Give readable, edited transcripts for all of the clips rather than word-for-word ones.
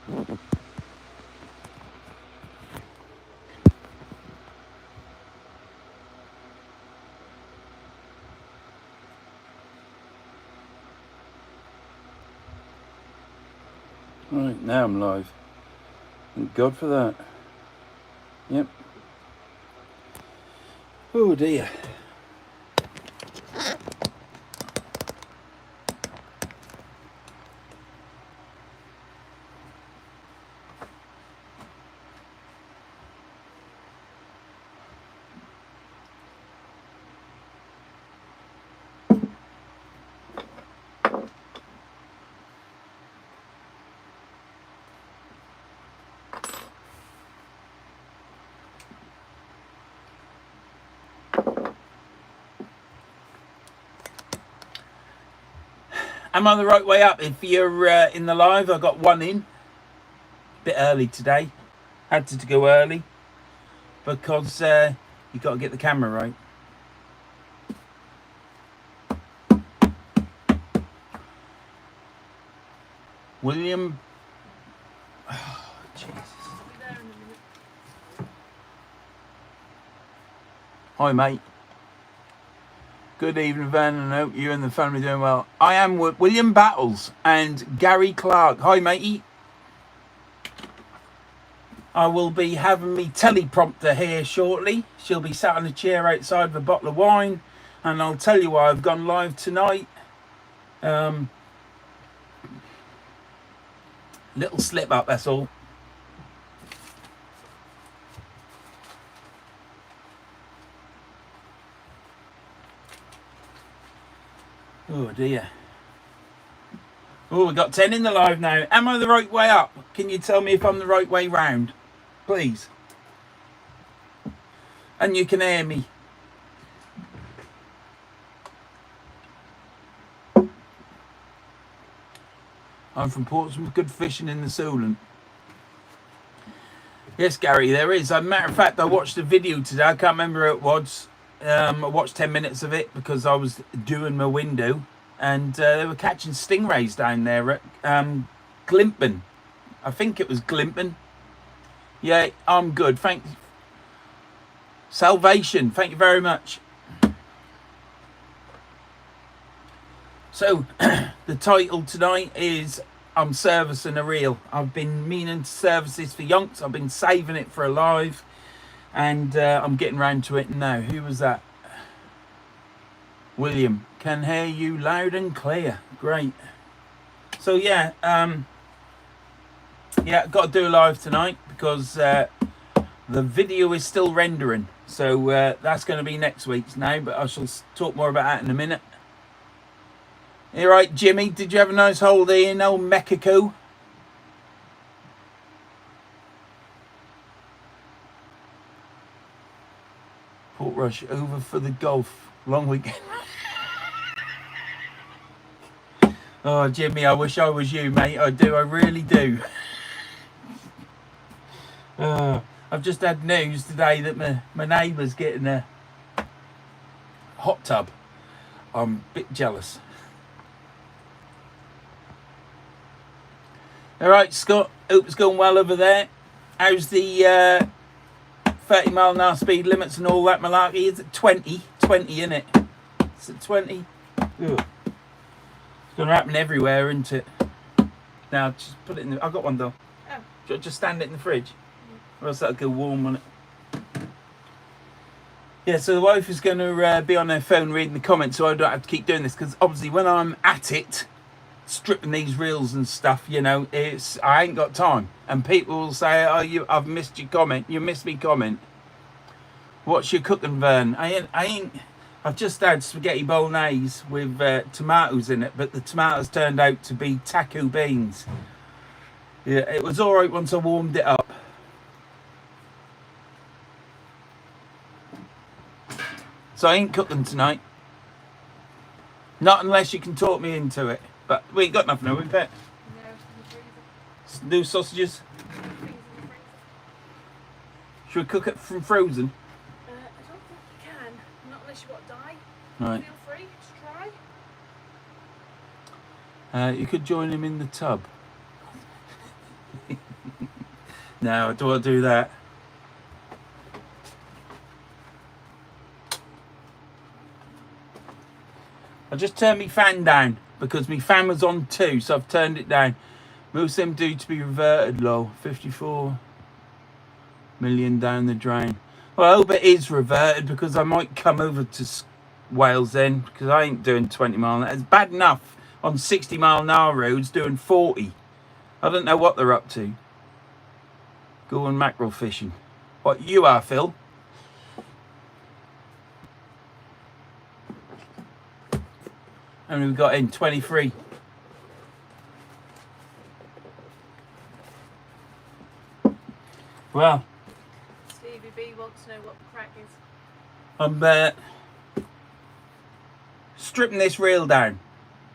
Right, now I'm live. Thank God for that. Yep. Oh dear. Am I the right way up? If you're in the live, I got one in. Bit early today. Had to go early because you got to get the camera right. William. Oh, Jesus. Hi, mate. Good evening, Van, and I hope you and the family are doing well. I am William Battles and Gary Clark. Hi, matey. I will be having me teleprompter here shortly. She'll be sat on a chair outside with a bottle of wine, and I'll tell you why I've gone live tonight. Little slip up, that's all. Oh dear. Oh, we got 10 in the live now. Am I the right way up? Can you tell me if I'm the right way round? Please. And you can hear me. I'm from Portsmouth, good fishing in the Solent. Yes, Gary, there is. As a matter of fact, I watched a video today. I can't remember who it was. I watched 10 minutes of it because I was doing my window. And they were catching stingrays down there at Glimpen. I think it was Glimpen. Yeah, I'm good. Thank you. Salvation. Thank you very much. So, the title tonight is I'm servicing a reel. I've been meaning to service this for yonks. I've been saving it for a live. And I'm getting round to it now. Who was that? William. Can hear you loud and clear. Great. So, yeah. Yeah, got to do a live tonight because the video is still rendering. So, that's going to be next week's now. But I shall talk more about that in a minute. You right, Jimmy? Did you have a nice holiday in old Mexico? Portrush over for the golf. Long weekend. Oh, Jimmy, I wish I was you, mate. I do. I really do. I've just had news today that my neighbour's getting a hot tub. I'm a bit jealous. All right, Scott. Hope it's going well over there. How's the 30-mile-an-hour speed limits and all that malarkey? Is it 20? 20, isn't it? Is it 20? Ugh. It's going to happen everywhere, isn't it? Now, just put it in the... I've got one, though. Oh. Just stand it in the fridge. Or else that'll go warm on it. Yeah, so the wife is going to be on her phone reading the comments, so I don't have to keep doing this, because obviously when I'm at it, stripping these reels and stuff, you know, I ain't got time. And people will say, oh, I've missed your comment. You missed me comment. What's your cooking, Vern? I've just had spaghetti bolognese with tomatoes in it, but the tomatoes turned out to be taco beans. Yeah, it was all right once I warmed it up. So I ain't cooking tonight. Not unless you can talk me into it. But we ain't got nothing, have we, Pet? No, new sausages. Should we cook it from frozen? I don't think you can. Not unless you want to die. Right. Feel free to try. You could join him in the tub. No, I don't want to do that. I just turned my fan down because my fan was on 2, so I've turned it down. Most of them due to be reverted low. 54 million down the drain. Well, I hope it is reverted because I might come over to Wales then, because I ain't doing 20 mile an hour. It's bad enough on 60 mile an hour roads doing 40. I don't know what they're up to. Going mackerel fishing. What you are, Phil? And we've got in 23. Well, Stevie B wants to know what the crack is. I'm stripping this reel down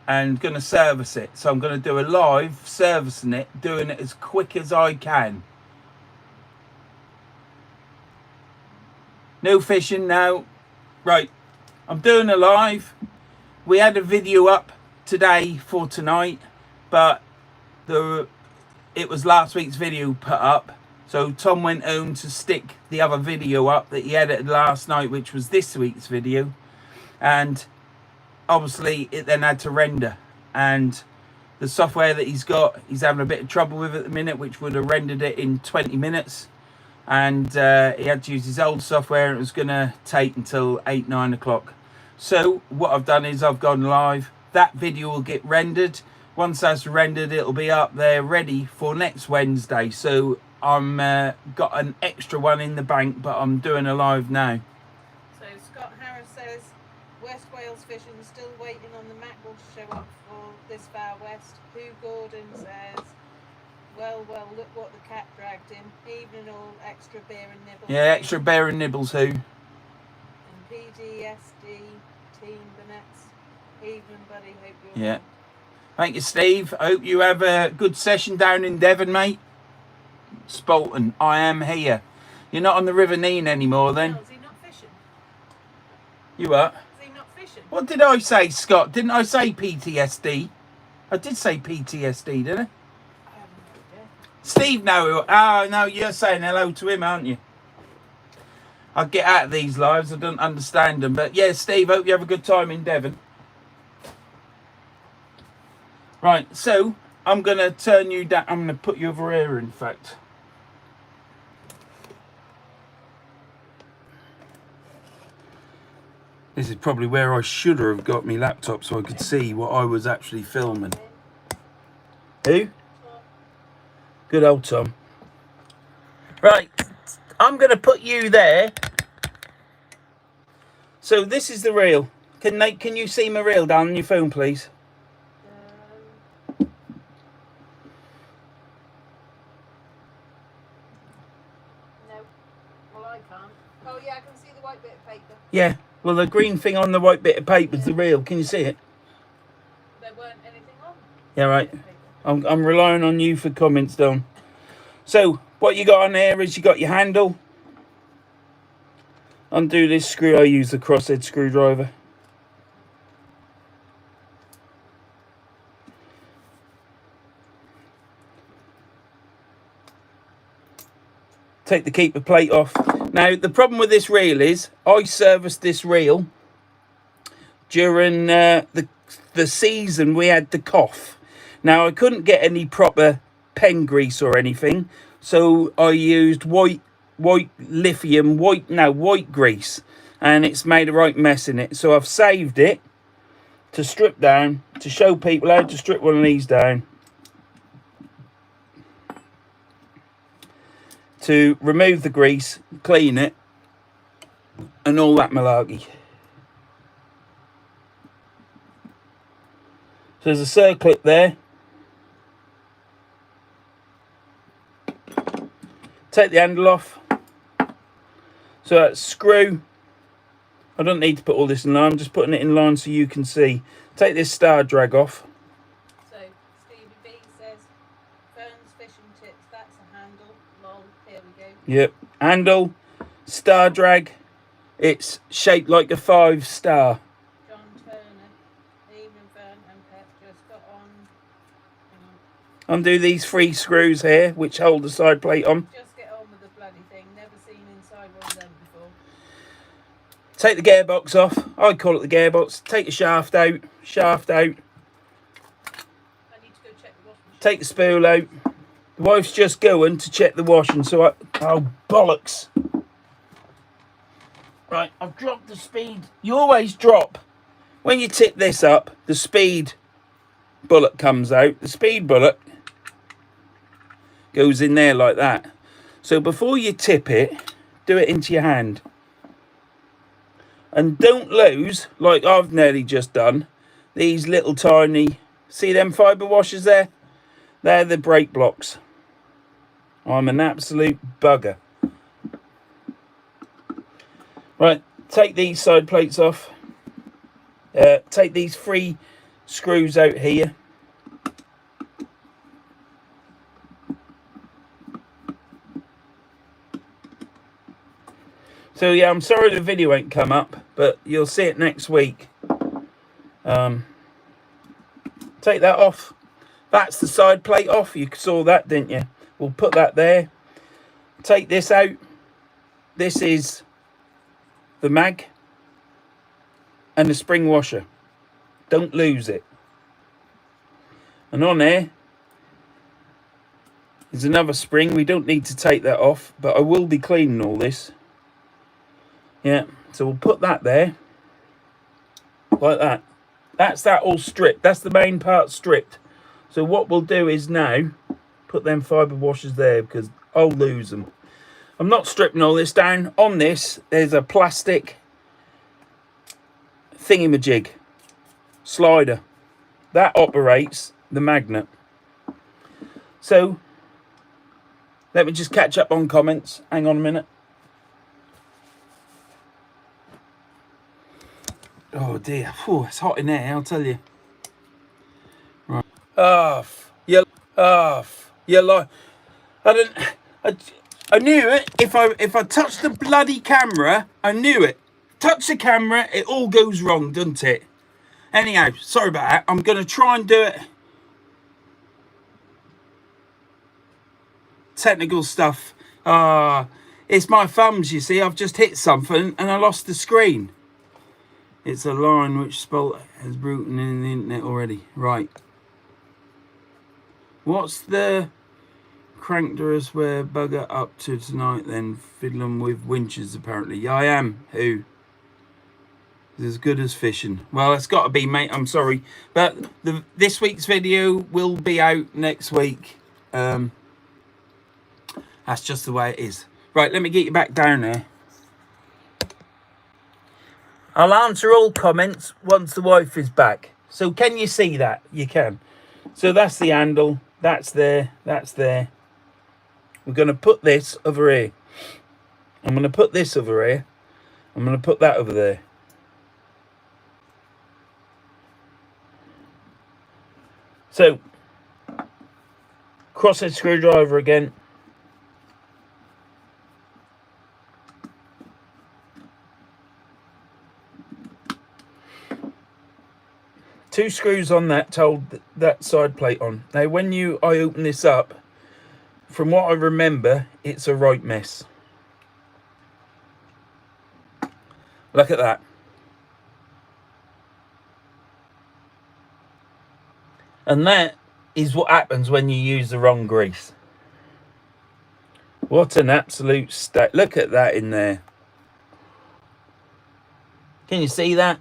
and going to service it. So I'm going to do a live servicing it, doing it as quick as I can. No fishing now. Right, I'm doing a live. We had a video up today for tonight, but it was last week's video put up. So Tom went home to stick the other video up that he edited last night, which was this week's video. And obviously it then had to render. And the software that he's got, he's having a bit of trouble with at the minute, which would have rendered it in 20 minutes. And he had to use his old software, and it was going to take until 8-9 o'clock. So what I've done is I've gone live. That video will get rendered. Once that's rendered, it'll be up there ready for next Wednesday. So I'm got an extra one in the bank, but I'm doing a live now. So Scott Harris says West Wales fishing still waiting on the mackerel to show up for this far west. Hugh Gordon says, well, look what the cat dragged him. Evening all, extra beer and nibbles. Yeah, extra beer and nibbles, who? And PDSD Team Burnetts. Evening, buddy. Hope you're Yeah. Thank you, Steve. I hope you have a good session down in Devon, mate. Spolton, I am here. You're not on the River Nene anymore, then? No, is he not fishing? You are? Is he not fishing? What did I say, Scott? Didn't I say PTSD? I did say PTSD, didn't I? I haven't no idea. Steve, no. Oh, no, you're saying hello to him, aren't you? I'll get out of these lives. I don't understand them. But yeah, Steve, hope you have a good time in Devon. Right, so I'm going to turn you down. I'm going to put you over here, in fact. This is probably where I should have got my laptop so I could see what I was actually filming. Who? Good old Tom. Right, I'm going to put you there. So this is the reel. Can you see my reel down on your phone, please? No. Well, I can't. Oh, yeah, I can see the white bit of paper. Yeah. Well, the green thing on the white bit of paper is the reel. Can you see it? There weren't anything on. Yeah, right. I'm relying on you for comments, Don. So what you got on there is you got your handle. Undo this screw. I use the crosshead screwdriver. Take the keeper plate off. Now the problem with this reel is I serviced this reel during the season we had the cough. Now I couldn't get any proper pen grease or anything, so I used white grease, and it's made a right mess in it. So I've saved it to strip down, to show people how to strip one of these down, to remove the grease, clean it, and all that malarkey. So there's a circlip there. Take the handle off. So that screw, I don't need to put all this in line, I'm just putting it in line so you can see. Take this star drag off. So, Stevie B says, Verns fishing tips, that's a handle. Lol, here we go. Yep, handle, star drag. It's shaped like a 5-star. John Turner, Evening Vern and Pep just got on. Undo these 3 screws here, which hold the side plate on. Just get on with the bloody thing. Never seen inside one of them before. Take the gearbox off. I call it the gearbox. Take the shaft out. Shaft out. I need to go check the washing machine. Take the spool out. The wife's just going to check the washing, so oh, bollocks. Right, I've dropped the speed. You always drop. When you tip this up, the speed bullet comes out. The speed bullet goes in there like that. So before you tip it, do it into your hand. And don't lose, like I've nearly just done, these little tiny, see them fibre washers there? They're the brake blocks. I'm an absolute bugger. Right, take these side plates off. Take these 3 screws out here. So yeah, I'm sorry the video ain't come up, but you'll see it next week. Take that off. That's the side plate off. You saw that, didn't you? We'll put that there. Take this out. This is the mag and the spring washer. Don't lose it. And on there is another spring. We don't need to take that off, but I will be cleaning all this. Yeah, so we'll put that there like that. That's that all stripped. That's the main part stripped. So what we'll do is now put them fibre washers there, because I'll lose them. I'm not stripping all this down. On this, there's a plastic thingamajig slider that operates the magnet. So let me just catch up on comments. Hang on a minute. Oh dear, it's hot in there, I'll tell you. Right. You lie. I knew it. If I touched the bloody camera, I knew it. Touch the camera, it all goes wrong, doesn't it? Anyhow, sorry about that. I'm gonna try and do it. Technical stuff. It's my thumbs, you see. I've just hit something and I lost the screen. It's a line which Spalt has broken in the internet already. Right. What's the cranked where bugger up to tonight then? Fiddling with winches apparently. Yeah, I am. Who? It's as good as fishing. Well, it's got to be, mate. I'm sorry. But this week's video will be out next week. That's just the way it is. Right, let me get you back down there. I'll answer all comments once the wife is back. So can you see that? You can. So that's the handle. That's there. That's there. We're going to put this over here. I'm going to put this over here. I'm going to put that over there. So, crosshead screwdriver again. Two screws on that to hold that side plate on. Now, when I open this up, from what I remember, it's a right mess. Look at that. And that is what happens when you use the wrong grease. What an absolute stack. Look at that in there. Can you see that?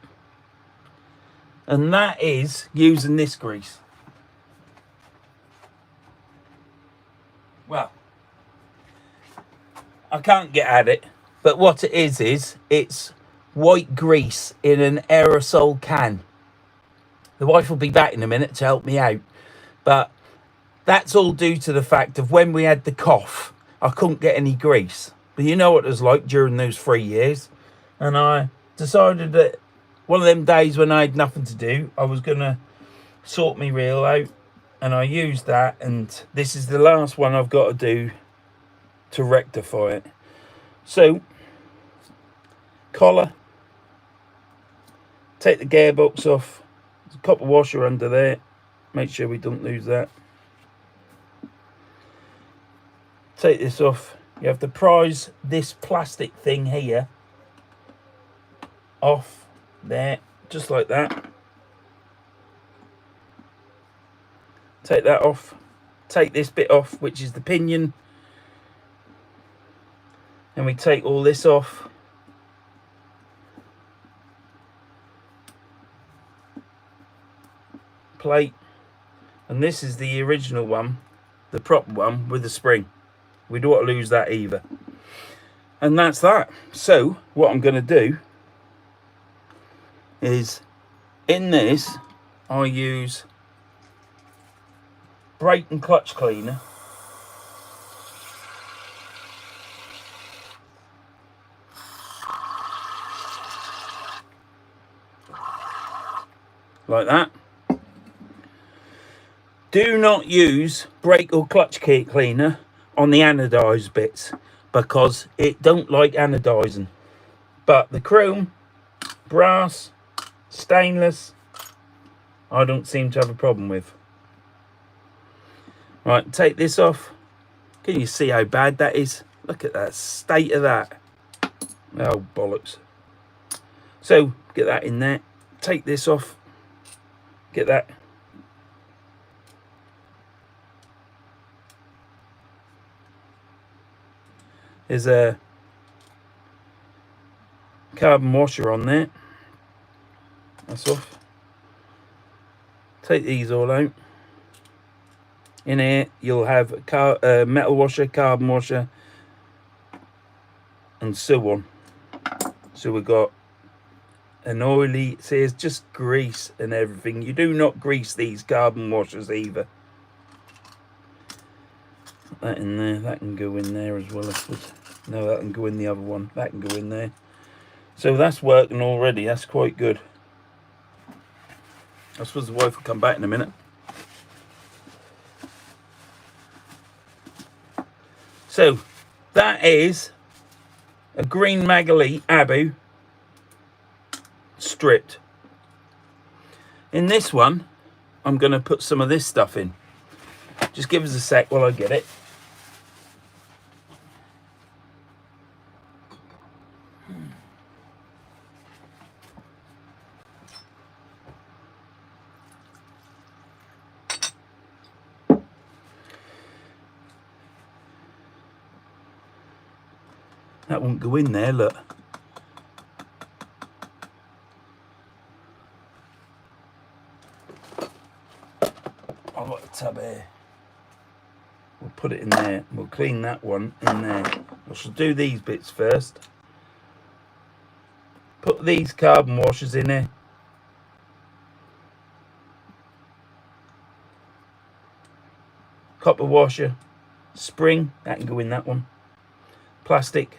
And that is using this grease. Well, I can't get at it, but what it is it's white grease in an aerosol can. The wife will be back in a minute to help me out, but that's all due to the fact of when we had the cough, I couldn't get any grease. But you know what it was like during those 3 years, and I decided that one of them days when I had nothing to do, I was going to sort me reel out, and I used that, and this is the last one I've got to do to rectify it. So, collar, take the gearbox off, there's a copper washer under there, make sure we don't lose that. take this off. You have to prise this plastic thing here off there, just like that. Take that off. Take this bit off, which is the pinion. And we take all this off. Plate. And this is the original one, the proper one with the spring. We don't want to lose that either. And that's that. So what I'm going to do is, in this, I use brake and clutch cleaner. Like that. Do not use brake or clutch kit cleaner on the anodised bits, because it don't like anodising. But the chrome, brass, stainless, I don't seem to have a problem with. Right, take this off. Can you see how bad that is? Look at that state of that. Oh, bollocks. So, get that in there. Take this off. Get that. There's a carbon washer on there. That's off. Take these all out. In here you'll have a metal washer, carbon washer, and so on. So we've got an oily, it says just grease and everything. You do not grease these carbon washers either. Put that in there. That can go in there as well. No, that can go in the other one. That can go in there. So that's working already. That's quite good. I suppose the wife will come back in a minute. So that is a green Magali Abu stripped. In this one, I'm going to put some of this stuff in. Just give us a sec while I get it. That won't go in there, look. I've got a tub here. We'll put it in there. We'll clean that one in there. I shall do these bits first. Put these carbon washers in there. Copper washer. Spring, that can go in that one. Plastic,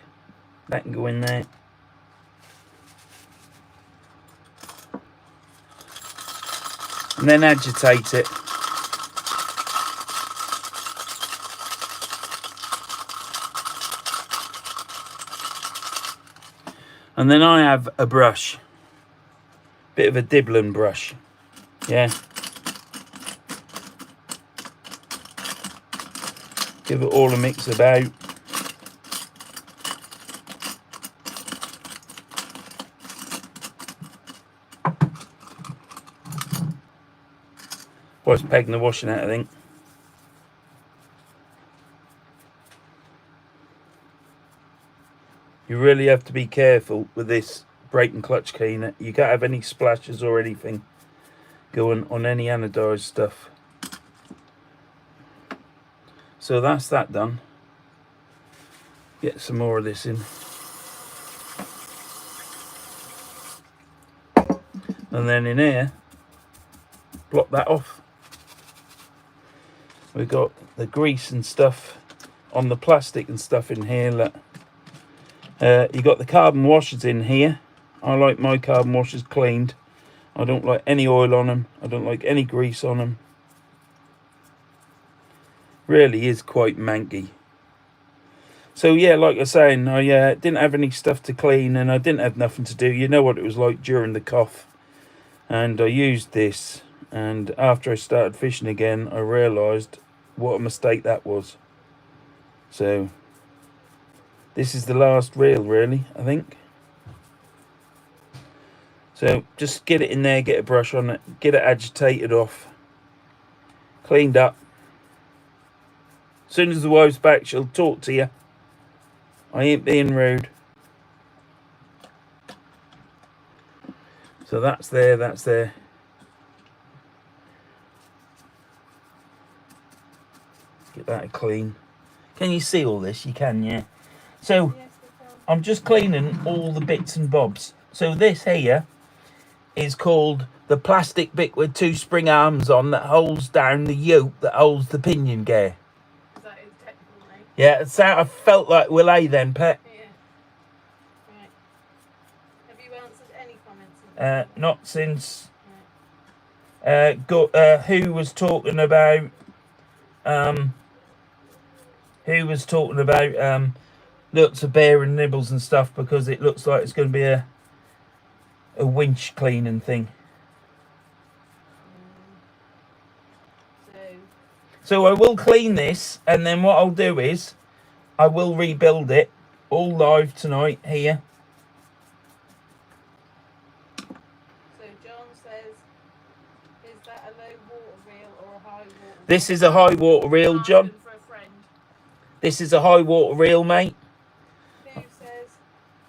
that can go in there. And then agitate it. And then I have a brush. Bit of a dibbling brush. Yeah. Give it all a mix about. Wife's pegging the washing out, I think. You really have to be careful with this brake and clutch cleaner. You can't have any splashes or anything going on any anodised stuff. So that's that done. Get some more of this in. And then in here, block that off. We've got the grease and stuff on the plastic and stuff in here. Look. You got the carbon washers in here. I like my carbon washers cleaned. I don't like any oil on them. I don't like any grease on them. Really is quite manky. So yeah, like I was saying, I didn't have any stuff to clean and I didn't have nothing to do. You know what it was like during the cough. And I used this. And after I started fishing again, I realised what a mistake that was. So this is the last reel, really, I think. So just get it in there, get a brush on it, get it agitated off, cleaned up. As soon as the wife's back, she'll talk to you. I ain't being rude. So that's there, that's there. Get that clean. Can you see all this? You can, yeah. So Yes, we can. I'm just cleaning all the bits and bobs. So this here is called the plastic bit with 2 spring arms on that holds down the yoke that holds the pinion gear. Is that his technical name? Yeah, it's how I felt like Willie then, Pet. Yeah. Right. Have you answered any comments? Not since Right. who was talking about lots of bear and nibbles and stuff, because it looks like it's going to be a winch cleaning thing. So I will clean this, and then what I'll do is I will rebuild it all live tonight here. So John says, is that a low water reel or a high water reel? This is a high water reel, John. For a friend. This is a high water reel, mate. Who says,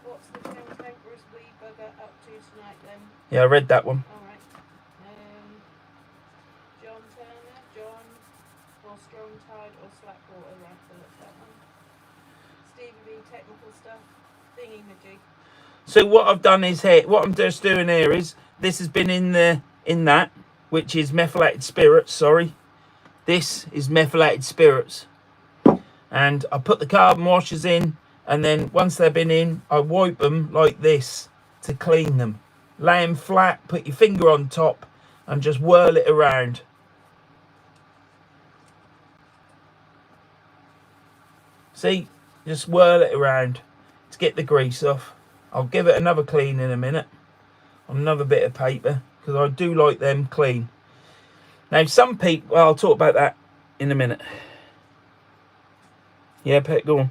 what's the cantankerous wee bugger up to tonight then? Yeah, I read that one. Alright. John Turner, John, or strong tide or slack water, right, so that's that one. Stevie B, technical stuff, thingy majig. So what I've done is here, what I'm just doing here is, this has been in that, which is methylated spirits, sorry. This is methylated spirits. And I put the carbon washers in, and then once they've been in, I wipe them like this to clean them. Lay them flat, put your finger on top, and just whirl it around. See, just whirl it around to get the grease off. I'll give it another clean in a minute on another bit of paper, because I do like them clean. Now some people, well, I'll talk about that in a minute. Yeah, Pet, go on.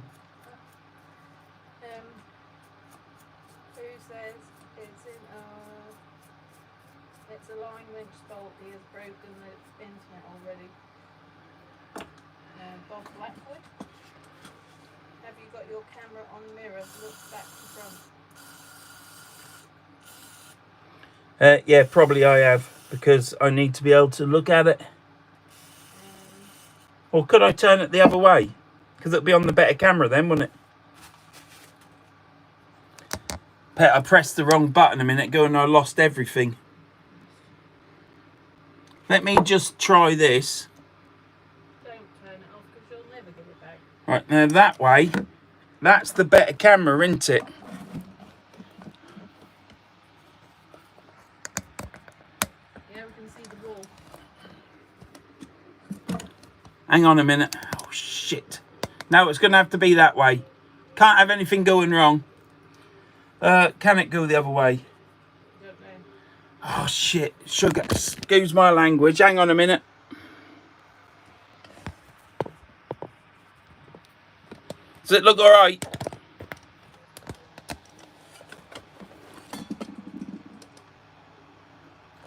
Who says it's a line winch fault, he has broken the internet already. Bob Blackwood, have you got your camera on mirror, look back to front? Yeah, probably I have, because I need to be able to look at it. Or could I turn it the other way? Because it'll be on the better camera then, wouldn't it? Pet, I pressed the wrong button a minute ago and I lost everything. Let me just try this. Don't turn it off because you'll never get it back. Right, now that way, that's the better camera, isn't it? Yeah, we can see the wall. Hang on a minute. Oh, shit. No, it's going to have to be that way. Can't have anything going wrong. Can it go the other way? Don't know. Oh, shit. Sugar. Excuse my language. Hang on a minute. Does it look all right?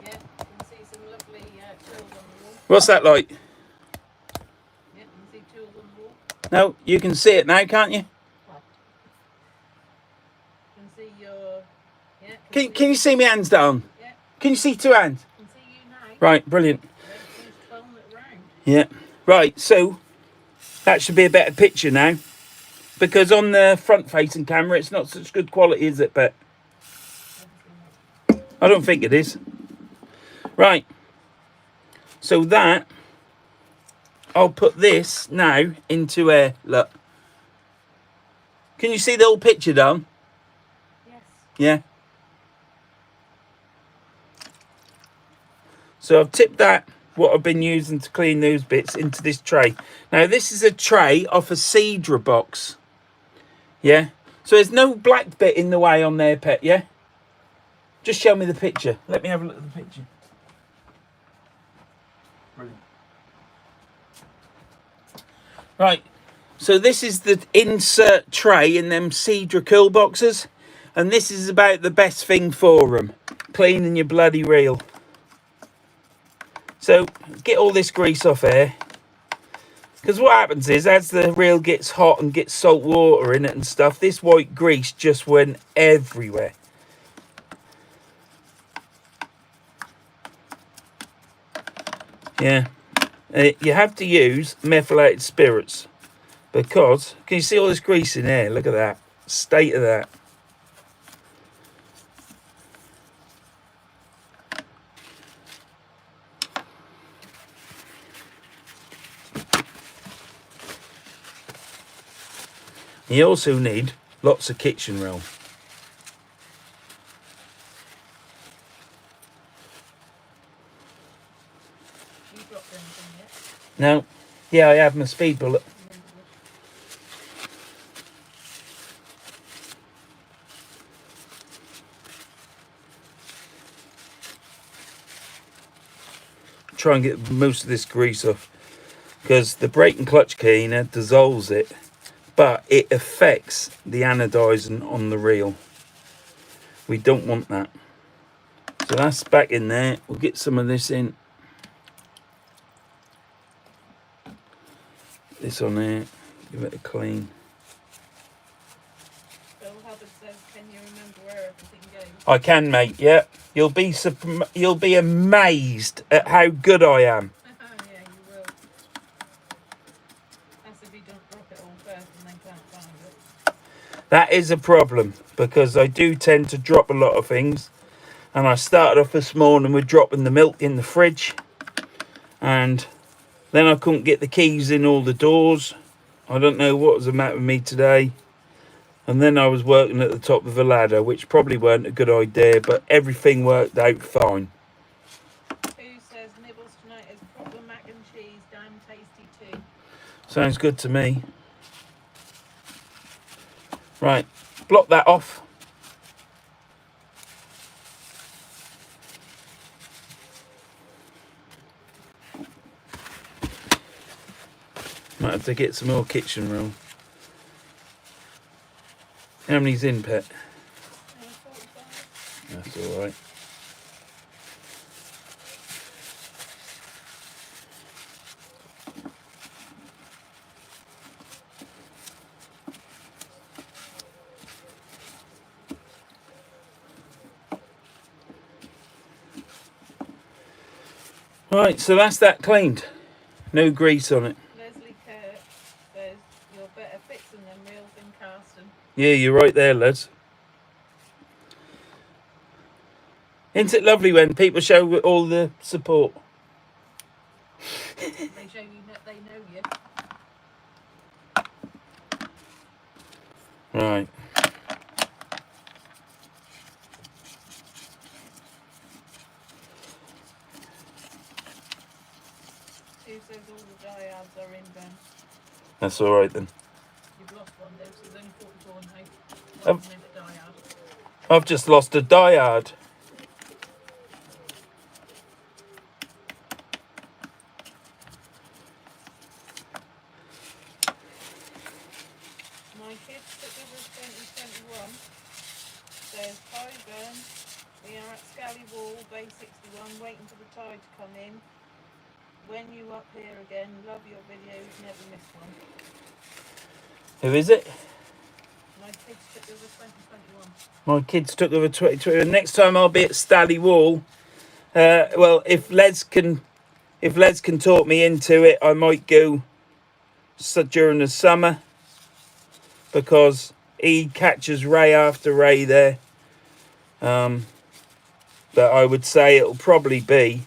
Yeah, you can see some lovely tools on the wall. What's that like? Yeah, you can see tools on the wall. No, you can see it now, can't you? You can see your... Yeah, Can you see my hands down? Yeah, Can you see 2 hands? I can see you now. Right, brilliant. Don't finish twirling it round. Yeah. Right, so that should be a better picture now. Because on the front-facing camera, it's not such good quality, is it, Pet? I don't think it is. Right. So that, I'll put this now into a, look. Can you see the whole picture down? Yes. Yeah. So I've tipped that, what I've been using to clean those bits, into this tray. Now this is a tray off a Cedra box. Yeah. So there's no black bit in the way on there, Pet, yeah? Just show me the picture. Let me have a look at the picture. Brilliant. Right. So this is the insert tray in them Cedra cool boxes, and this is about the best thing for them, cleaning your bloody reel. So get all this grease off here, because what happens is as the reel gets hot and gets salt water in it and stuff, this white grease just went everywhere. Yeah, you have to use methylated spirits, because can you see all this grease in there? Look at that state of that. You also need lots of kitchen roll. You dropped anything yet? No, yeah, I have my speed bullet. Try and get most of this grease off, because the brake and clutch cleaner dissolves it, but it affects the anodizing on the reel. We don't want that. So that's back in there. We'll get some of this in. This on there. Give it a clean. Bill Hubbard says, can you remember where everything goes? I can, mate. Yeah, you'll be amazed at how good I am. Yeah, you will. That's if you don't drop it all first and then can't find it. That is a problem, because I do tend to drop a lot of things. And I started off this morning with dropping the milk in the fridge, and then I couldn't get the keys in all the doors. I don't know what was the matter with me today. And then I was working at the top of the ladder, which probably weren't a good idea, but everything worked out fine. Who says nibbles tonight is proper mac and cheese, damn tasty too? Sounds good to me. Right, block that off. Might have to get some more kitchen roll. How many's in, Pet? 45. That's all right. Right, so that's that cleaned. No grease on it. Leslie Kurt says, you're better fixing them reels than casting. Yeah, you're right there, lads. Isn't it lovely when people show all the support? They show you that they know you. Right. Who says all the diodes are in Verns? That's all right then. You've lost one though, so there's only 44 now. Um, One's in a diode. I've just lost a diode. My kids took over 2021. Says, hi Vern, we are at Scally Wall, Bay 61, waiting for the tide to come in. When you up here again, love your videos, never miss one. Who is it? My kids took over 2021. My kids took over 2020. Next time I'll be at Stally Wall. Well, if Les can talk me into it, I might go during the summer, because he catches ray after ray there. But I would say it'll probably be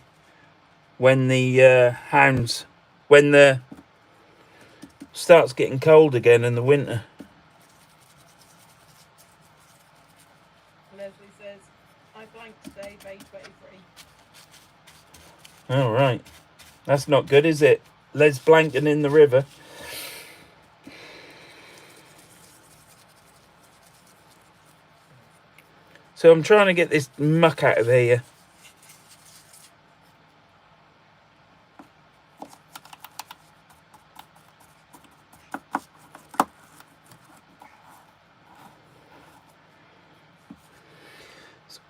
when the hounds, when the starts getting cold again in the winter. Leslie says, I blanked today, Bay 23. All right, that's not good, is it? Les blanking in the river. So I'm trying to get this muck out of here.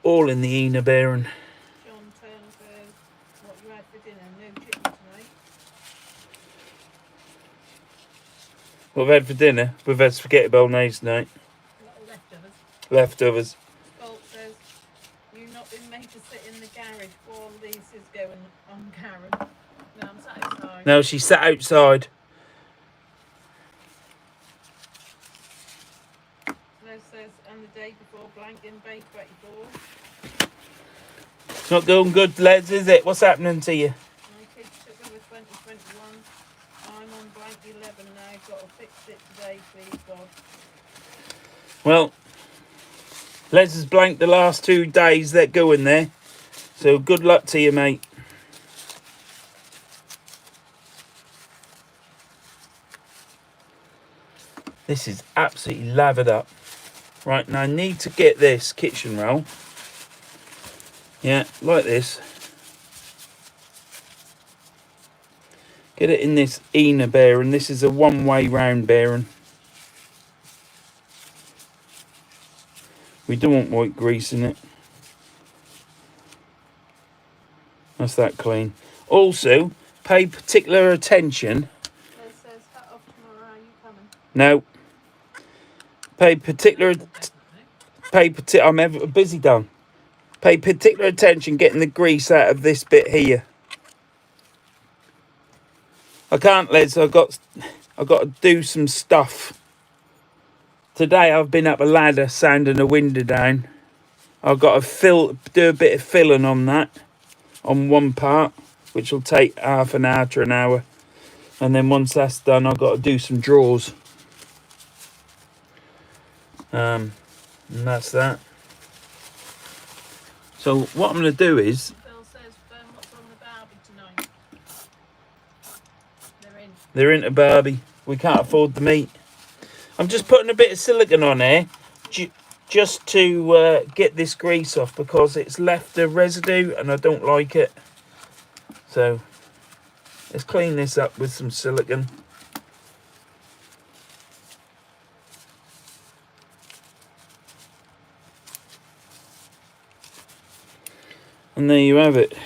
all in the inner bearing. John Turner says, what you had for dinner? No chicken tonight. What we've had for dinner? We've had spaghetti bolognese tonight. A lot of leftovers. Leftovers. Bolt says, you've not been made to sit in the garage while this is going on, Karen. No, I'm sat outside. No, she sat outside. Les says, and the day before, blank in Bay 24. It's not going good, lads, is it? What's happening to you? My kids took over 2021. I'm on blank 11 now. Got to fix it today, please, God. Well, Les has blanked the last 2 days that go in there. So good luck to you, mate. This is absolutely lathered up. Right, now I need to get this kitchen roll. Yeah, like this. Get it in this inner bearing. This is a one-way round bearing. We don't want white grease in it. That's that clean. Also, pay particular attention. Les says, hat off tomorrow. Are you coming? No. I'm ever busy done. Pay particular attention getting the grease out of this bit here. I can't, Les. I've got to do some stuff. Today I've been up a ladder sanding a window down. I've got to do a bit of filling on that, on one part, which will take half an hour to an hour. And then once that's done, I've got to do some drawers. And that's that. So what I'm going to do is... Phil says, what's on the Barbie tonight? They're in. They're into Barbie. We can't afford the meat. I'm just putting a bit of silicone on here just to get this grease off because it's left a residue and I don't like it. So let's clean this up with some silicone. And there you have it.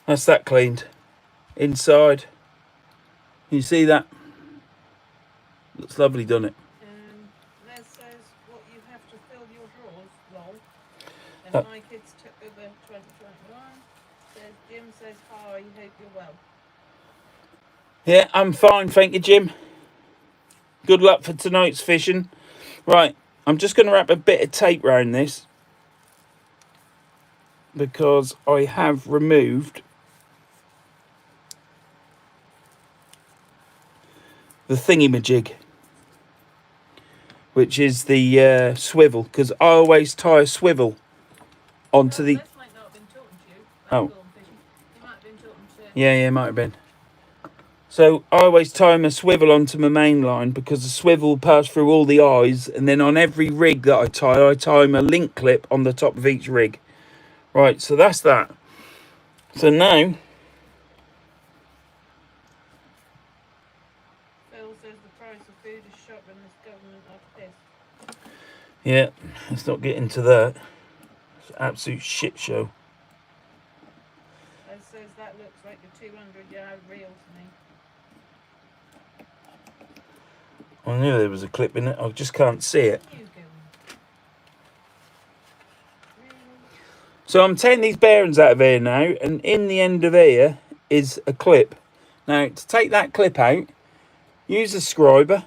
That's that cleaned. Inside. You see that? Looks lovely, doesn't it? Les says, what you have to fill your drawers, lol. And my kids took over 2021. Says, Jim says, hi, hope you're well. Yeah, I'm fine, thank you, Jim. Good luck for tonight's fishing. Right, I'm just going to wrap a bit of tape around this because I have removed the thingy-majig, which is the swivel, because I always tie a swivel onto the... Les might not have been talking to you. Oh. He might have been talking to... Yeah, might have been. So I always tie my swivel onto my main line because the swivel will pass through all the eyes, and then on every rig that I tie my link clip on the top of each rig. Right, so that's that. So now... Phil says the price of food is shot when this government are pissed. Yeah, let's not get into that. It's an absolute shit show. Les says that looks like a 200-yard reel to me. I knew there was a clip in it. I just can't see it. You go. Really? So I'm taking these bearings out of here now, and in the end of here is a clip. Now, to take that clip out, use a scriber.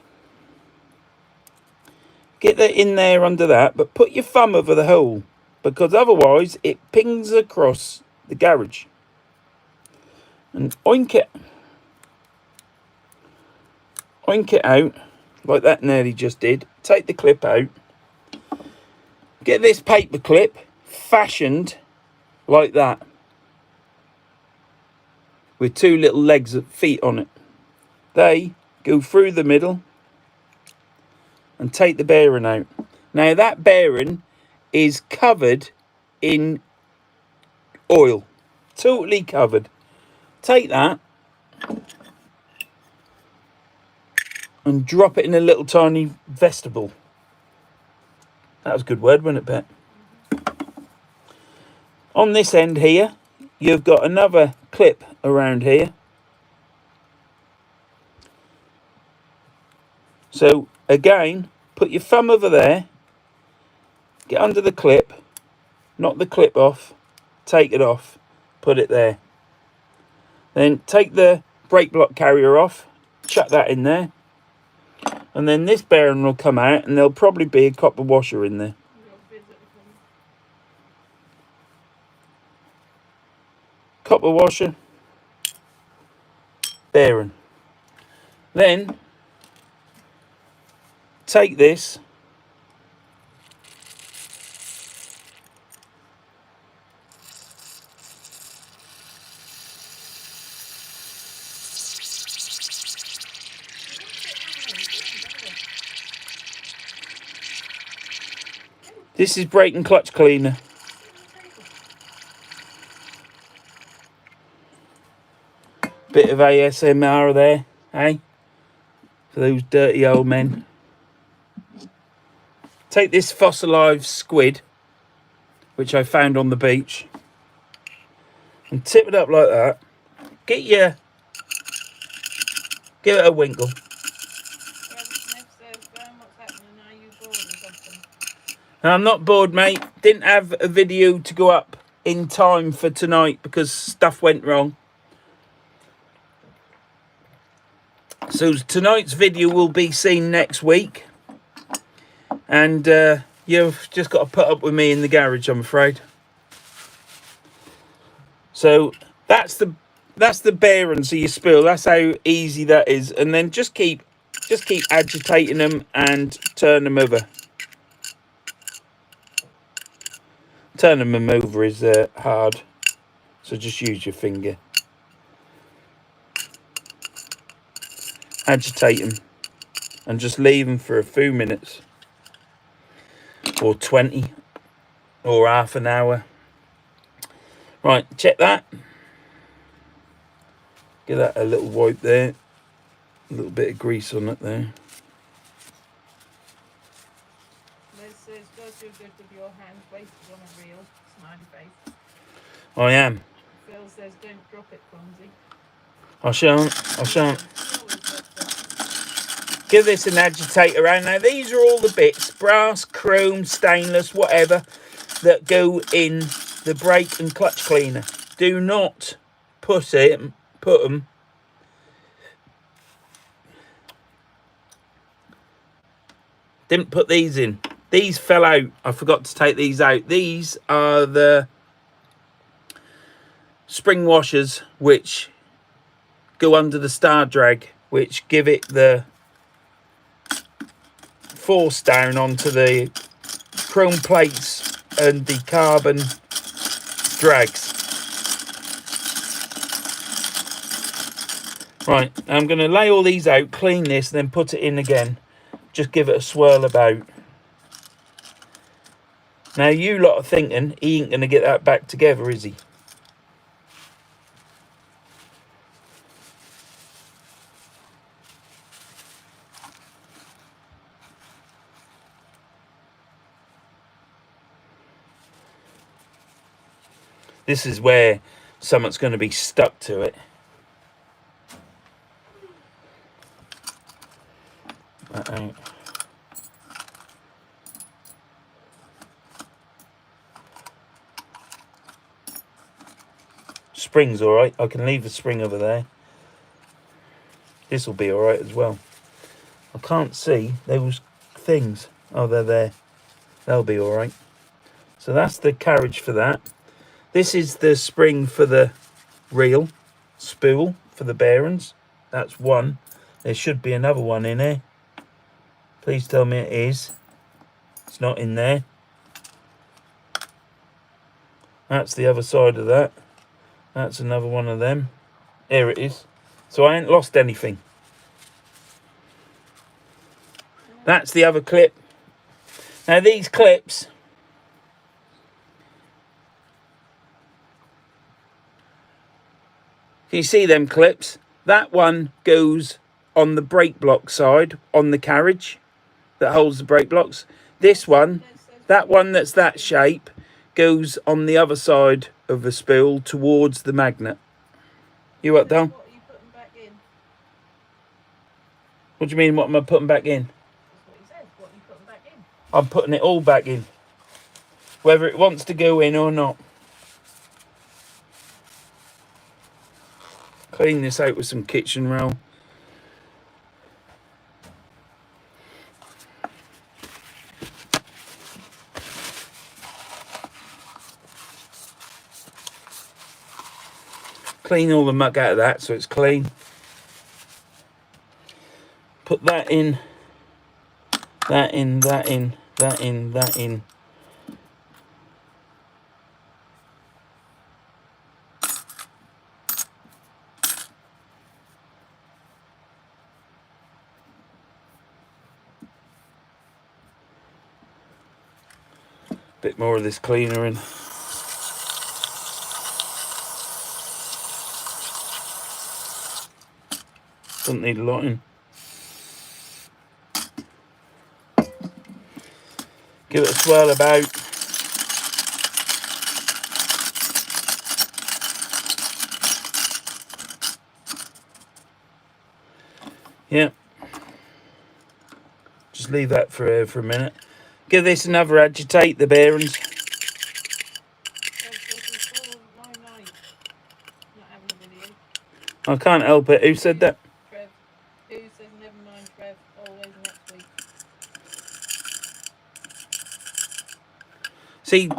Get that in there under that, but put your thumb over the hole, because otherwise it pings across the garage. And oink it. Oink it out, like that nearly just did. Take the clip out. Get this paper clip fashioned like that, with 2 little legs of feet on it. They go through the middle and take the bearing out. Now that bearing is covered in oil, totally covered. Take that and drop it in a little tiny vestibule. That was a good word, wasn't it, Pet? On this end here, you've got another clip around here. So again, put your thumb over there, get under the clip, knock the clip off, take it off, put it there. Then take the brake block carrier off, chuck that in there. And then this bearing will come out and there'll probably be a copper washer in there. Copper washer, bearing. Then take this, this is brake and clutch cleaner. Bit of ASMR there, eh? For those dirty old men. Take this fossilized squid, which I found on the beach, and tip it up like that. Give it a winkle. Now, I'm not bored, mate. Didn't have a video to go up in time for tonight because stuff went wrong. So tonight's video will be seen next week. And you've just got to put up with me in the garage, I'm afraid. So that's the bearings of your spool. That's how easy that is. And then just keep agitating them and turn them over. Turning them over is hard, so just use your finger. Agitate them and just leave them for a few minutes, or 20, or half an hour. Right, check that. Give that a little wipe there. A little bit of grease on it there. This does do good with your hands wasted on a reel. Smiley face. I am. Phil says don't drop it, clumsy. I shan't. Give this an agitate around. Now these are all the bits, brass, chrome, stainless, whatever, that go in the brake and clutch cleaner. Do not put them. Didn't put these in. These fell out. I forgot to take these out. These are the spring washers which go under the star drag, which give it the force down onto the chrome plates and the carbon drags. Right, I'm going to lay all these out, clean this, then put it in again. Just give it a swirl about. Now you lot are thinking he ain't going to get that back together, is he? This is where something's going to be stuck to it. That ain't. Spring's alright. I can leave the spring over there. This will be alright as well. I can't see those things. Oh, they're there. They'll be alright. So that's the carriage for that. This is the spring for the reel, spool for the bearings. That's one. There should be another one in here. Please tell me it is. It's not in there. That's the other side of that. That's another one of them. Here it is. So I ain't lost anything. That's the other clip. Now these clips, can you see them clips? That one goes on the brake block side on the carriage that holds the brake blocks. This one, that one that's that shape, goes on the other side of the spool towards the magnet. You what, Dom? What are you putting back in? What do you mean, what am I putting back in? That's what he says. What are you putting back in? I'm putting it all back in. Whether it wants to go in or not. Clean this out with some kitchen roll. Clean all the muck out of that so it's clean. Put that in, that in, that in, that in, that in. Bit more of this cleaner in. Doesn't need a lot in. Give it a swirl about. Yeah. Just leave that for a minute. Give this another agitate, the bearings. I can't help it. Who said that? Trev. Who says never mind, Trev? Always next week. See,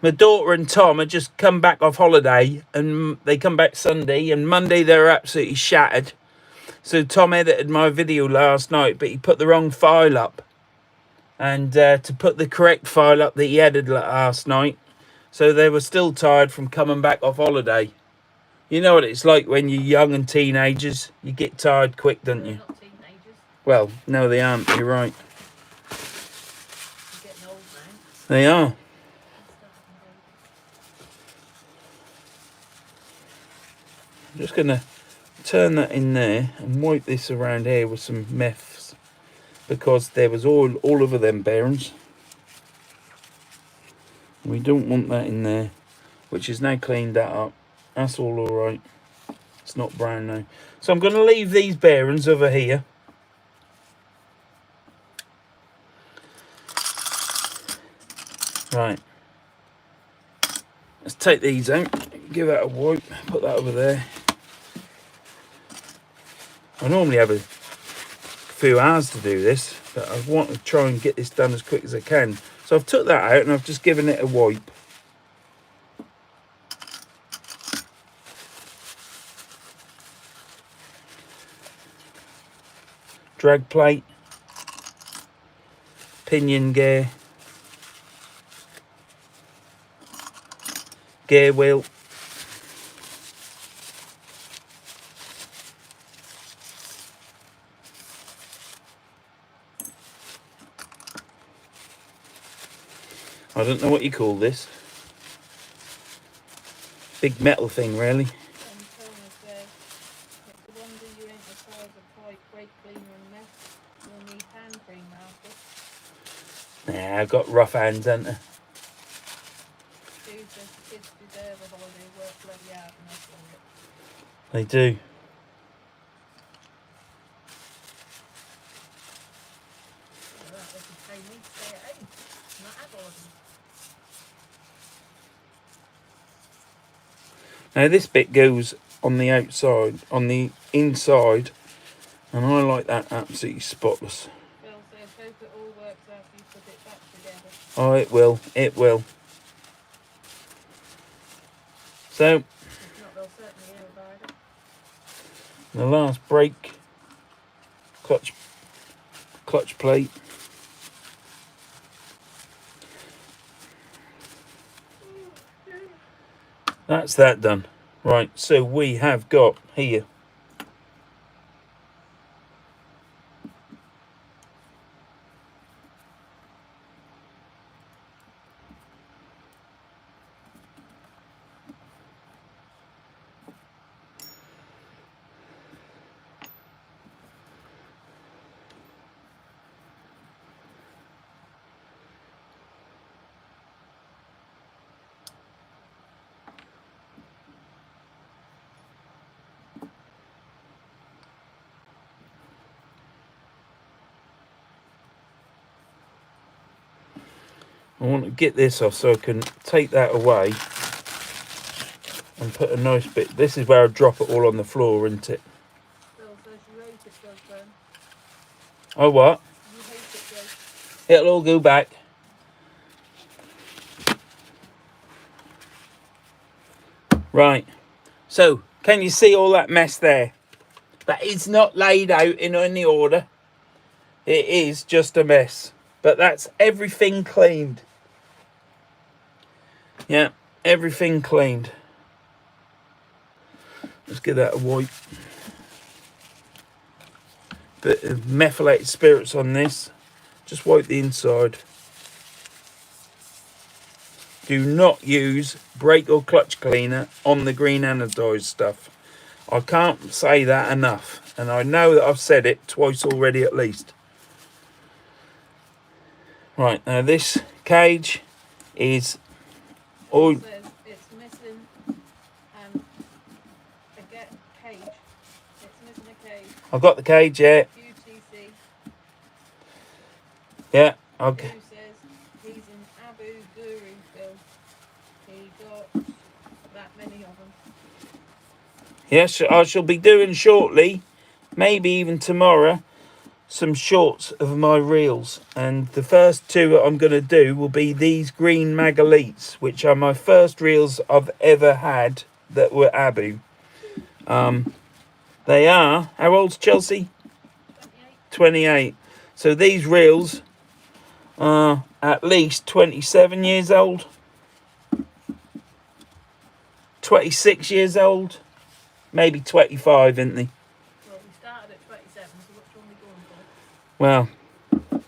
my daughter and Tom had just come back off holiday, and they come back Sunday, and Monday they were absolutely shattered. So Tom edited my video last night, but he put the wrong file up. And to put the correct file up that he edited last night, so they were still tired from coming back off holiday. You know what it's like when you're young and teenagers. You get tired quick, don't you? They're not teenagers. Well, no, they aren't. You're right. They're getting old now. They are. I'm just going to turn that in there and wipe this around here with some meths, because there was all over them bearings. We don't want that in there, which is now cleaned that up. That's all right. It's not brown now. So I'm going to leave these bearings over here. Right. Let's take these out. Give that a wipe. Put that over there. I normally have a few hours to do this, but I want to try and get this done as quick as I can. So I've took that out and I've just given it a wipe. Drag plate, pinion gear, gear wheel, I don't know what you call this. Big metal thing, really. Nah, I've got rough hands, haven't I? They do. Now this bit goes on the outside, on the inside, and I like that absolutely spotless. Phil says, hope it all works after you put it back together. Oh, it will. It will. So, If not, they'll certainly hear about it. the last brake, clutch plate. That's that done. Right, so we have got here I want to get this off so I can take that away and put a nice bit. This is where I drop it all on the floor, isn't it? Phil says you hate it, does Ben? Oh, what? You hate it, does. It'll all go back. Right. So, can you see all that mess there? That is not laid out in any order. It is just a mess. But that's everything cleaned. Yeah, everything cleaned. Let's get that a wipe. Bit of methylated spirits on this. Just wipe the inside. Do not use brake or clutch cleaner on the green anodized stuff. I can't say that enough. And I know that I've said it twice already at least. Right, now this cage is all. It says it's missing cage. It's missing a cage. I've got the cage, yeah. QTC. Yeah, Who okay. says he's an Abu Guru, Phil. He got that many of them. Yes, I shall be doing shortly, maybe even tomorrow, some shorts of my reels. And the first two that I'm going to do will be these green Magalites, which are my first reels I've ever had that were Abu. They are, how old's Chelsea? 28. 28. So these reels are at least 27 years old. 26 years old. Maybe 25, isn't they? Well, we started at 27, so which one are we going for? Well,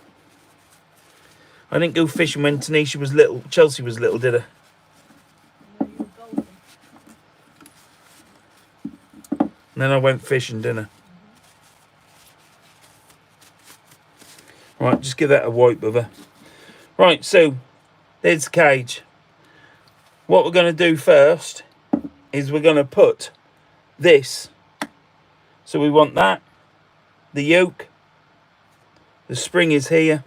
I didn't go fishing when Tanisha was little. Chelsea was little, did I? No, you were golden. And then I went fishing, didn't I? Right, just give that a wipe with her. Right, so there's the cage. What we're going to do first is we're going to put this. So we want that, the yoke, the spring is here,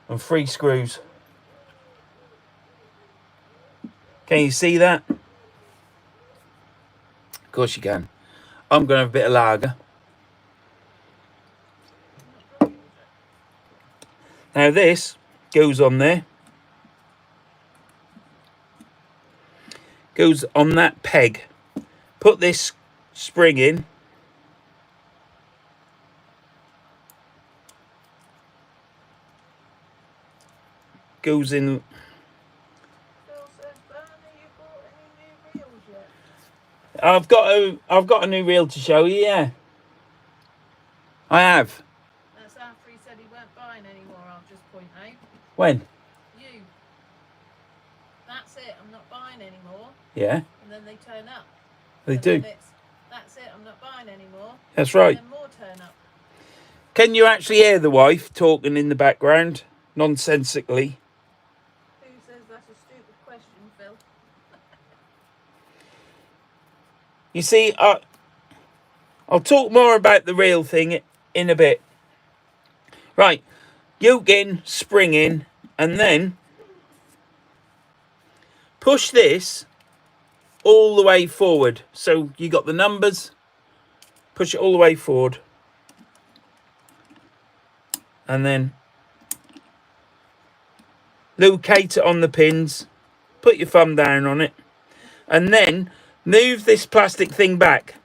and 3 screws. Can you see that? Of course you can. I'm going to have a bit of lager. Now this goes on there. Goes on that peg. Put this spring in. Goes in. Phil says, Bernie, you bought any new reels yet? I've got a new reel to show you, yeah. I have. That's after he said he weren't buying anymore, I'll just point out. When? You. That's it, I'm not buying anymore. Yeah, And then they turn up. they And do. then that's it, I'm not buying anymore. That's right. And then more turn up. Can you actually hear the wife talking in the background? Nonsensically. Who says that's a stupid question, Phil? You see, I'll talk more about the reel thing in a bit. Right, yoke in, spring in, and then push this all the way forward. So you got the numbers, push it all the way forward. And then locate it on the pins, put your thumb down on it, and then move this plastic thing back.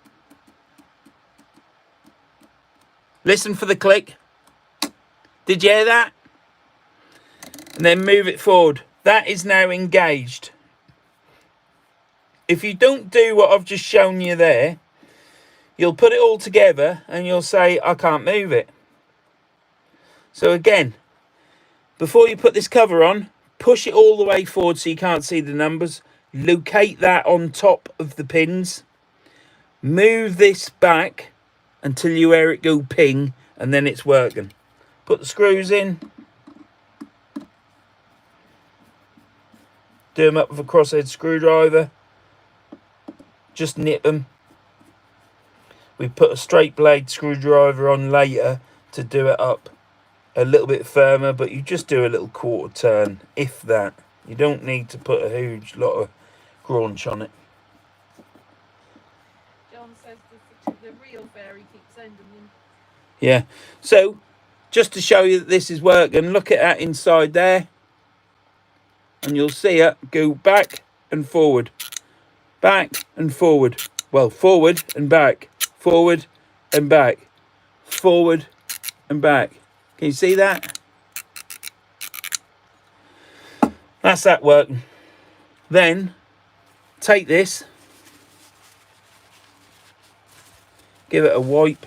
Listen for the click. Did you hear that? And then move it forward. That is now engaged. If you don't do what I've just shown you there, you'll put it all together and you'll say, I can't move it. So again, before you put this cover on, push it all the way forward so you can't see the numbers. Locate that on top of the pins. Move this back until you hear it go ping, and then it's working. Put the screws in. Do them up with a crosshead screwdriver. Just nip them. We put a straight blade screwdriver on later to do it up a little bit firmer, but you just do a little quarter turn, if that. You don't need to put a huge lot of graunch on it. John says the real fairy keeps sending them. Yeah, so just to show you that this is working, look at that inside there, and you'll see it go back and forward, back and forward. Well, forward and back, forward and back, forward and back. Can you see that? That's that working. Then take this, give it a wipe,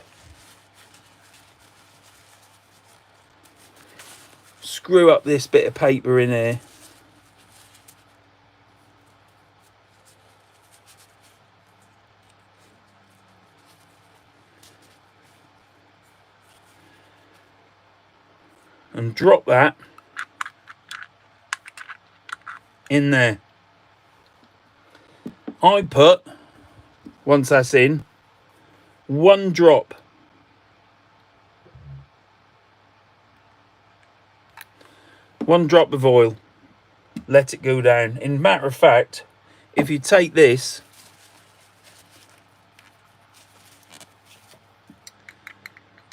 screw up this bit of paper in here, and drop that in there. I put, once that's in, 1 drop. 1 drop of oil. Let it go down. In matter of fact, if you take this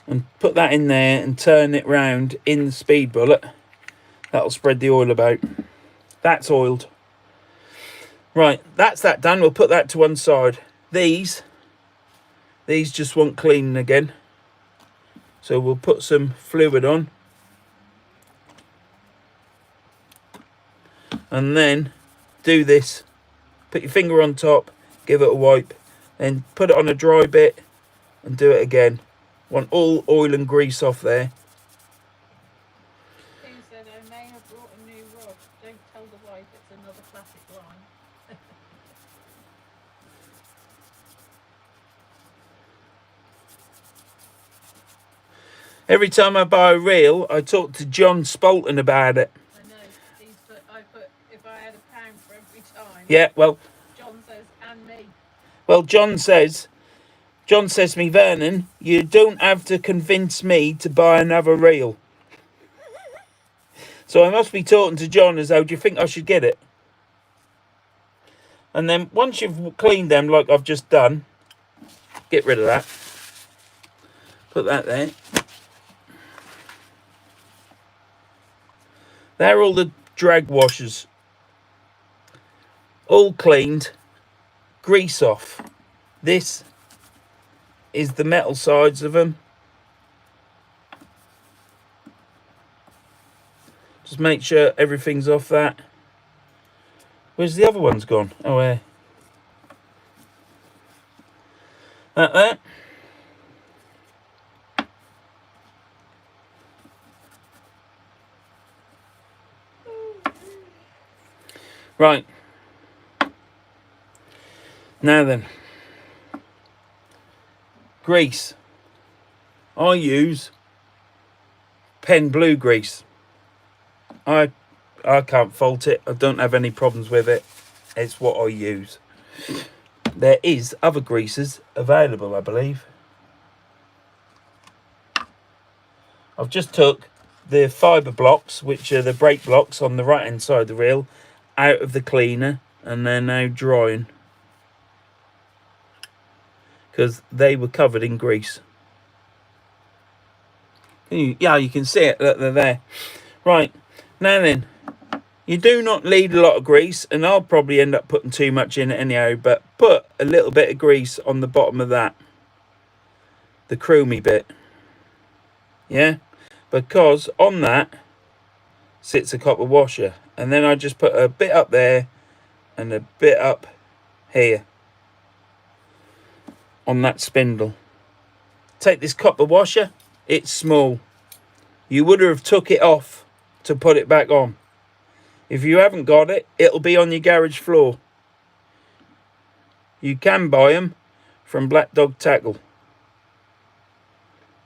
and put that in there and turn it round in the speed bullet, that'll spread the oil about. That's oiled. Right, that's that done. We'll put that to one side. These just want cleaning again. So we'll put some fluid on. And then do this. Put your finger on top, give it a wipe, then put it on a dry bit and do it again. Want all oil and grease off there. Who said I may have brought a new rod? Don't tell the wife it's another classic line. Every time I buy a reel, I talk to John Spalton about it. I know. I put if I had £1 for every time. Yeah, well, John says, and me. well, John says to me, Vernon, you don't have to convince me to buy another reel. So I must be talking to John as though, do you think I should get it? And then once you've cleaned them like I've just done, get rid of that. Put that there. They're all the drag washers. All cleaned. Grease off. This is the metal sides of them. Just make sure everything's off that. Where's the other ones gone? Oh, there. That there. Right. Now then. Grease. I use pen blue grease. I can't fault it. I don't have any problems with it. It's what I use. There is other greases available, I believe. I've just took the fibre blocks, which are the brake blocks on the right hand side of the reel, out of the cleaner, and they're now drying because they were covered in grease. Yeah, you can see it. Look, they're there. Right, now then, you do not need a lot of grease, and I'll probably end up putting too much in it anyhow, but put a little bit of grease on the bottom of that, the chromy bit, yeah, because on that sits a copper washer, and then I just put a bit up there and a bit up here on that spindle. Take this copper washer, it's small. You would have took it off to put it back on. If you haven't got it, it'll be on your garage floor. You can buy them from Black Dog Tackle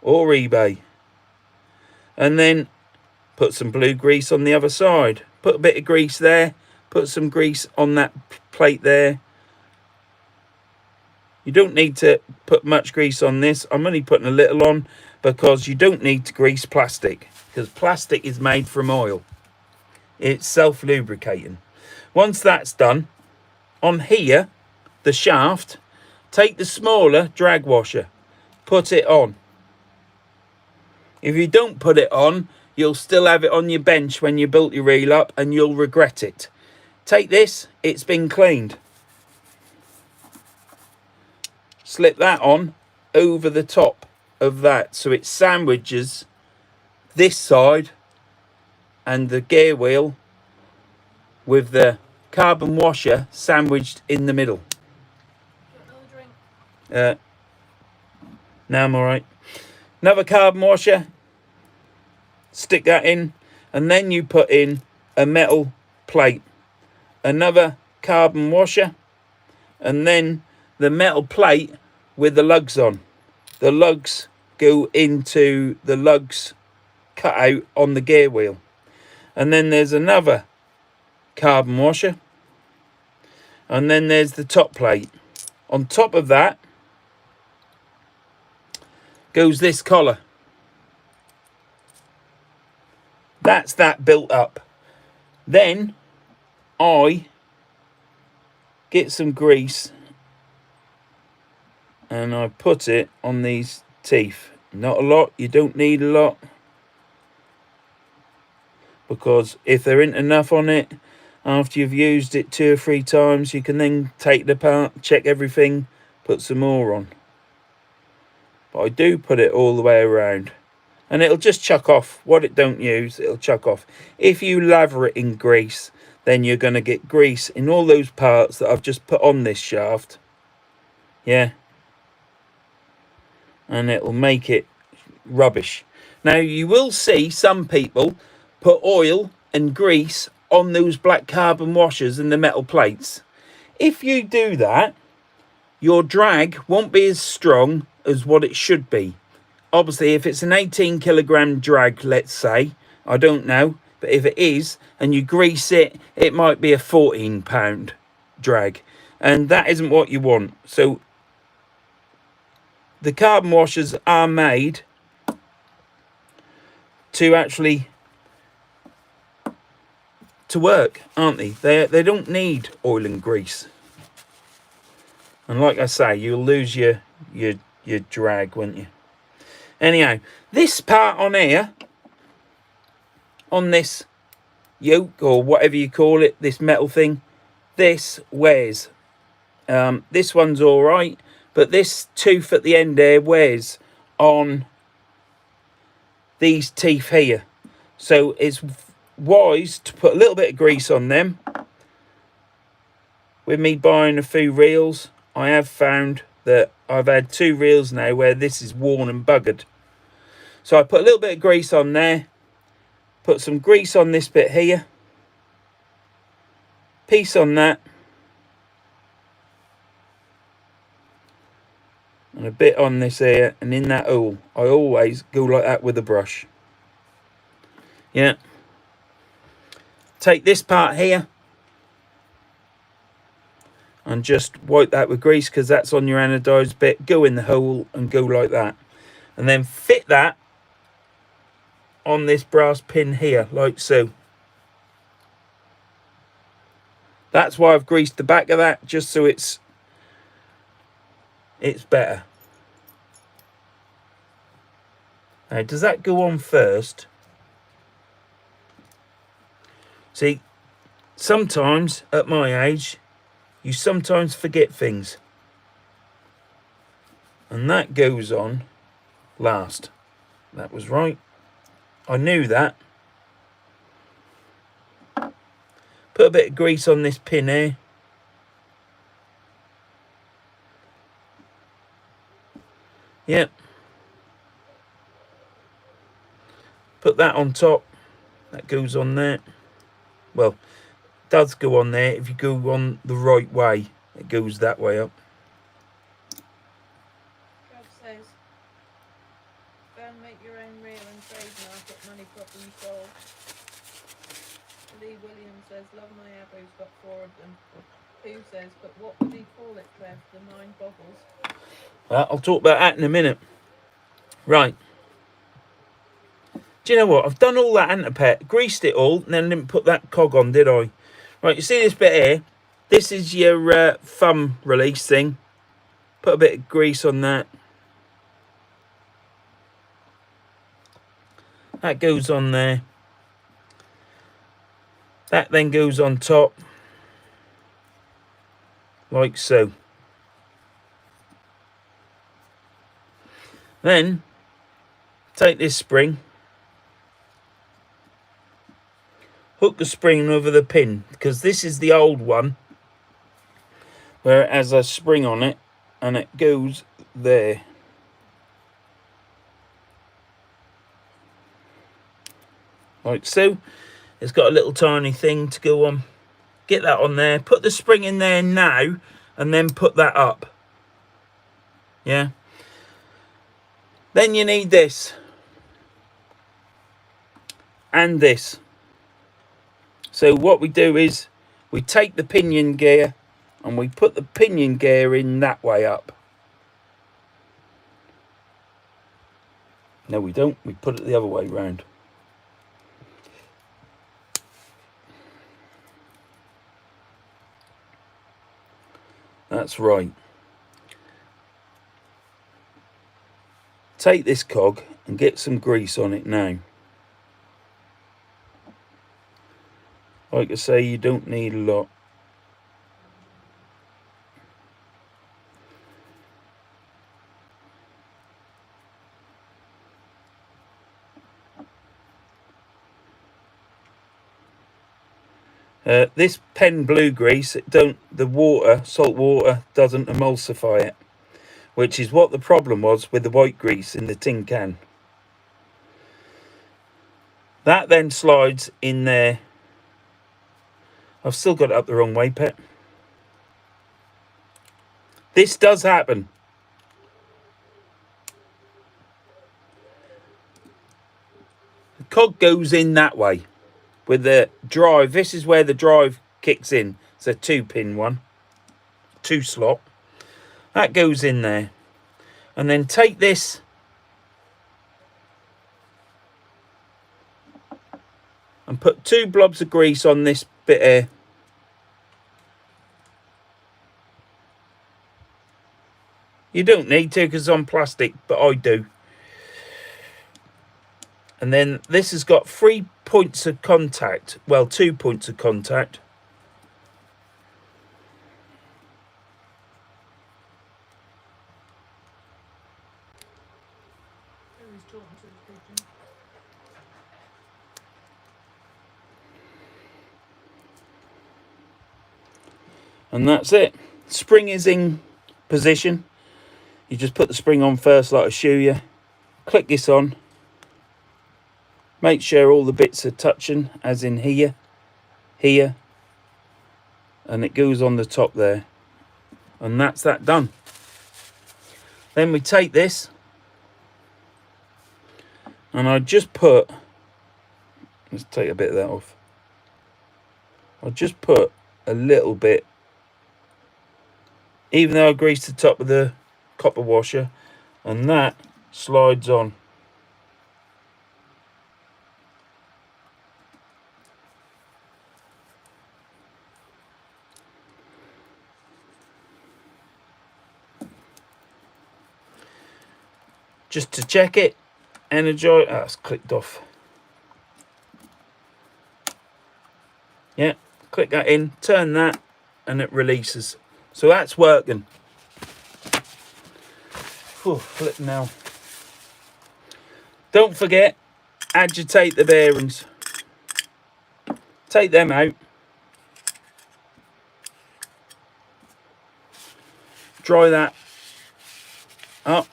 or eBay. And then put some blue grease on the other side. Put a bit of grease there. Put some grease on that plate there. You don't need to put much grease on this. I'm only putting a little on because you don't need to grease plastic. because plastic is made from oil. It's self-lubricating. Once that's done, on here, the shaft, take the smaller drag washer, put it on. If you don't put it on, you'll still have it on your bench when you built your reel up and you'll regret it. Take this, it's been cleaned. Slip that on over the top of that so it sandwiches this side and the gear wheel with the carbon washer sandwiched in the middle. Now I'm alright. Another carbon washer, stick that in, and then you put in a metal plate. Another carbon washer, and then the metal plate with the lugs on. The lugs go into the lugs cut out on the gear wheel. And then there's another carbon washer, and then there's the top plate. On top of that goes this collar. That's that built up. Then I get some grease and I put it on these teeth. Not a lot, you don't need a lot, because if there isn't enough on it after you've used it 2 or 3 times, you can then take it apart, check everything, put some more on. But I do put it all the way around, and it'll just chuck off. What it don't use, it'll chuck off. If you lather it in grease, then you're going to get grease in all those parts that I've just put on this shaft. Yeah. And it'll make it rubbish. Now, you will see some people put oil and grease on those black carbon washers and the metal plates. If you do that, your drag won't be as strong as what it should be. Obviously, if it's an 18 kilogram drag, let's say, I don't know, but if it is, and you grease it, it might be a 14 pound drag, and that isn't what you want. So the carbon washers are made to actually to work, aren't they? They don't need oil and grease. And like I say, you'll lose your drag, won't you? Anyhow, this part on here, on this yoke or whatever you call it, this metal thing, this wears. This one's all right, but this tooth at the end there wears on these teeth here. So it's wise to put a little bit of grease on them. With me buying a few reels, I have found that I've had 2 reels now where this is worn and buggered. So I put a little bit of grease on there, put some grease on this bit here, piece on that, and a bit on this here, and in that hole. I always go like that with a brush. Yeah. Take this part here and just wipe that with grease, because that's on your anodized bit. Go in the hole and go like that, and then fit that on this brass pin here, like so. That's why I've greased the back of that, just so it's better. Now, does that go on first? See, sometimes at my age, you sometimes forget things, and that goes on last. That was right. I knew that. Put a bit of grease on this pin here. Yep. Put that on top. That goes on there. Well, it does go on there. If you go on the right way, it goes that way up. Rob says, "Go and make your own reel and trademark it, money problem solved." Lee Williams says, "Love my Abo's got 4 of them." Who says, "But what would he call it, Trev? The 9 boggles?" Well, I'll talk about that in a minute. Right. Do you know what? I've done all that antipet, greased it all, and then didn't put that cog on, did I? Right, you see this bit here? This is your thumb release thing. Put a bit of grease on that. That goes on there. That then goes on top. Like so. Then, take this spring. Hook the spring over the pin, because this is the old one where it has a spring on it and it goes there. Like so. It's got a little tiny thing to go on. Get that on there. Put the spring in there now and then put that up. Yeah. Then you need this. And this. So what we do is we take the pinion gear and we put the pinion gear in that way up. No, we don't. We put it the other way round. That's right. Take this cog and get some grease on it now. Like I say, you don't need a lot. This pen blue grease, the water, salt water, doesn't emulsify it, which is what the problem was with the white grease in the tin can. That then slides in there. I've still got it up the wrong way, Pet. This does happen. The cog goes in that way with the drive. This is where the drive kicks in. It's a 2-pin one, 2 slot. That goes in there. And then take this and put 2 blobs of grease on this bit here. You don't need to because it's on plastic, but I do. And then this has got 3 points of contact. Well, 2 points of contact. And that's it. Spring is in position. You just put the spring on first like I show you. Click this on. Make sure all the bits are touching, as in here, here, and it goes on the top there. And that's that done. Then we take this, and I just put, let's take a bit of that off. I just put a little bit, even though I greased the top of the copper washer, and that slides on. Just to check it, energize. Ah, it's clicked off. Yeah, click that in, turn that, and it releases. So that's working. Flip now. Don't forget, agitate the bearings. Take them out. Dry that up.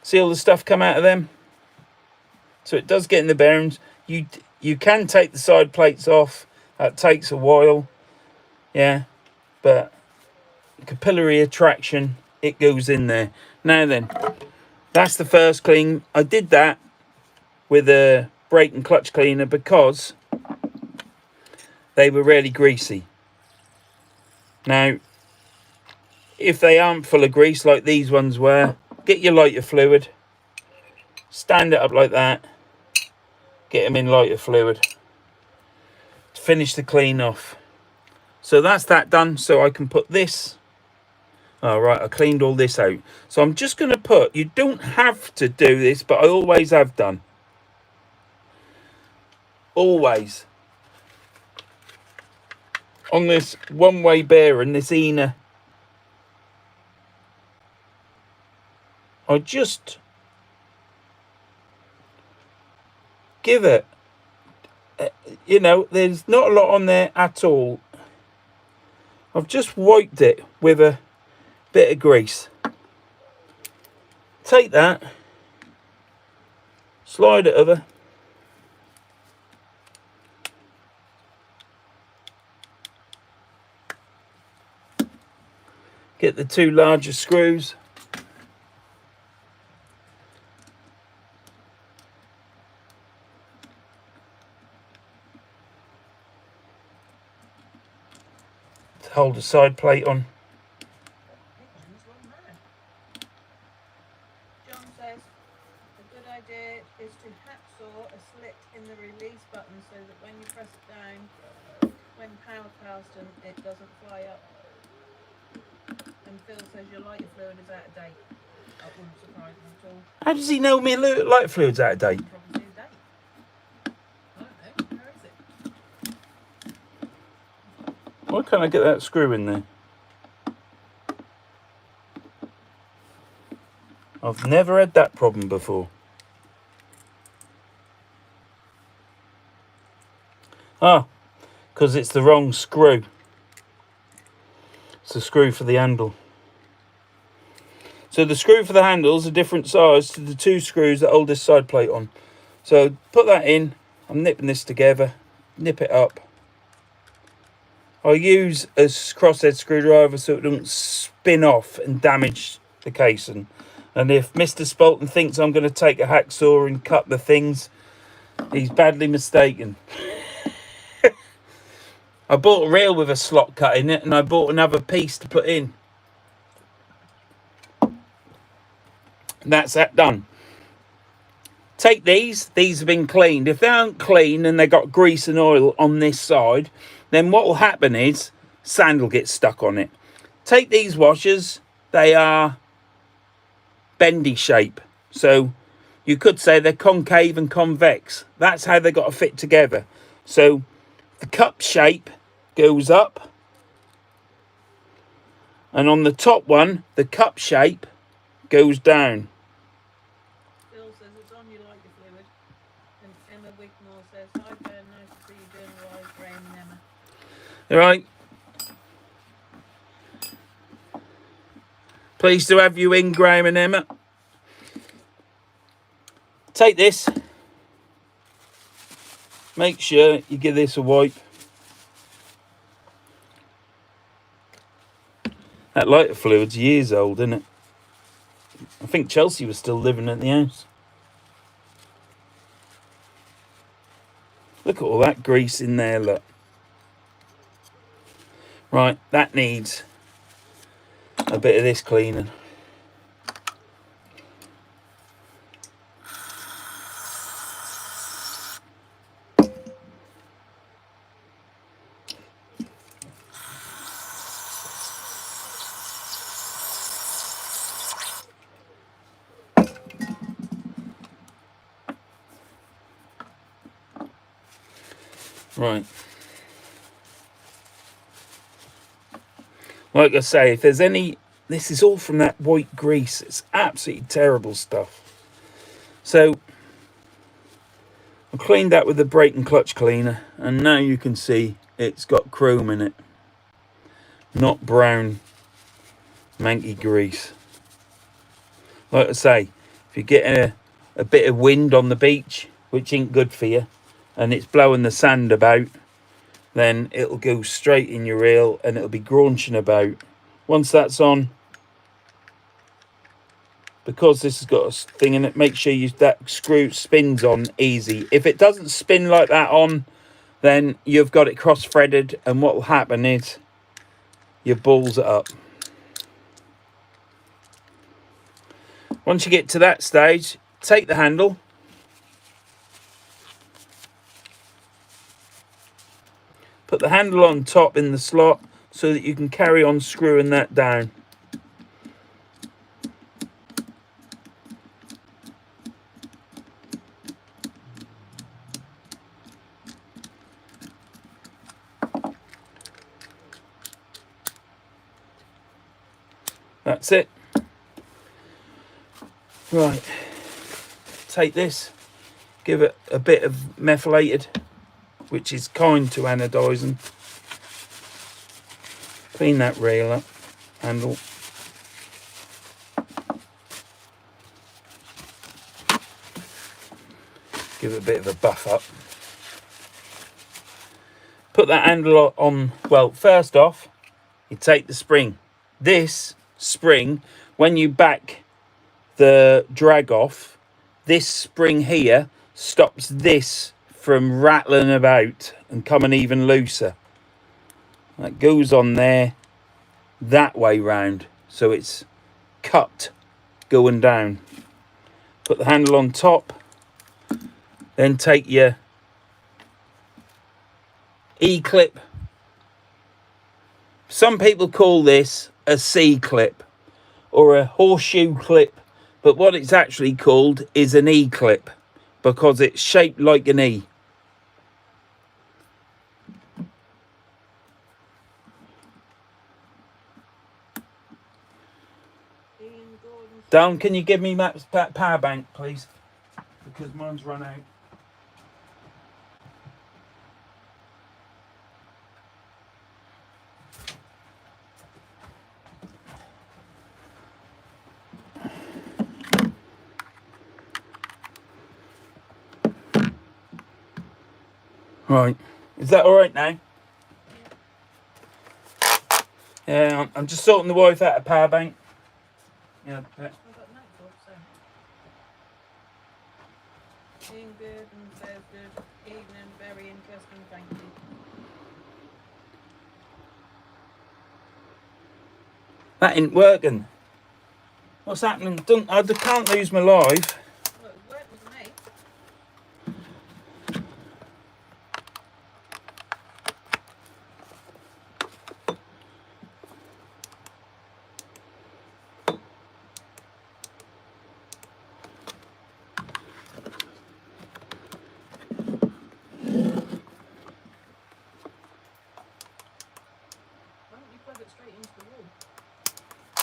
See all the stuff come out of them? So it does get in the bearings. You can take the side plates off. That takes a while. Yeah, but capillary attraction, it goes in there. Now then, that's the first clean. I did that with a brake and clutch cleaner because they were really greasy. Now, if they aren't full of grease like these ones were, get your lighter fluid stand it up like that, get them in lighter fluid, finish the clean off. So that's that done. So I can put this. All right, I cleaned all this out. So I'm just going to put, you don't have to do this, but I always have done. Always. On this one-way bearing, this inner, I just give it, you know, there's not a lot on there at all. I've just wiped it with a bit of grease. Take that, slide it over, get the two larger screws, to hold the side plate on. John says a good idea is to hacksaw a slit in the release button so that when you press it down, when power casting, it doesn't fly up. And Phil says your lighter fluid is out of date. That wouldn't surprise me at all. How does he know me light fluid's out of date? Probably a date. I don't know. Where is it? Why can't I get that screw in there? I've never had that problem before. Ah, because it's the wrong screw. It's the screw for the handle. So the screw for the handle is a different size to the two screws that hold this side plate on. So put that in. I'm nipping this together. Nip it up. I use a crosshead screwdriver so it doesn't spin off and damage the casing. And if Mr. Spalton thinks I'm going to take a hacksaw and cut the things, he's badly mistaken. I bought a reel with a slot cut in it, and I bought another piece to put in. And that's that done. Take these have been cleaned. If they aren't clean and they got grease and oil on this side, then what will happen is sand will get stuck on it. Take these washers, they are bendy shape. So you could say they're concave and convex. That's how they got to fit together. So the cup shape goes up, and on the top one, the cup shape goes down. Phil says it's on your lighter fluid. And Emma Wigmore says, hi Ben, nice to see you doing live, Graham and Emma. All right. Pleased to have you in, Graham and Emma. Take this. Make sure you give this a wipe. That lighter fluid's years old, isn't it? I think Chelsea was still living at the house. Look at all that grease in there, look. Right, that needs a bit of this cleaning. Right. Like I say, if there's any... This is all from that white grease. It's absolutely terrible stuff. So, I cleaned that with the brake and clutch cleaner. And now you can see it's got chrome in it. Not brown, manky grease. Like I say, if you get a bit of wind on the beach, which ain't good for you, and it's blowing the sand about, then it'll go straight in your reel and it'll be graunching about. Once that's on, because this has got a thing in it, make sure that screw spins on easy. If it doesn't spin like that on, then you've got it cross-threaded, and what will happen is you balls it up. Once you get to that stage, take the handle, put the handle on top in the slot so that you can carry on screwing that down. That's it. Right, take this, give it a bit of methylated, which is kind to anodising. Clean that reel up, handle. Give it a bit of a buff up. Put that handle on, well, first off, you take the spring. This spring, when you back the drag off, this spring here stops this from rattling about and coming even looser. That goes on there that way round, so it's cut going down. Put the handle on top, then take your E-clip. Some people call this a C-clip or a horseshoe clip, but what it's actually called is an E-clip because it's shaped like an E. Dan, can you give me Matt's power bank, please? Because mine's run out. Right, is that all right now? Yeah, I'm just sorting the wife out of power bank. Yeah. I've got notebooks, so. Being good and says good evening, very interesting, thank you. That ain't working. What's happening? I can't lose my live. Well, it worked with me. Why don't you plug it straight into the wall?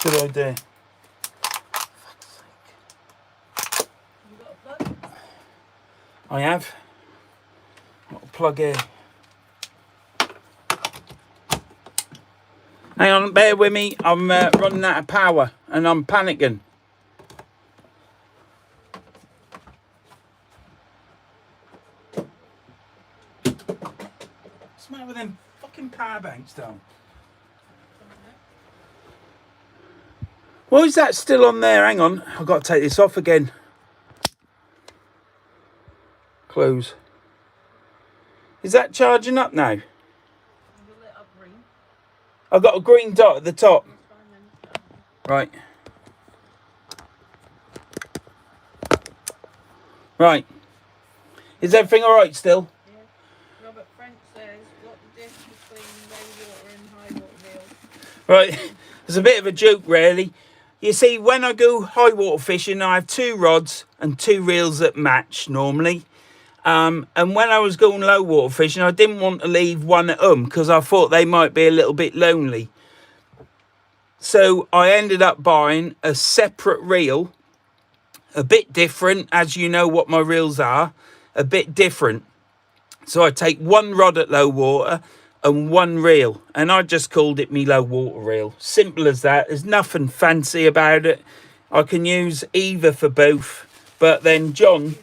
Good idea. You got a plug? I have. Got a plug here. Hang on, bear with me. I'm running out of power and I'm panicking. What's the matter with them fucking power banks, though? Why is that still on there? Hang on. I've got to take this off again. Close. Is that charging up now? I've got a green dot at the top. Right. Right. Is everything all right still? Yeah. Robert French says, what the difference between low water and high water reels? Right. It's a bit of a joke, really. You see, when I go high water fishing, I have 2 rods and 2 reels that match normally. And when I was going low water fishing, I didn't want to leave one at home because I thought they might be a little bit lonely. So I ended up buying a separate reel, a bit different, as you know what my reels are, a bit different. So I take 1 rod at low water and 1 reel, and I just called it me low water reel. Simple as that. There's nothing fancy about it. I can use either for both, but then John,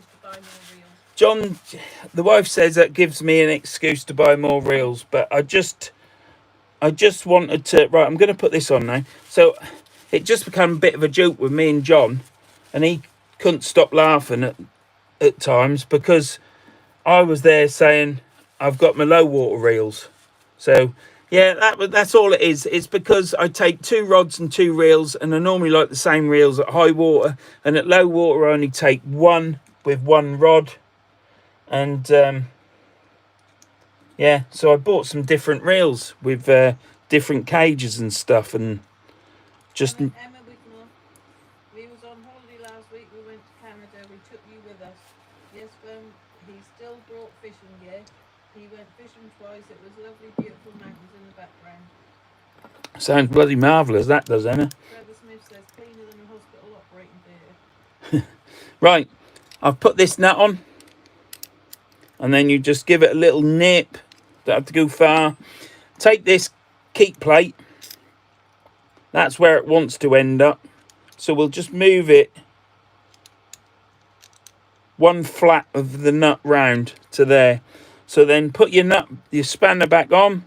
the wife says that gives me an excuse to buy more reels, but I just wanted to, right, I'm going to put this on now. So it just became a bit of a joke with me and John, and he couldn't stop laughing at times because I was there saying I've got my low water reels. So Yeah, that's all it is. It's because I take 2 rods and 2 reels, and I normally like the same reels at high water, and at low water I only take 1 with 1 rod. And yeah, so I bought some different reels with different cages and stuff, and just Emma Whitmore, we was on holiday last week. We went to Canada. We took you with us. Yes, he still brought fishing gear. He went fishing twice. It was lovely, beautiful mountains in the background. sounds bloody marvellous, that does, Emma. Trevor Smith says cleaner than a hospital operating theatre. Right, I've put this nut on, and then you just give it a little nip. Don't have to go far. Take this keep plate. That's where it wants to end up. So we'll just move it 1 flat of the nut round to there. So then put your spanner back on.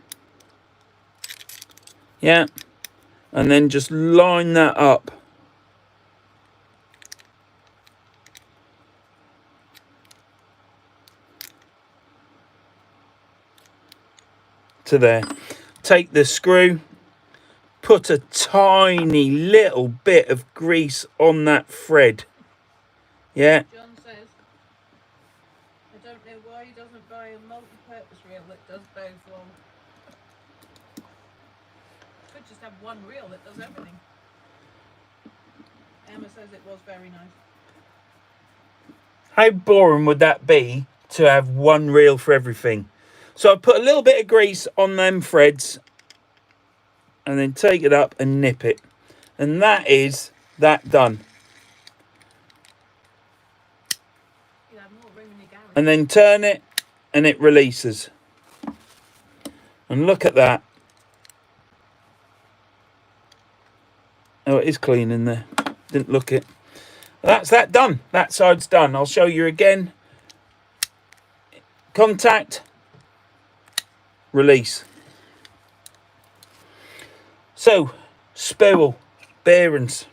Yeah. And then just line that up. To there. Take the screw. Put a tiny little bit of grease on that thread. Yeah. John says, I don't know why he doesn't buy a multi-purpose reel that does both long. Could just have 1 reel that does everything. Emma says it was very nice. How boring would that be to have 1 reel for everything? So I put a little bit of grease on them threads, and then take it up and nip it. And that is that done. You'll have more room in your garage. And then turn it, and it releases. And look at that. Oh, it is clean in there. Didn't look it. That's that done. That side's done. I'll show you again. Contact. Release. So, spool, bearings.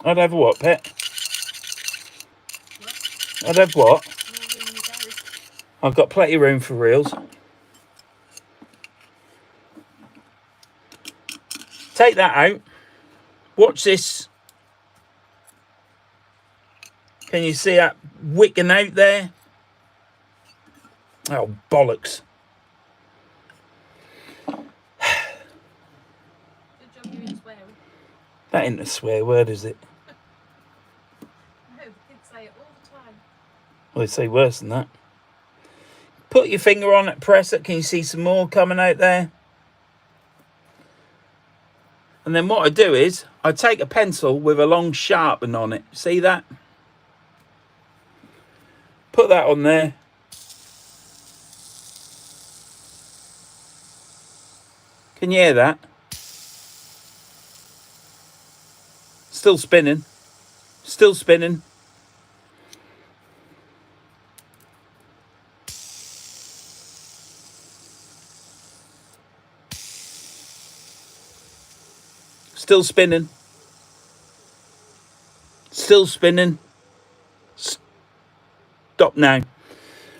I'd have what, pet? What? I'd have what? More room in your garage. I've got plenty of room for reels. Take that out. Watch this. Can you see that wicking out there? Oh, bollocks. Good job you didn't swear. That ain't a swear word, is it? No, kids say it all the time. Well, they say worse than that. Put your finger on it, press it. Can you see some more coming out there? And then what I do is, I take a pencil with a long sharpen on it. See that? Put that on there. Can you hear that? Still spinning. Still spinning. Still spinning. Still spinning. Stop now.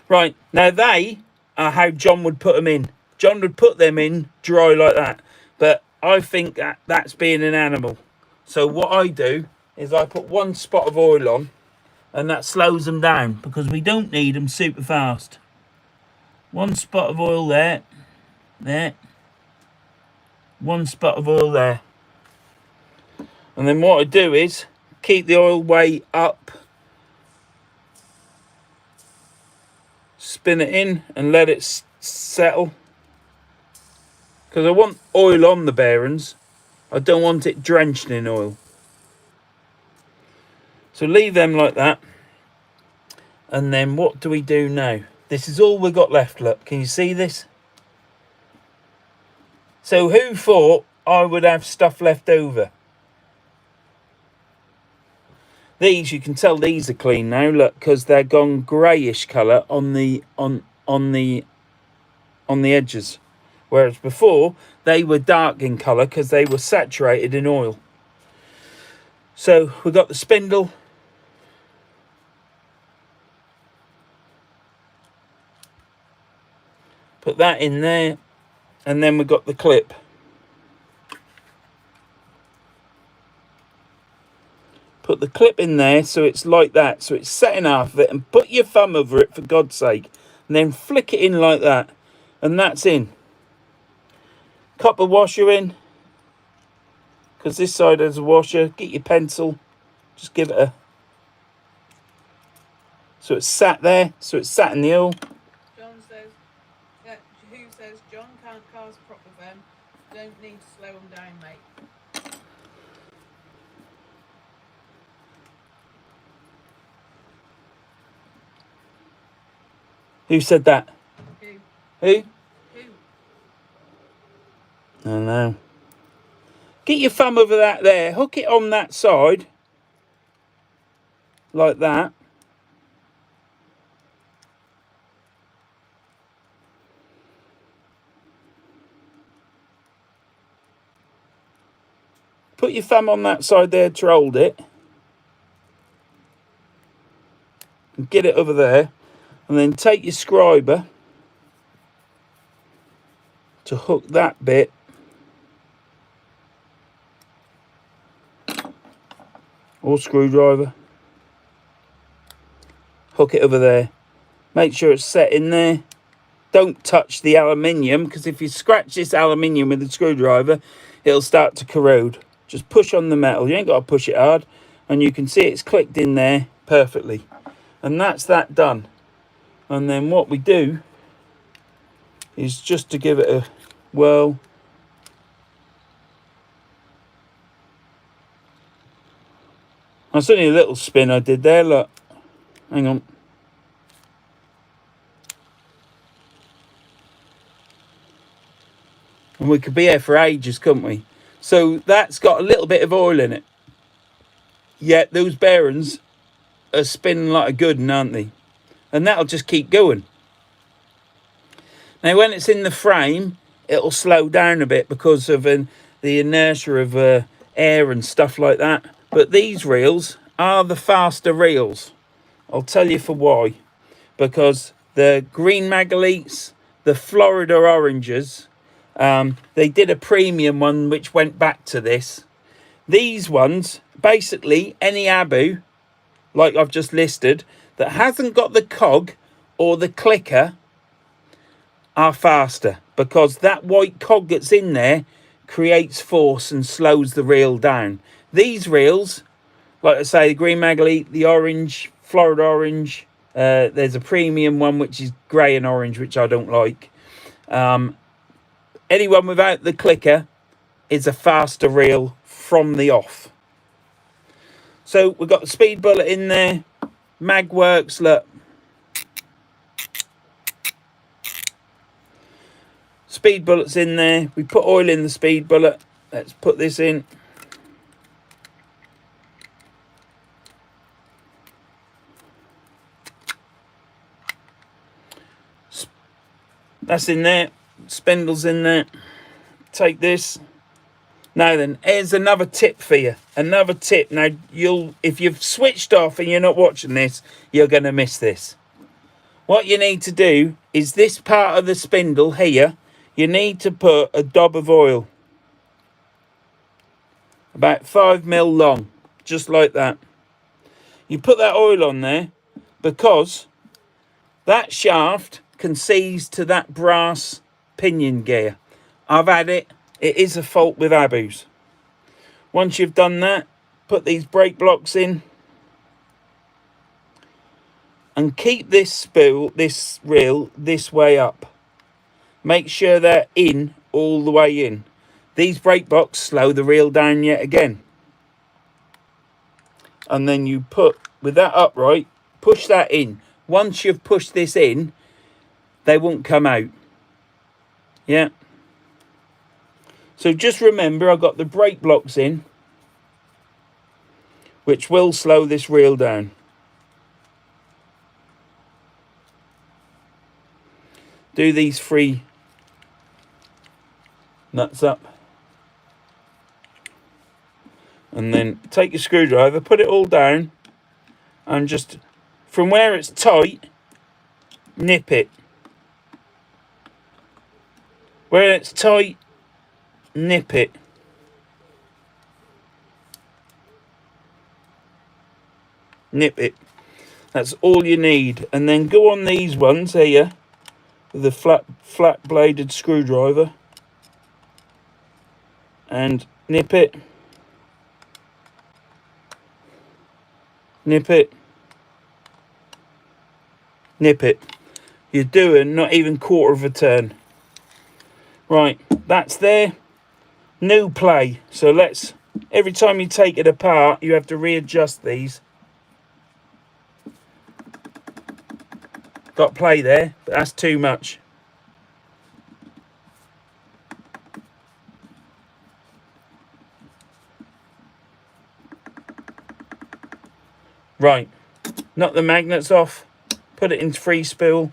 Right, now they are how John would put them in. John would put them in dry like that. But I think that's being an animal. So what I do is I put 1 spot of oil on, and that slows them down because we don't need them super fast. 1 spot of oil there. There. 1 spot of oil there. And then what I do is keep the oil way up. Spin it in and let it settle. Because I want oil on the bearings. I don't want it drenched in oil. So leave them like that. And then what do we do now? This is all we've got left, look. Can you see this? So who thought I would have stuff left over? These, you can tell these are clean now, look, because they're gone greyish colour on the edges. whereas before they were dark in colour because they were saturated in oil. So we've got the spindle. Put that in there, and then we've got the clip. Put the clip in there so it's like that, so it's set in half of it, and put your thumb over it for God's sake, and then flick it in like that, and that's in. Copper washer in, because this side has a washer. Get your pencil, just give it a, so it's sat there, so it's sat in the oil. John says, who says John can't cast proper VERN, don't need to slow them down, mate. Who said that? Who? Who? Who? I don't know. Get your thumb over that there, hook it on that side, like that. Put your thumb on that side there to hold it. And get it over there. And then take your scriber to hook that bit. Or screwdriver. Hook it over there. Make sure it's set in there. Don't touch the aluminium, because if you scratch this aluminium with the screwdriver, it'll start to corrode. Just push on the metal. You ain't got to push it hard. And you can see it's clicked in there perfectly. And that's that done. And then what we do is just to give it a whirl. That's only a little spin I did there, look. Hang on. And we could be here for ages, couldn't we? So that's got a little bit of oil in it. Yet those bearings are spinning like a good one, aren't they? And that'll just keep going. Now, when it's in the frame, it'll slow down a bit because of the inertia of air and stuff like that. But these reels are the faster reels. I'll tell you for why. Because the green Magalites, the Florida Oranges, they did a premium one which went back to this. These ones, basically, any Abu, like I've just listed, that hasn't got the cog or the clicker are faster, because that white cog that's in there creates force and slows the reel down. These reels, like I say, the green Magalite, the orange, Florida Orange, there's a premium one which is grey and orange, which I don't like. Anyone without the clicker is a faster reel from the off. So we've got the speed bullet in there. Mag works, look. Speed bullet's in there. We put oil in the speed bullet. Let's put this in. That's in there. Spindle's in there. Take this. Now then, here's another tip for you. Another tip. Now, if you've switched off and you're not watching this, you're going to miss this. What you need to do is this part of the spindle here, you need to put a dab of oil. About 5 mil long. Just like that. You put that oil on there because that shaft can seize to that brass pinion gear. I've had it. It is a fault with Abus. Once you've done that, put these brake blocks in. And keep this reel this way up. Make sure they're in, all the way in. These brake blocks slow the reel down yet again. And then you put, with that upright, push that in. Once you've pushed this in, they won't come out. Yeah. So just remember, I've got the brake blocks in, which will slow this reel down. Do these 3 nuts up. And then take your screwdriver, put it all down, and just from where it's tight, nip it. Where it's tight, nip it. Nip it. That's all you need. And then go on these ones here with a flat bladed screwdriver and nip it. Nip it. Nip it. You're doing not even quarter of a turn. Right, that's there. New play. So let's, every time you take it apart, you have to readjust these. Got play there, but that's too much. Right, knock the magnets off, put it into free spool.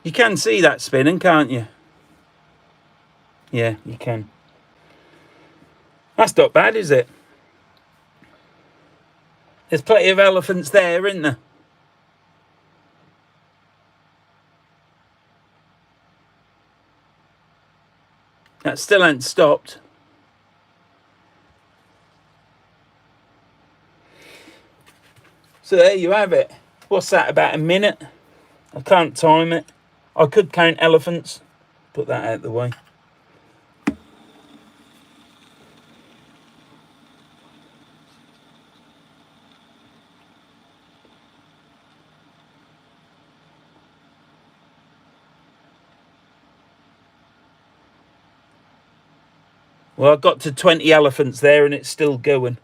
You can see that spinning, can't you? Yeah, you can. That's not bad, is it? There's plenty of elephants there, isn't there? That still ain't stopped. So there you have it. What's that, about a minute? I can't time it. I could count elephants. Put that out of the way. Well, I got to 20 elephants there and it's still going.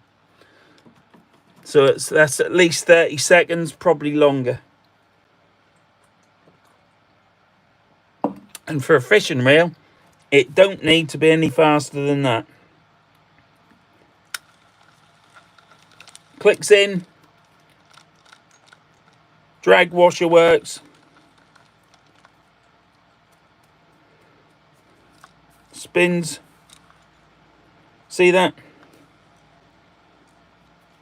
So that's at least 30 seconds, probably longer. And for a fishing reel, it don't need to be any faster than that. Clicks in. Drag washer works. Spins. See that?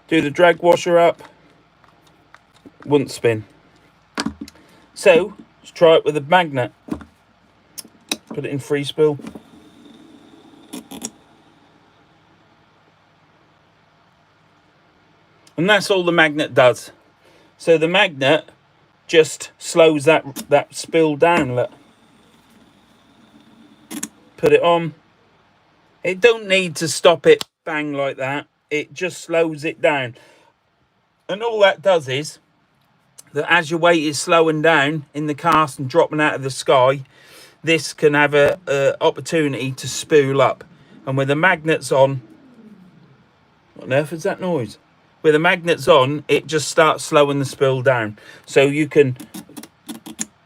Do the drag washer up. Wouldn't spin. So, let's try it with a magnet. Put it in free spool. And that's all the magnet does. So the magnet just slows that spool down. Look. Put it on. It don't need to stop it bang like that. It just slows it down. And all that does is that as your weight is slowing down in the cast and dropping out of the sky, this can have a opportunity to spool up. And with the magnets on, what on earth is that noise? With the magnets on, it just starts slowing the spool down. So you can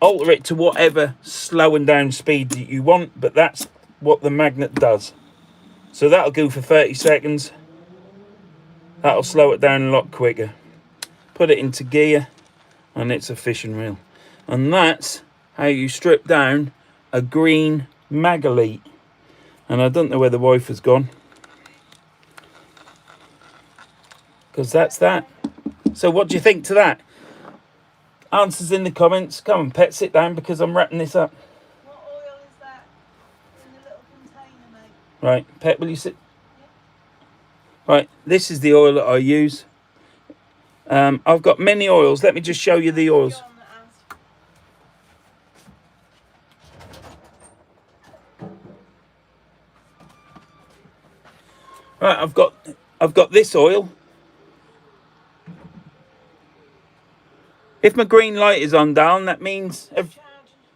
alter it to whatever slowing down speed that you want, but that's what the magnet does. So that'll go for 30 seconds. That'll slow it down a lot quicker. Put it into gear and it's a fishing reel. And that's how you strip down a green Magalite. And I don't know where the wife has gone, because that's that. So what do you think to that? Answers in the comments. Come on, Pet, sit down because I'm wrapping this up. What oil is that in the little container, mate? Right, Pet, will you sit? Yeah. Right, this is the oil that I use. I've got many oils. Let me just show you the oils. Right, I've got this oil. If my green light is on down, that means...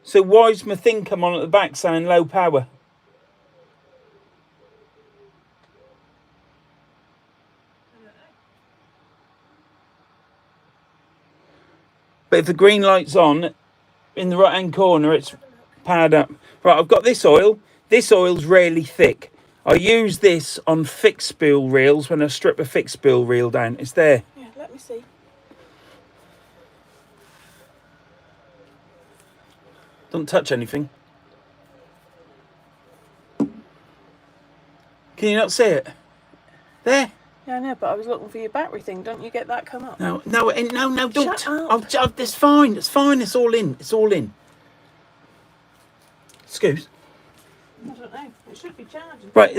So why is my thing come on at the back saying low power? But if the green light's on, in the right-hand corner, it's powered up. Right, I've got this oil. This oil's really thick. I use this on fixed spool reels when I strip a fixed spool reel down. It's there. Yeah, let me see. Don't touch anything. Can you not see it? There. Yeah, I know, but I was looking for your battery thing. Don't you get that come up? No, don't. Shut up. It's fine. It's fine. It's all in. It's all in. Excuse. I don't know. It should be charging. Right.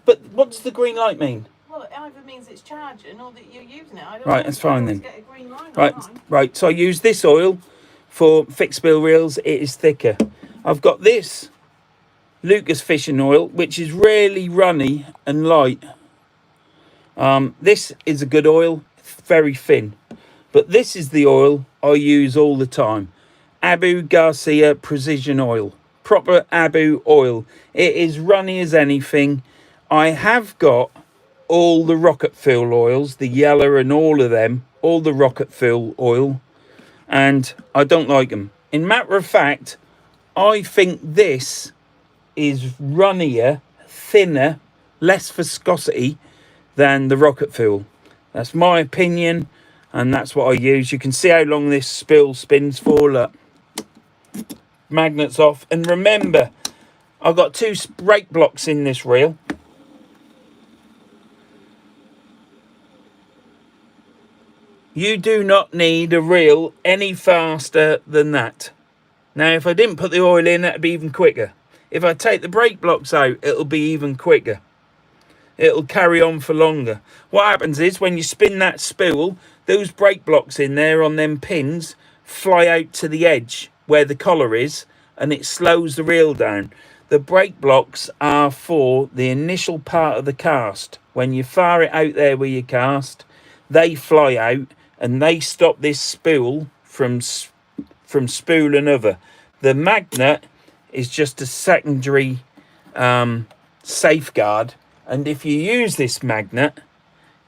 But what's the green light mean? Well, it either means it's charging or that you're using it. I don't Right, know. that's fine then. Get a green line Right. online. Right. So I use this oil for fixed spool reels. It is thicker. I've got this Lucas fishing oil, which is really runny and light. This is a good oil, very thin. But this is the oil I use all the time. Abu Garcia Precision Oil. Proper Abu oil. It is runny as anything. I have got all the rocket fuel oils, the yellow and all of them, all the rocket fuel oil, and I don't like them. In matter of fact, I think this is runnier, thinner, less viscosity than the rocket fuel. That's my opinion, and that's what I use. You can see how long this spool spins for. Look, magnets off, and remember, I've got 2 brake blocks in this reel. You do not need a reel any faster than that. Now, if I didn't put the oil in, that'd be even quicker. If I take the brake blocks out, it'll be even quicker. It'll carry on for longer. What happens is when you spin that spool, those brake blocks in there on them pins fly out to the edge where the collar is, and it slows the reel down. The brake blocks are for the initial part of the cast. When you fire it out there with your cast, they fly out and they stop this spool from spooling over. The magnet is just a secondary safeguard, and if you use this magnet,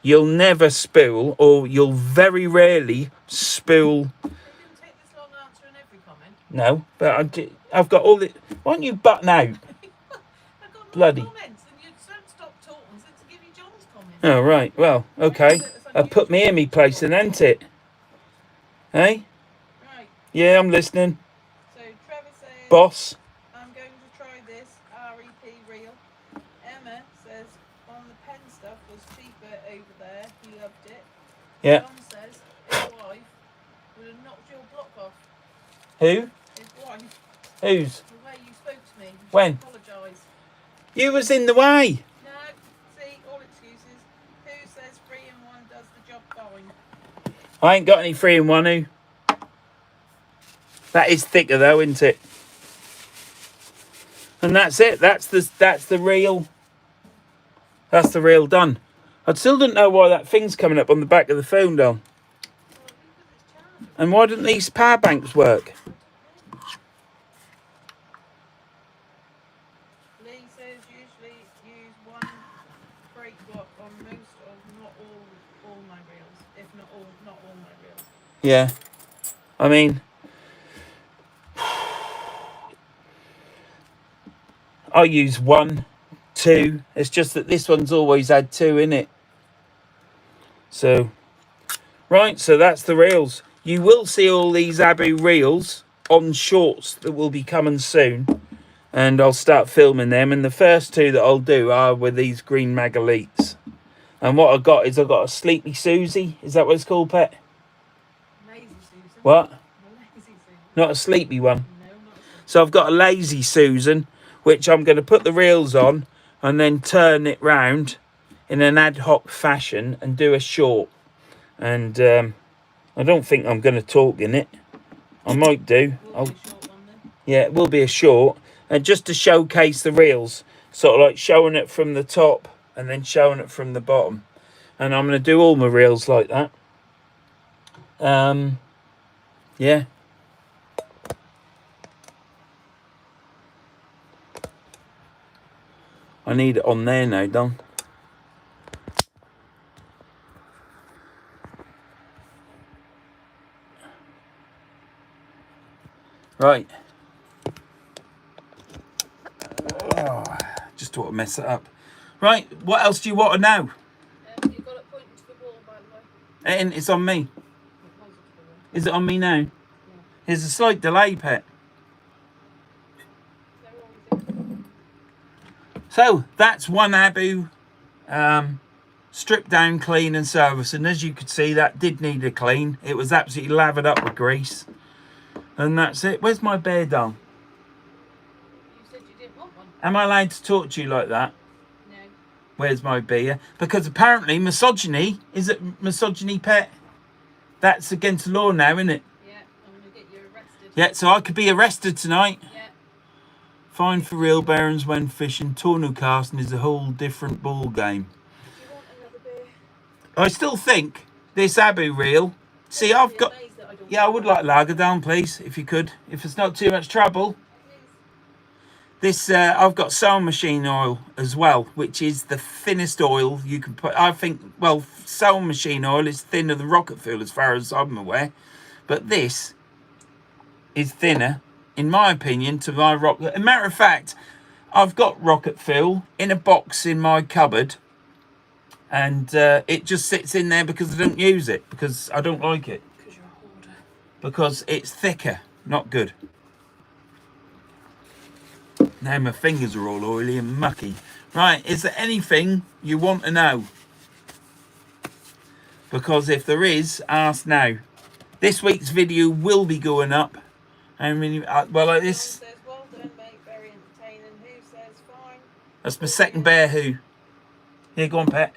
you'll never spool, or you'll very rarely spool. It didn't take this long answering every comment. No, but I've got all the. Why don't you button out? I've got Bloody. comments and you don't stop talking to give you John's comments. Oh, right. Well, okay. Put me in me place then, ain't it? Hey? Right. Yeah, I'm listening. So Trevor says, Boss. I'm going to try this REP reel. Emma says, on the pen stuff was cheaper over there. He loved it. Yeah. John says, his wife would have knocked your block off. Who? His wife. Whose? The way you spoke to me. When? Apologise. You was in the way. No, see, all excuses. Who says 3-in-1 does the job fine? I ain't got any 3-in-1 who. That is thicker though, isn't it? And that's it. That's the reel. That's the reel done. I still don't know why that thing's coming up on the back of the phone, though. Well, because it's charged. And why don't these power banks work? Lee says usually use one brake block on most of, not all my reels. If not all my reels. Yeah. I mean, I use 1, 2. It's just that this one's always had 2 in it. So, right, so that's the reels. You will see all these Abu reels on shorts that will be coming soon. And I'll start filming them. And the first 2 that I'll do are with these green Magalites. And what I've got is I've got a Sleepy Susie. Is that what it's called, Pet? Lazy Susan. What? The lazy Susan. Not a sleepy one. No, not So I've got a Lazy Susan, which I'm going to put the reels on and then turn it round in an ad hoc fashion and do a short. And I don't think I'm going to talk in it. I might do. will be a short one then. Yeah, it will be a short. And just to showcase the reels, sort of like showing it from the top and then showing it from the bottom. And I'm going to do all my reels like that. Yeah. I need it on there now, Don. Right. Oh, just thought I'd mess it up. Right, what else do you want to know? You've got it pointing to the wall, by the way. And it's on me. It was to the wall. Is it on me now? Yeah. There's a slight delay, Pet. They're always in. So that's one Abu stripped down, clean and service. And as you could see, that did need a clean. It was absolutely lathered up with grease. And that's it. Where's my bear down? You said you didn't want one. Am I allowed to talk to you like that? No. Where's my beer? Because apparently misogyny, is it misogyny, Pet? That's against the law now, isn't it? Yeah, I'm going to get you arrested. Yeah, so I could be arrested tonight. Yeah. Fine for real Verns when fishing. Torno casting is a whole different ball game. Do you want another beer? I still think this Abu reel. See, I've got. Yeah, I would like lager down, please, if you could. If it's not too much trouble. This, I've got sewing machine oil as well, which is the thinnest oil you can put. I think, well, sewing machine oil is thinner than rocket fuel as far as I'm aware. But this is thinner, in my opinion, to my rocket. As a matter of fact, I've got rocket fuel in a box in my cupboard. And it just sits in there because I don't use it, because I don't like it. Because you're a hoarder. Because it's thicker, not good. Now my fingers are all oily and mucky. Right, is there anything you want to know? Because if there is, ask now. This week's video will be going up. I mean, well, like this. Says, well done, mate, very entertaining. Who says fine? That's my second bear who. Here, go on, Pet.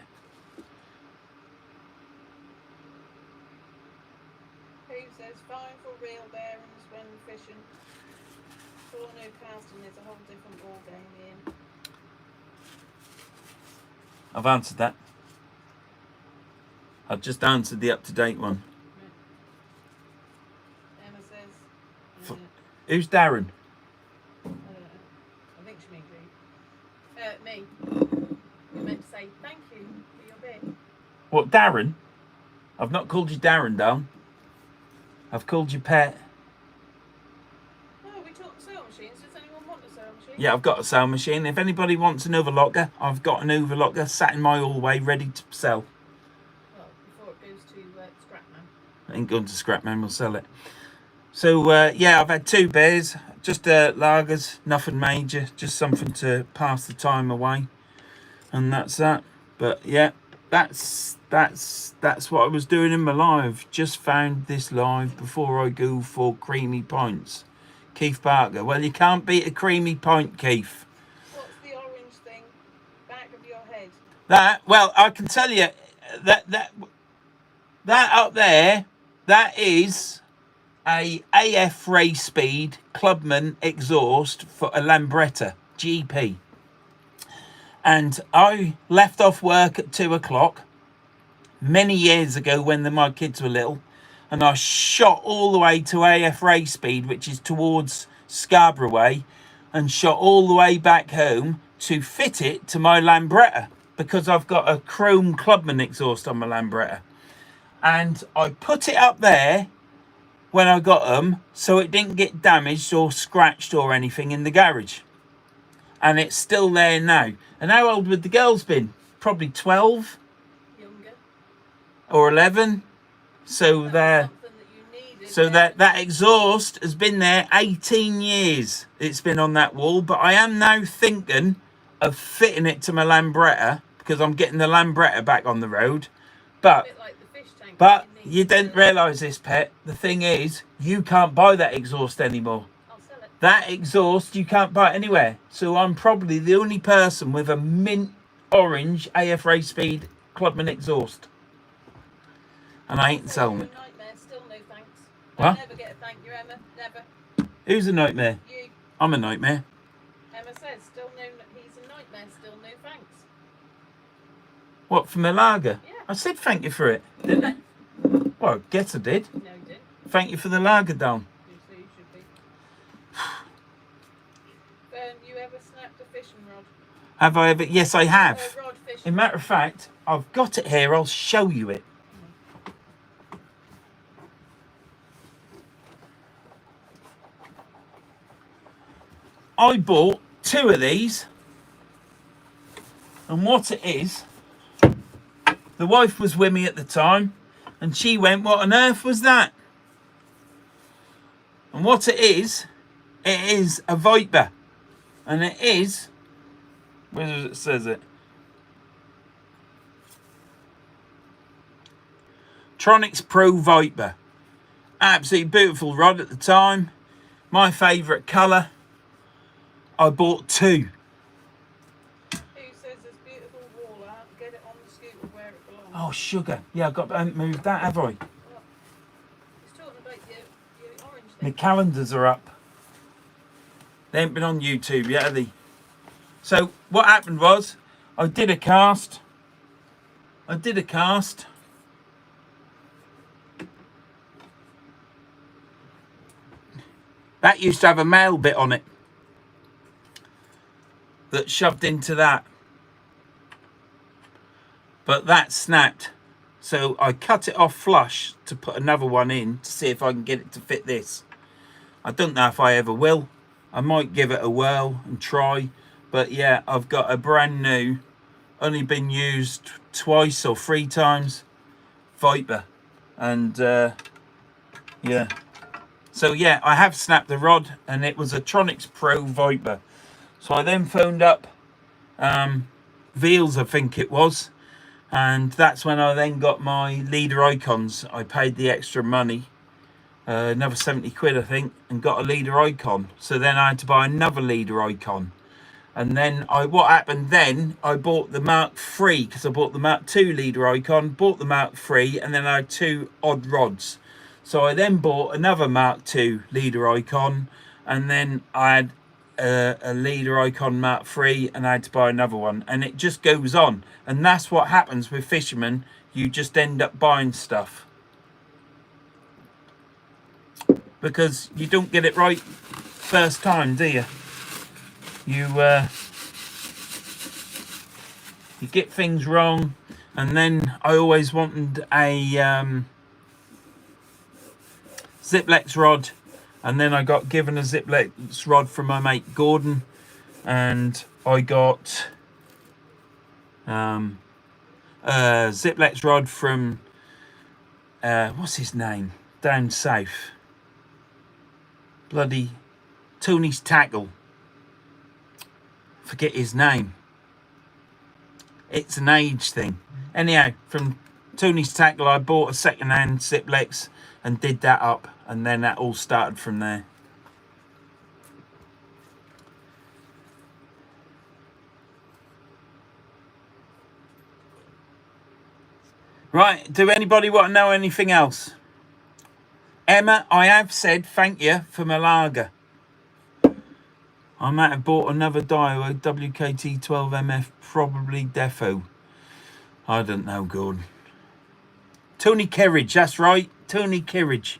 Who says fine for real bearings when fishing? Torno casting is a whole different ball game, Ian. I've answered that. I've just answered the up-to-date one. Emma says, Who's Darren? I don't know. I think she means you. Me. You meant to say thank you for your beer. What, Darren? I've not called you Darren, Dan. I've called you Pet. Oh, we talked sewing machines. Does anyone want a sewing machine? Yeah, I've got a sewing machine. If anybody wants an overlocker, I've got an overlocker sat in my hallway ready to sell. Well, before it goes to Scrapman. I ain't going to Scrapman, we'll sell it. So, yeah, I've had 2 beers. Just lagers, nothing major. Just something to pass the time away. And that's that. But, yeah, that's what I was doing in my live. Just found this live before I go for creamy pints. Keith Parker. Well, you can't beat a creamy pint, Keith. What's the orange thing back of your head? That, well, I can tell you that up there, that is a AF Race Speed Clubman exhaust for a Lambretta GP. And I left off work at 2 o'clock many years ago when my kids were little. And I shot all the way to AF Race Speed, which is towards Scarborough Way, and shot all the way back home to fit it to my Lambretta, because I've got a chrome Clubman exhaust on my Lambretta. And I put it up there when I got them so it didn't get damaged or scratched or anything in the garage. And it's still there now. And how old would the girls been? Probably 12 Younger. or 11. So they're... So that exhaust has been there 18 years. It's been on that wall. But I am now thinking of fitting it to my Lambretta, because I'm getting the Lambretta back on the road. But, Like the fish tank you didn't realise this, Pet. The thing is, you can't buy that exhaust anymore. I'll sell it. That exhaust, you can't buy it anywhere. So I'm probably the only person with a mint orange AF Race Speed Clubman exhaust. And I ain't selling it. Still no thanks. What? I'll never get a thank you, Emma. Never. Who's a nightmare? You. I'm a nightmare. Emma says still no. He's a nightmare. Still no thanks. What, for my lager? Yeah. I said thank you for it, didn't I? Well, I guess I did. No, you didn't. Thank you for the lager, Don. So you should be. You ever snapped a fishing rod? Have I ever? Yes, I have. A rod fishing. As a matter of fact, I've got it here. I'll show you it. I bought 2 of these And what it is, the wife was with me at the time, and she went, what on earth was that? And what it is a Viper. And it is, where does it says it? Tronics Pro Viper. Absolutely beautiful rod at the time. My favourite colour. I bought 2. Who says there's beautiful wall art? Get it on the scooter where it belongs. Oh, sugar. Yeah, I haven't moved that, have I? Well, he's talking about your orange My thing. calendars are up. They ain't been on YouTube yet, have they? So what happened was, I did a cast. That used to have a male bit on it that shoved into that. But that snapped. So I cut it off flush to put another one in to see if I can get it to fit this. I don't know if I ever will. I might give it a whirl and try. But yeah, I've got a brand new, only been used twice or 3 times, Viper. And yeah. So yeah, I have snapped the rod, and it was a Tronics Pro Viper. So I then phoned up Veals, I think it was. And that's when I then got my leader icons. I paid the extra money, another 70 quid I think, and got a leader icon. So then I had to buy another leader icon. And then what happened then, I bought the Mark III, because I bought the Mark II leader icon, bought the Mark III, and then I had 2 odd rods. So I then bought another Mark II leader icon, and then I had a leader icon Mark III, and I had to buy another one. And it just goes on. And that's what happens with fishermen. You just end up buying stuff, because you don't get it right first time, do you? You get things wrong. And then I always wanted a Ziplex rod, and then I got given a Ziplex rod from my mate Gordon, and I got a Ziplex rod from what's his name down south, bloody Tony's Tackle, forget his name, it's an age thing. Anyhow, from Tony's Tackle I bought a second-hand Ziplex and did that up, and then that all started from there. Right, do anybody want to know anything else? Emma, I have said thank you for my lager. I might have bought another Daiwa WKT 12MF, probably Defo. I don't know, Gordon. Tony Kerridge, that's right, Tony Kerridge.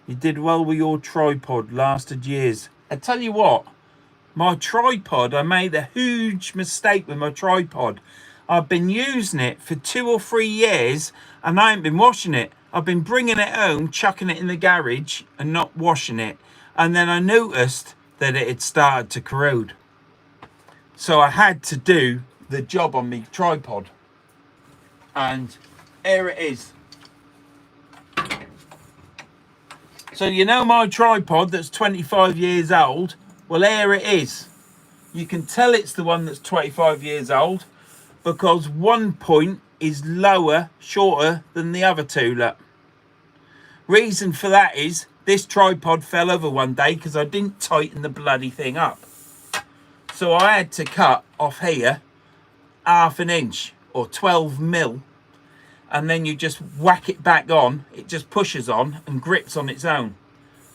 You did well with your tripod, lasted years. I tell you what, my tripod, I made a huge mistake with my tripod. I've been using it for 2 or 3 years, and I ain't been washing it. I've been bringing it home, chucking it in the garage, and not washing it. And then I noticed that it had started to corrode. So I had to do the job on my tripod. And here it is. So you know my tripod that's 25 years old? Well, here it is. You can tell it's the one that's 25 years old because one point is lower, shorter than the other two. Look. Reason for that is this tripod fell over one day because I didn't tighten the bloody thing up. So I had to cut off here 1/2 inch or 12 mil, and then you just whack it back on. It just pushes on and grips on its own.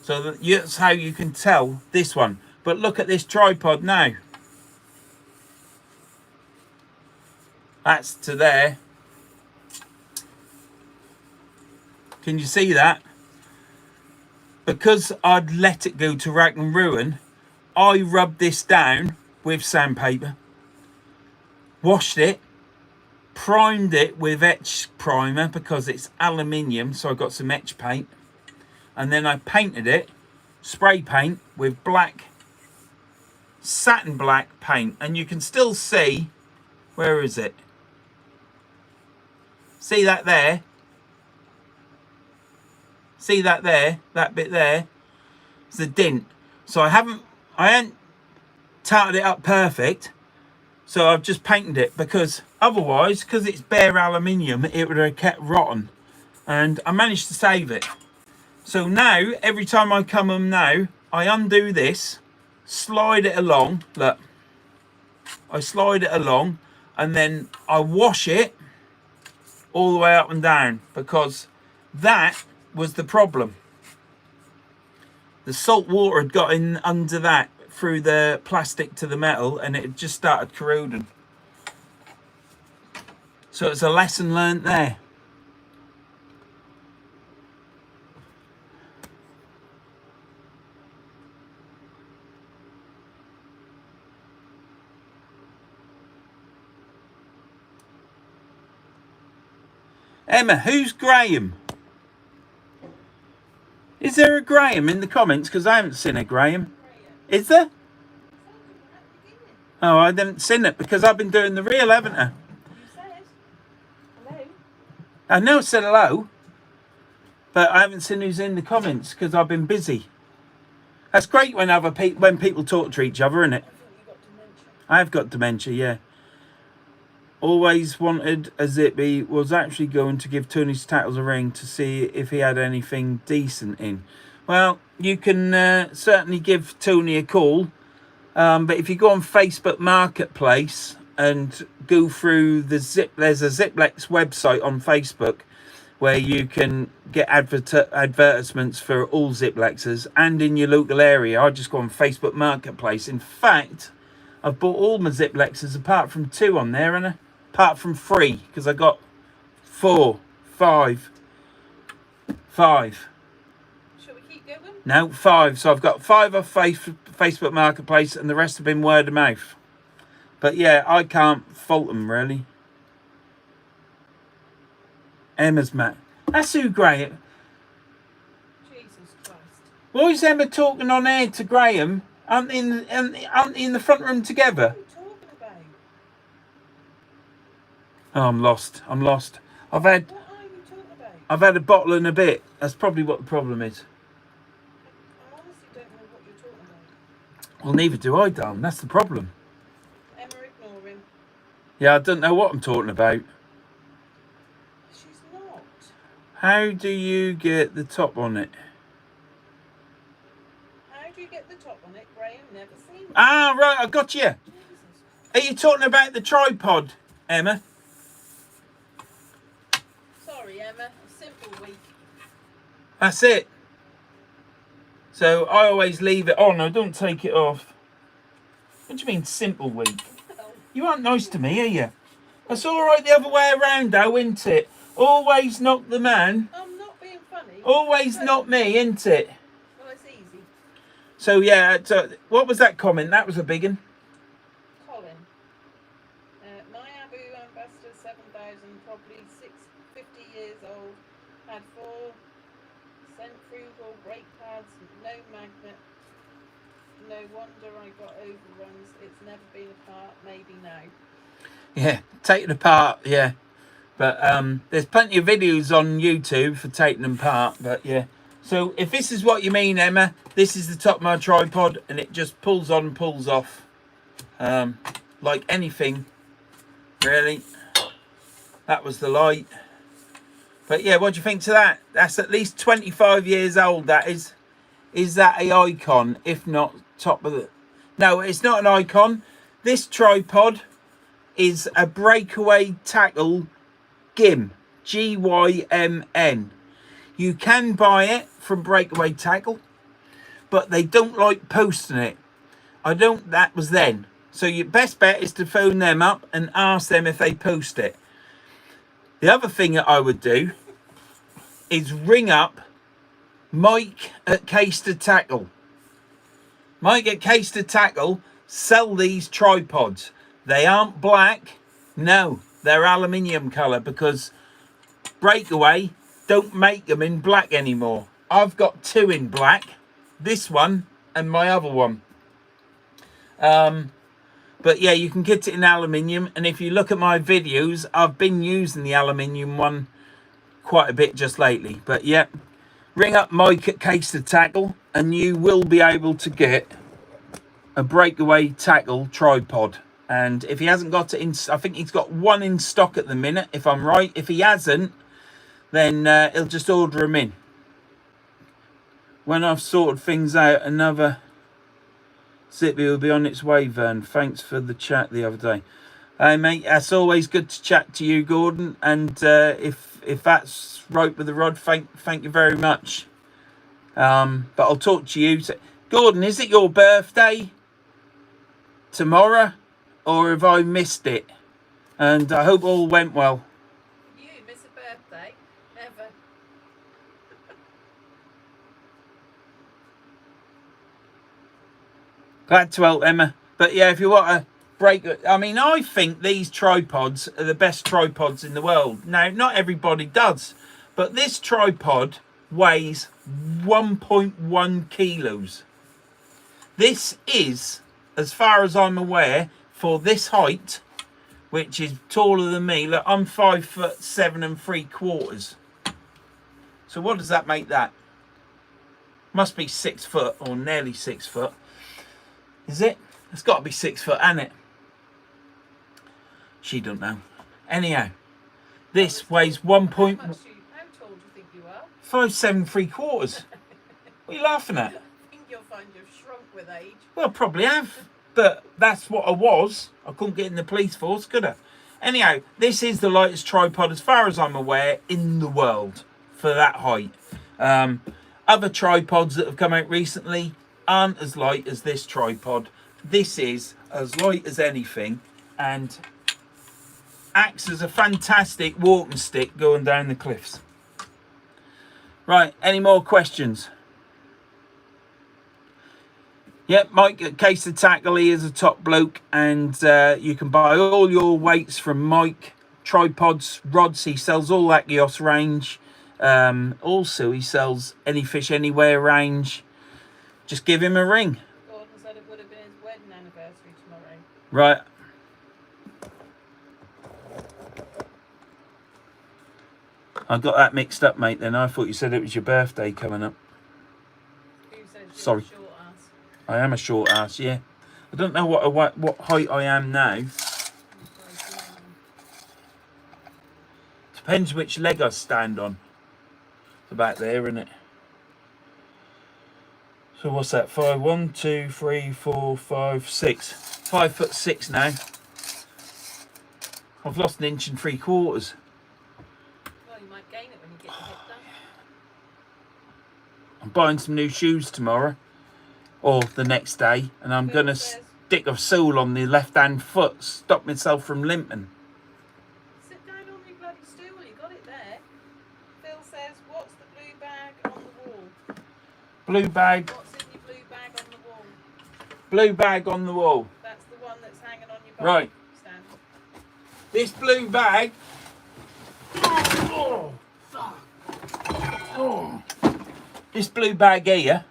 So that's how you can tell this one. But look at this tripod now. That's to there. Can you see that? Because I'd let it go to rack and ruin, I rubbed this down with sandpaper, washed it, primed it with etch primer because it's aluminium, so I got some etch paint, and then I painted it, spray paint with black, satin black paint, and you can still see Where is it? See that there? See that there? That bit there? It's a dint. So I hadn't tarted it up perfect. So I've just painted it because otherwise, because it's bare aluminium, it would have kept rotten. And I managed to save it. So now, every time I come on now, I undo this, slide it along. Look, I slide it along, and then I wash it all the way up and down, because that was the problem. The salt water had got in under that through the plastic to the metal, and it had just started corroding. So it's a lesson learnt there. Emma, who's Graham? Is there a Graham in the comments? Because I haven't seen a Graham. Is there? Oh, I didn't seen it because I've been doing the reel, haven't I? You said hello. I know I said hello, but I haven't seen who's in the comments because I've been busy. That's great when when people talk to each other, isn't it? I think you got dementia. I've got dementia, yeah. Always wanted a zippy. Was actually going to give Tony's tackles a ring to see if he had anything decent in. Well, you can certainly give Tony a call. But if you go on Facebook Marketplace and go through there's a Ziplex website on Facebook where you can get advertisements for all Ziplexes and in your local area. I just go on Facebook Marketplace. In fact, I've bought all my Ziplexes apart from 2 on there, and apart from 3, because I got 4, 5. Shall we keep going? No, 5. So I've got 5 off Facebook Marketplace, and the rest have been word of mouth. But yeah, I can't fault them really. Emma's Matt. That's who Graham. Jesus Christ. Why is Emma talking on air to Graham? Aren't they in the front room together? What are you talking about? Oh, I'm lost. What are you talking about? I've had a bottle and a bit. That's probably what the problem is. I honestly don't know what you're talking about. Well, neither do I, darling. That's the problem. Emma, ignore him. Yeah, I don't know what I'm talking about. She's not. How do you get the top on it? How do you get the top on it? Graham never seen it. Ah, right, I got you. Jesus. Are you talking about the tripod, Emma? Sorry, Emma. A simple week. That's it. So I always leave it on. I don't take it off. What do you mean, simple week? You aren't nice to me, are you? That's all right the other way around, though, isn't it? Always not the man. I'm not being funny. Always not me, isn't it? Well, it's easy. So yeah, so what was that comment? That was a big one. Colin. My Abu Ambassador 7000, probably 50 years old, had 4 centrifugal brake pads, no magnet. No wonder I got overruns. It's never been apart, maybe now. Yeah, take it apart, yeah. But there's plenty of videos on YouTube for taking them apart, but yeah. So if this is what you mean, Emma, this is the top of my tripod, and it just pulls on and pulls off. Like anything, really. That was the light. But yeah, what do you think to that? That's at least 25 years old, that is. Is that a icon, if not top of the... No, it's not an icon. This tripod is a breakaway tackle GYMN. G-Y-M-N. You can buy it from Breakaway Tackle, but they don't like posting it. That was then. So your best bet is to phone them up and ask them if they post it. The other thing that I would do is ring up Mike at Case to Tackle. Mike at Case to Tackle sell these tripods. They aren't black. No, they're aluminium colour because Breakaway don't make them in black anymore. I've got 2 in black. This one and my other one. But yeah, you can get it in aluminium, and if you look at my videos, I've been using the aluminium one quite a bit just lately. But yeah, ring up Mike at Case to Tackle and you will be able to get a breakaway tackle tripod. And if he hasn't got it in, I think he's got one in stock at the minute, if I'm right. If he hasn't, then he'll just order them in. When I've sorted things out, another Zippy will be on its way, Vern. Thanks for the chat the other day. Hey, mate, that's always good to chat to you, Gordon. And if that's right with the rod, thank you very much. But I'll talk to you. Gordon, is it your birthday tomorrow, or have I missed it? And I hope all went well. You miss a birthday? Never. Glad to help, Emma. But yeah, if you want to break it, I mean, I think these tripods are the best tripods in the world. Now, not everybody does, but this tripod weighs 1.1 kilos. This is, as far as I'm aware, for this height, which is taller than me. Look, I'm 5'7 3/4. So what does that make that? Must be 6 foot or nearly 6 foot. Is it? It's got to be 6 foot, hasn't it? She don't know. Anyhow, this weighs 1. How tall do you think you are? 5'7 3/4. What are you laughing at? I think you'll find you've shrunk with age. Well, probably have. But that's what I was. I couldn't get in the police force, could I? Anyhow, this is the lightest tripod, as far as I'm aware, in the world for that height. Other tripods that have come out recently aren't as light as this tripod. This is as light as anything and acts as a fantastic walking stick going down the cliffs. Right, any more questions? Yep, Mike at Case of Tackle, he is a top bloke, and you can buy all your weights from Mike. Tripods, rods, he sells all that Gios range. Also, he sells Any Fish Anywhere range. Just give him a ring. Gordon said it would have been his wedding anniversary tomorrow. Right. I got that mixed up, mate, then. I thought you said it was your birthday coming up. Who said you're Sorry. a short ass? I am a short ass, yeah. I don't know what height I am now. Depends which leg I stand on. It's about there, isn't it? So what's that? 5, 1, 2, 3, 4, 5, 6. 5'6" now. I've lost 1 3/4 inches. Well, you might gain it when you get your hip done. I'm buying some new shoes tomorrow, or the next day, and I'm going to stick a sole on the left-hand foot, stop myself from limping. Sit down on your bloody stool, you got it there. Phil says, what's the blue bag on the wall? Blue bag. What's in your blue bag on the wall? Blue bag on the wall. That's the one that's hanging on your Right. stand. This blue bag. Oh, fuck. Oh. This blue bag here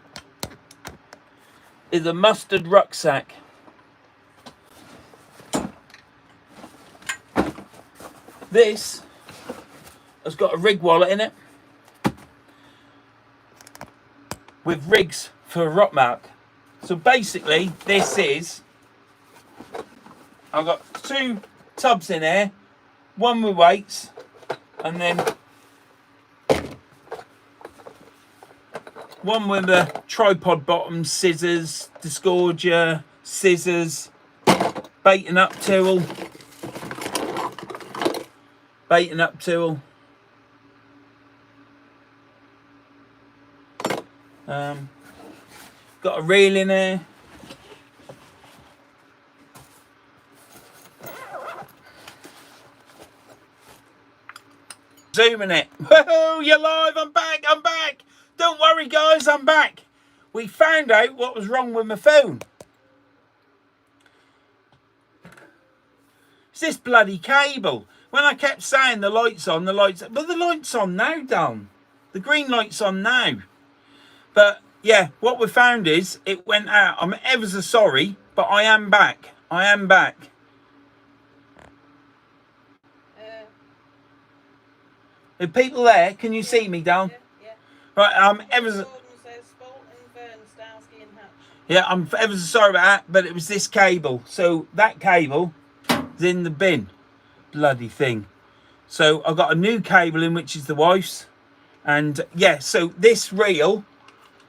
is a mustard rucksack. This has got a rig wallet in it with rigs for a rock mark. So basically, this is, I've got 2 tubs in here, one with weights, and then one with a tripod bottom, scissors, disgorger, scissors, baiting up tool, got a reel in there. Zooming it. Whoa, you're live. I'm back. Don't worry, guys. I'm back. We found out what was wrong with my phone. It's this bloody cable. When I kept saying the light's on, but the light's on now, Dan. The green light's on now. But yeah, what we found is it went out. I'm ever so sorry, but I am back. I am back. Are people there? Can you see me, Dal? Yeah. Right, ever Gordon says Bolton, Verns, Dowski and Hutch. yeah, I'm ever so sorry about that, but it was this cable. So that cable is in the bin. Bloody thing. So I've got a new cable in, which is the wife's. And yeah, so this reel,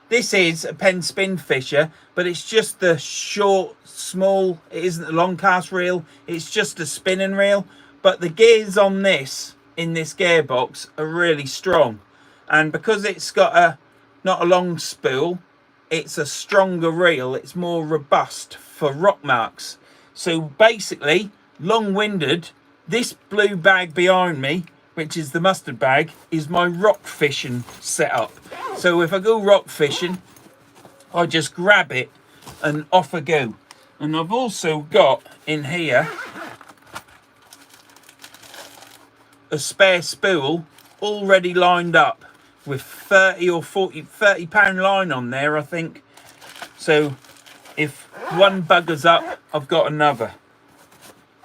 this is a pen spin fisher, but it's just the short, small, it isn't a long cast reel, it's just a spinning reel. But the gears on this, in this gearbox, are really strong. And because it's got a, not a long spool, it's a stronger reel, it's more robust for rock marks. So basically, long-winded, this blue bag behind me, which is the mustard bag, is my rock fishing setup. So if I go rock fishing, I just grab it and off I go. And I've also got in here a spare spool already lined up with 30 or 30 pound line on there, I think. So if one buggers up, I've got another.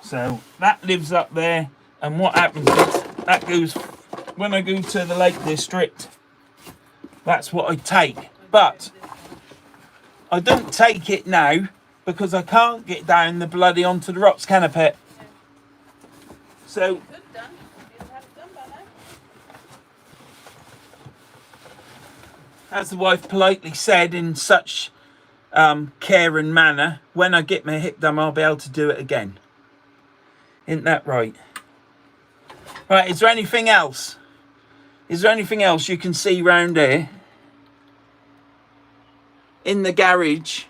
So that lives up there, and what happens is that goes when I go to the Lake District. That's what I take, but I don't take it now because I can't get down the bloody onto the rocks, can I, Pet? So as the wife politely said in such care and manner, when I get my hip done, I'll be able to do it again. Isn't that right? Right, is there anything else? Is there anything else you can see round here? In the garage.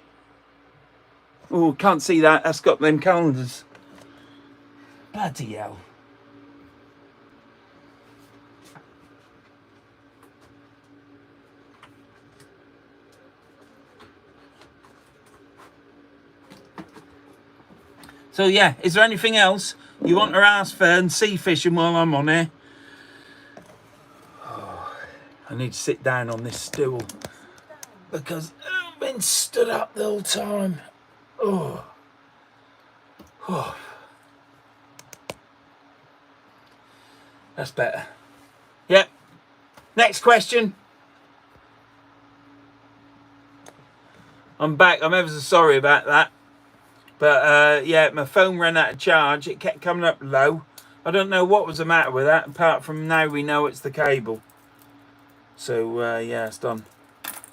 Oh, can't see that. That's got them calendars. Bloody hell. So yeah, is there anything else you want to ask Vern sea fishing while I'm on here? Oh, I need to sit down on this stool because I've been stood up the whole time. Oh. Oh. That's better. Yep. Next question. I'm back. I'm ever so sorry about that. But yeah, my phone ran out of charge. It kept coming up low. I don't know what was the matter with that, apart from now we know it's the cable. So yeah, it's done.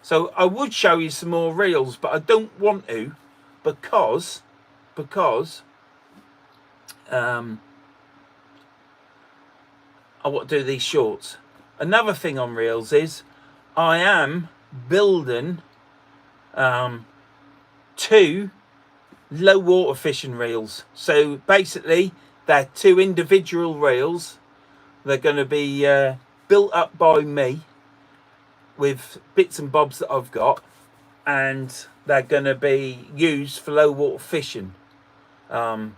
So I would show you some more reels, but I don't want to because I want to do these shorts. Another thing on reels is I am building 2 low water fishing reels. So basically they're 2 individual reels. They're going to be built up by me with bits and bobs that I've got, and they're going to be used for low water fishing. Yeah,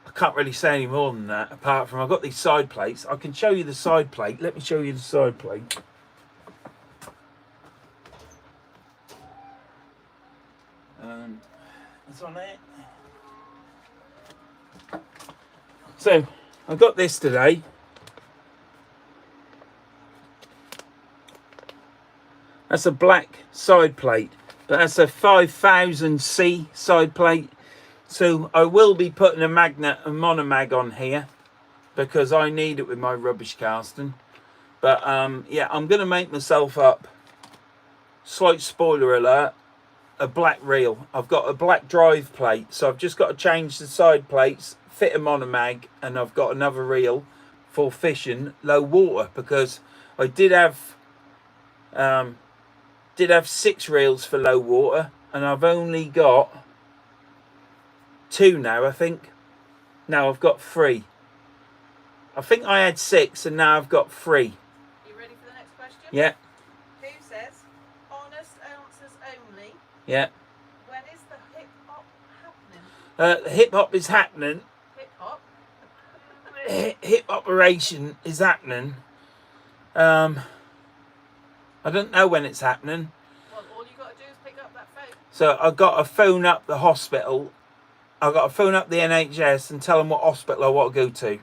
I can't really say any more than that, apart from I've got these side plates. I can show you the side plate. Let me show you the side plate. It's on it. So I got this today. That's a black side plate, but that's a 5000C side plate. So I will be putting a magnet, a monomag on here because I need it with my rubbish casting. But yeah, I'm going to make myself up, slight spoiler alert, a black reel. I've got a black drive plate, so I've just got to change the side plates, fit a monomag, and I've got another reel for fishing low water, because I did have 6 reels for low water, and I've only got 2 now, I think. Now I've got 3. I think I had 6 and now I've got 3. You ready for the next question? Yeah. Who says honest answers only? Yeah. When is the hip hop happening? The hip hop is happening. Hip hop? Hip operation is happening. I don't know when it's happening. Well, all you got to do So I got to phone up the hospital. I got to phone up the NHS and tell them what hospital I want to go to.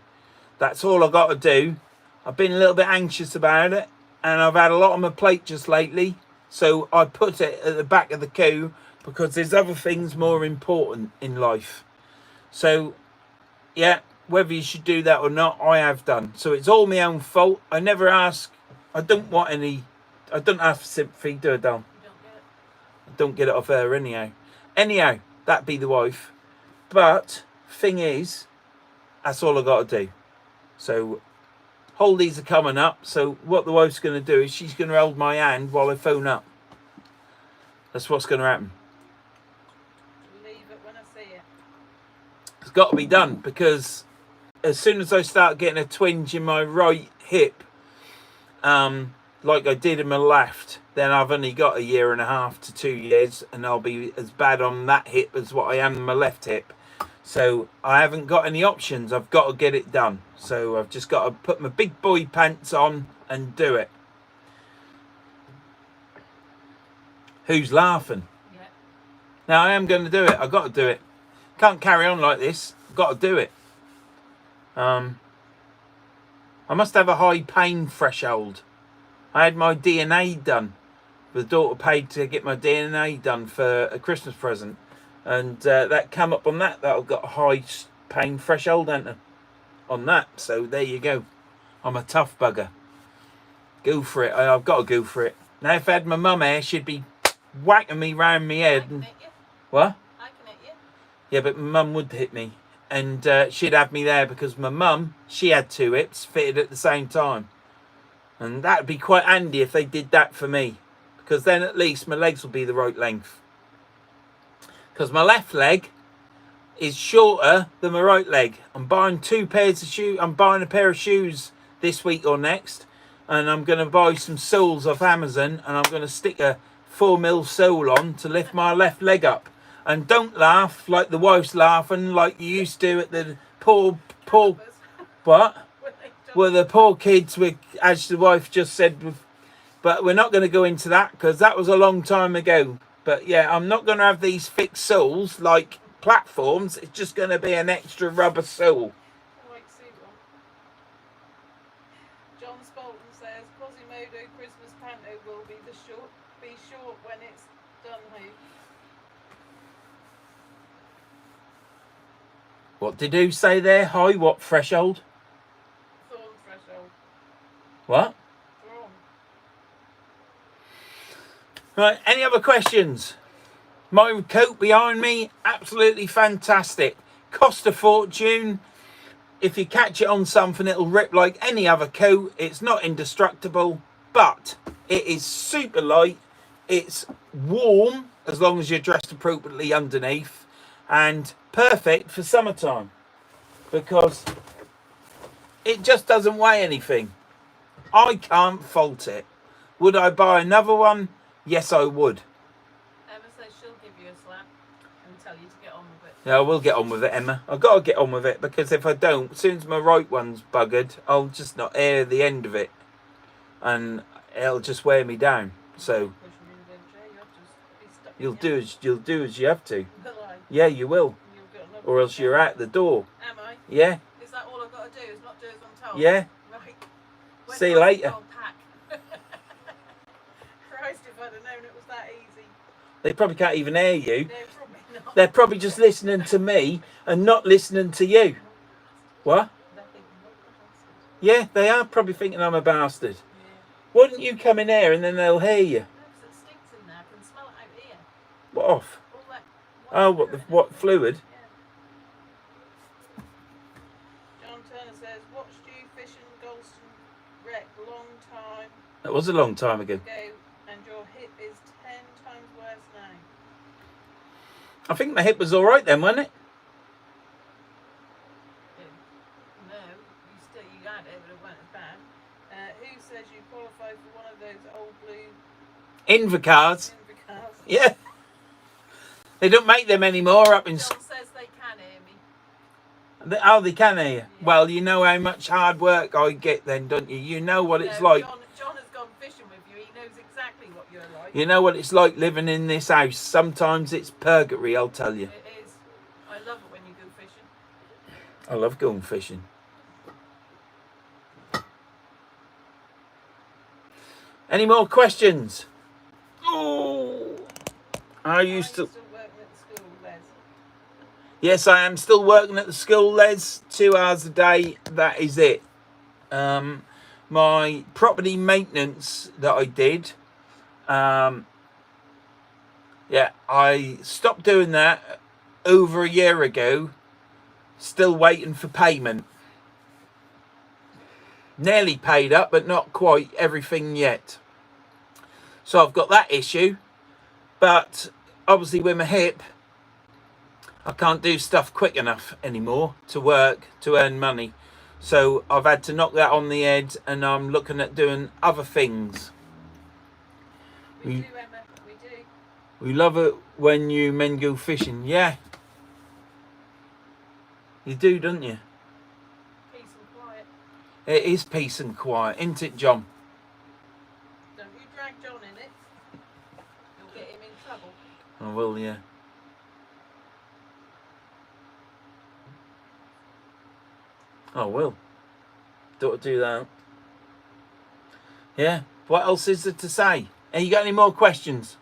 That's all I got to do. I've been a little bit anxious about it, and I've had a lot on my plate just lately. So I put it at the back of the queue because there's other things more important in life. So, yeah, whether you should do that or not, I have done. So it's all my own fault. I never ask. I don't want any. I don't ask for sympathy, do I, Dom? You don't get it. I don't get it off her anyhow. Anyhow, that be the wife. But thing is, that's all I got to do. So holidays are coming up. So what the wife's going to do is she's going to hold my hand while I phone up. That's what's going to happen. Leave it when I see it. It's got to be done because as soon as I start getting a twinge in my right hip, like I did in my left, then I've only got 1.5 to 2 years, and I'll be as bad on that hip as what I am in my left hip. So I haven't got any options. I've got to get it done. So I've just got to put my big boy pants on and do it. Who's laughing? Yeah. Now I am going to do it. I've got to do it. Can't carry on like this. I've got to do it. I must have a high pain threshold. I had my DNA done. The daughter paid to get my DNA done for a Christmas present. And that came up on that. I've got a high pain threshold, ain't on that. So there you go. I'm a tough bugger. Go for it. I've got to go for it. Now if I had my mum here, she'd be whacking me round my head. And what? I can hit you. Yeah, but my mum would hit me. And she'd have me there because my mum, she had 2 hips fitted at the same time. And that'd be quite handy if they did that for me. Because then at least my legs will be the right length. Because my left leg is shorter than my right leg. I'm buying 2 pairs of shoes. I'm buying a pair of shoes this week or next. And I'm going to buy some soles off Amazon. And I'm going to stick a 4mm sole on to lift my left leg up. And don't laugh like the wife's laughing like you used to at the poor, what? Well, the poor kids, with, as the wife just said, but we're not going to go into that because that was a long time ago. But yeah, I'm not going to have these fixed soles like platforms. It's just going to be an extra rubber sole. John Spalton says Quasimodo Christmas panto will be short when it's done. Who? What did you say there? High what threshold? Thorn threshold. What? Thorn. Right, any other questions? My coat behind me, absolutely fantastic. Cost a fortune. If you catch it on something, it'll rip like any other coat. It's not indestructible, but it is super light. It's warm as long as you're dressed appropriately underneath, and perfect for summertime because it just doesn't weigh anything. I can't fault it. Would I buy another one? Yes, I would. Emma says she'll give you a slap and tell you to get on with it. Yeah, I will get on with it, Emma. I've got to get on with it because if I don't, as soon as my right one's buggered, I'll just not air the end of it and it'll just wear me down. So you'll do as you have to. Yeah, you will. Or else you're out the door. Am I? Yeah. Is that all I've got to do? Is not do as I'm told? Yeah. Right. See you later. Christ, if I'd have known it was that easy. They probably can't even hear you. No, probably not. They're probably just listening to me and not listening to you. What? Yeah, they are probably thinking I'm a bastard. Yeah. Why don't you come in here and then they'll hear you? No, because it stinks in there. I can smell it out here. What off? All that Oh, what fluid? Yeah. John Turner says, watched you fishing Galston wreck long time That was a long time ago. ago, and your hip is 10 times worse now. I think my hip was all right then, wasn't it? No, you had it, but it wasn't as bad. Who says you qualify for one of those old blue Invacars. Invicars? Yeah. They don't make them anymore up in... John says they can hear me. Oh, they can hear you. Yeah. Well, you know how much hard work I get then, don't you? You know what it's like. John has gone fishing with you. He knows exactly what you're like. You know what it's like living in this house. Sometimes it's purgatory, I'll tell you. It is. I love it when you go fishing. I love going fishing. Any more questions? Oh, are you still working at the school, Les? Yes, I am still working at the school, Les. 2 hours a day. That is it. My property maintenance that I did. Yeah, I stopped doing that over a year ago. Still waiting for payment. Nearly paid up, but not quite everything yet. So I've got that issue. But obviously with my hip, I can't do stuff quick enough anymore to work, to earn money. So I've had to knock that on the head, and I'm looking at doing other things. We do, Emma. We do. We love it when you men go fishing. Yeah. You do, don't you? Peace and quiet. It is peace and quiet, isn't it, John? Don't you drag John in it. You'll get him in trouble. I will, yeah. I will. Don't do that. Yeah. What else is there to say? Have you got any more questions?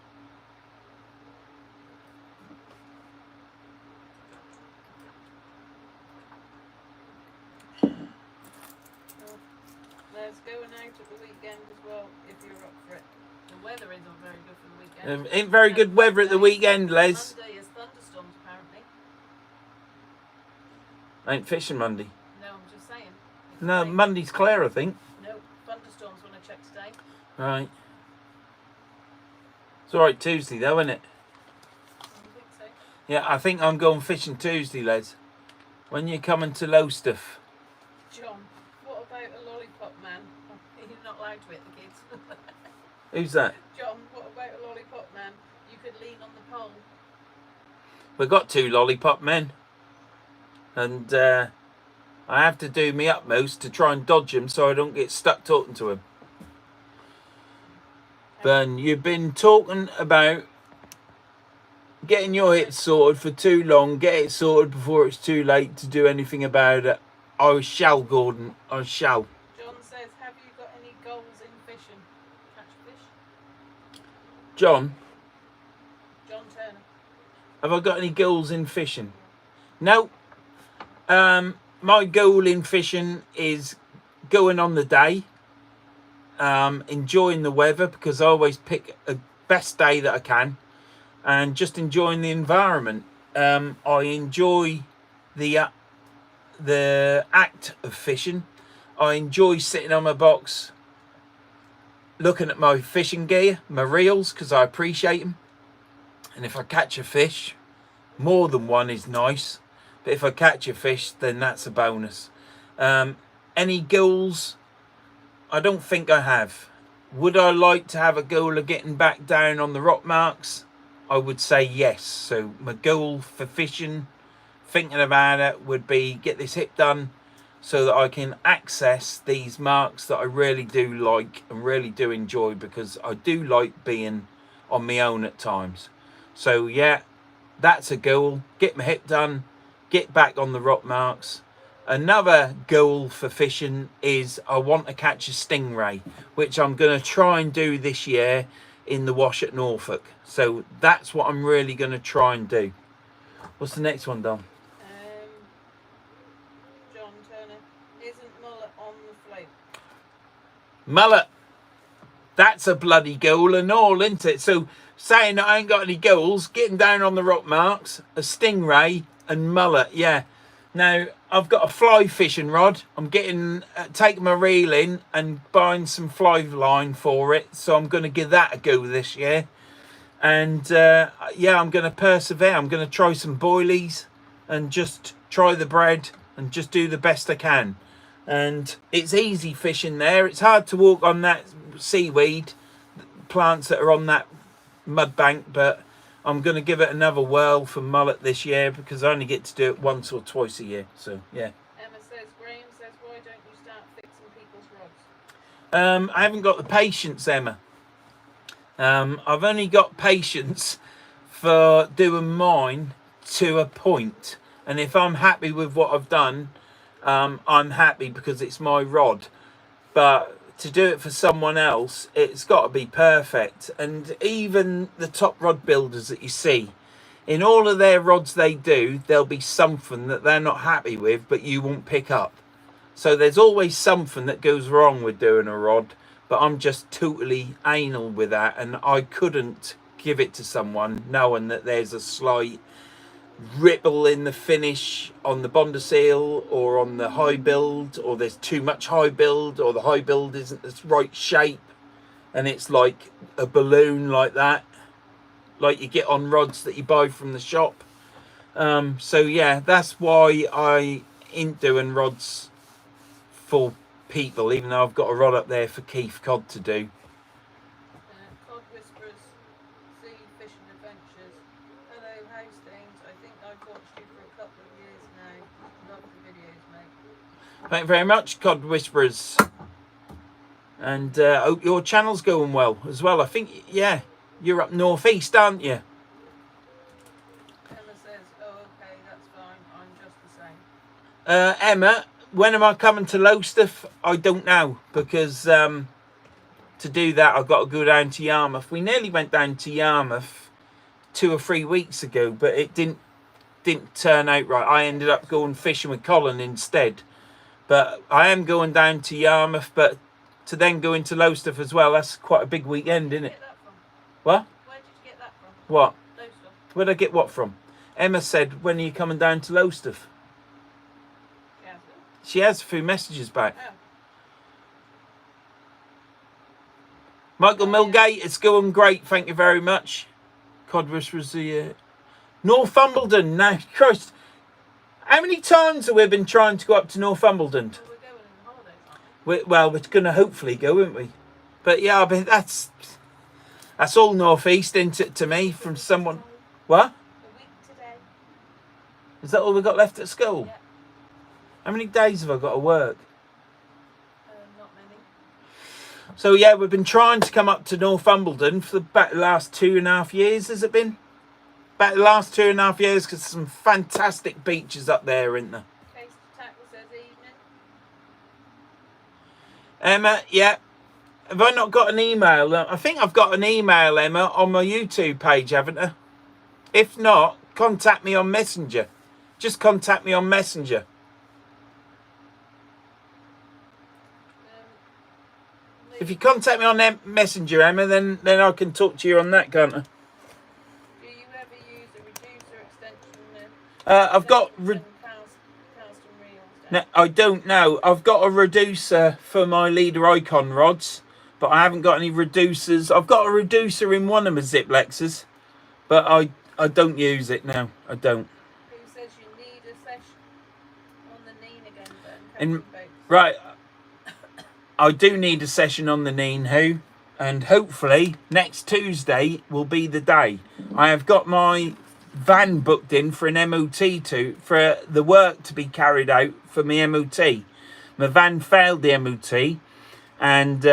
There's going out at the weekend as well, if you're up for it. The weather isn't very good for the weekend. Ain't very good weather at the weekend, Les. Monday is thunderstorms, apparently. Ain't fishing Monday. No, I'm just saying. It's No, like- Monday's clear, I think. No, thunderstorms when I checked today. Right. It's alright Tuesday though, isn't it? I don't think so. Yeah, I think I'm going fishing Tuesday, Les. When you coming to Lowestoft? John, what about a lollipop man? You're not allowed to hit the kids. Who's that? John, what about a lollipop man? You could lean on the pole. We've got 2 lollipop men. And I have to do my utmost to try and dodge him so I don't get stuck talking to him. Vern, you've been talking about getting your hip sorted for too long. Get it sorted before it's too late to do anything about it. I shall, Gordon. I shall. John says, have you got any goals in fishing? Catch fish? John, John Turner. have I got any goals in fishing? No. My goal in fishing is going on the day. Enjoying the weather, because I always pick a best day that I can, and just enjoying the environment. I enjoy the act of fishing. I enjoy sitting on my box looking at my fishing gear, my reels, because I appreciate them. And if I catch a fish, more than one is nice, but if I catch a fish, then that's a bonus. Any goals? I don't think I have. Would I like to have a goal of getting back down on the rock marks? I would say yes. So my goal for fishing, thinking about it, would be get this hip done so that I can access these marks that I really do like and really do enjoy, because I do like being on my own at times. So yeah, that's a goal. Get my hip done, get back on the rock marks. Another goal for fishing is I want to catch a stingray, which I'm going to try and do this year in the wash at Norfolk. So that's what I'm really going to try and do. What's the next one, Dom? John Turner, isn't mullet on the float? Mullet. That's a bloody goal and all, isn't it? So saying that I ain't got any goals, getting down on the rock marks, a stingray and mullet. Yeah. Now, I've got a fly fishing rod. I'm getting, taking my reel in and buying some fly line for it. So I'm going to give that a go this year. And yeah, I'm going to persevere. I'm going to try some boilies and just try the bread and just do the best I can. And it's easy fishing there. It's hard to walk on that seaweed, plants that are on that mud bank, but I'm going to give it another whirl for mullet this year, because I only get to do it once or twice a year. So, yeah. Emma says, Graham says, why don't you start fixing people's rods? I haven't got the patience, Emma. I've only got patience for doing mine to a point, and if I'm happy with what I've done, I'm happy because it's my rod. But to do it for someone else, it's got to be perfect. And even the top rod builders that you see, in all of their rods they do, there'll be something that they're not happy with, but you won't pick up. So there's always something that goes wrong with doing a rod, but I'm just totally anal with that, and I couldn't give it to someone knowing that there's a slight ripple in the finish on the Bonder seal or on the high build, or there's too much high build, or the high build isn't the right shape and it's like a balloon like that, like you get on rods that you buy from the shop. So yeah, that's why I ain't doing rods for people, even though I've got a rod up there for Keith Cod to do. Cod Whisperers, Sea Fishing Adventures. Hello, how's things? I think I've watched you for a couple of years now. Love the videos, mate. Thank you very much, Cod Whisperers. And hope your channel's going well as well. I think, yeah, you're up northeast, aren't you? Emma says, oh, okay, that's fine. I'm just the same. Emma, when am I coming to Lowestoft? I don't know, because to do that I've got to go down to Yarmouth. We nearly went down to Yarmouth 2 or 3 weeks ago, but it didn't turn out right. I ended up going fishing with Colin instead. But I am going down to Yarmouth, but to then go into Lowestoft as well, that's quite a big weekend, isn't it? What? Where did you get that from? What? Lowestoft. Where'd I get what from? Emma said, when are you coming down to Lowestoft? She has a few messages back. Oh. Michael Milgate, it's going great. Thank you very much. Codrus was the Northumberland. Now, Christ, how many times have we been trying to go up to Northumberland? Well, we're going on holidays, aren't Well, we're going to hopefully go, aren't we? But yeah, I mean, that's all northeast, isn't it, to me, from someone. What? A week today. Is that all we've got left at school? Yeah. How many days have I got to work? Not many. So yeah, we've been trying to come up to Northumberland for the last 2.5 years, has it been? About the last 2.5 years, because some fantastic beaches up there, isn't there? Case to tackle says evening. Emma, yeah. Have I not got an email? I think I've got an email, Emma, on my YouTube page, haven't I? If not, contact me on Messenger. Just contact me on Messenger. If you contact me on Messenger, Emma, then I can talk to you on that, can't I? Do you ever use a reducer extension? I've got... Reels, No, I don't know. I've got a reducer for my leader icon rods, but I haven't got any reducers. I've got a reducer in one of my Ziplexes, but I don't use it now. I don't. Who says you need a session on the Neen again And then? right, I do need a session on the Neen Who, and hopefully next Tuesday will be the day. I have got my van booked in for an MOT for the work to be carried out for my MOT. My van failed the MOT, and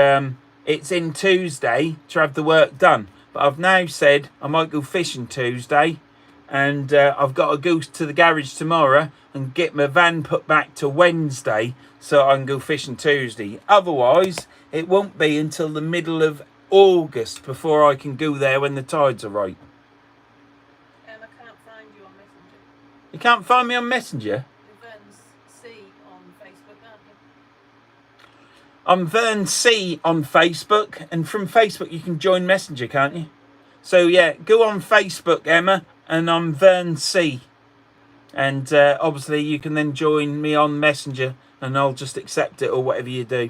it's in Tuesday to have the work done. But I've now said I might go fishing Tuesday, and I've got to go to the garage tomorrow and get my van put back to Wednesday so I can go fishing Tuesday. Otherwise, it won't be until the middle of August before I can go there when the tides are right. I can't find you on Messenger. You can't find me on Messenger? Verns C on Facebook, aren't you? I'm Vern C on Facebook, and from Facebook you can join Messenger, can't you? So yeah, go on Facebook, Emma, and I'm Vern C. And obviously you can then join me on Messenger, and I'll just accept it or whatever you do.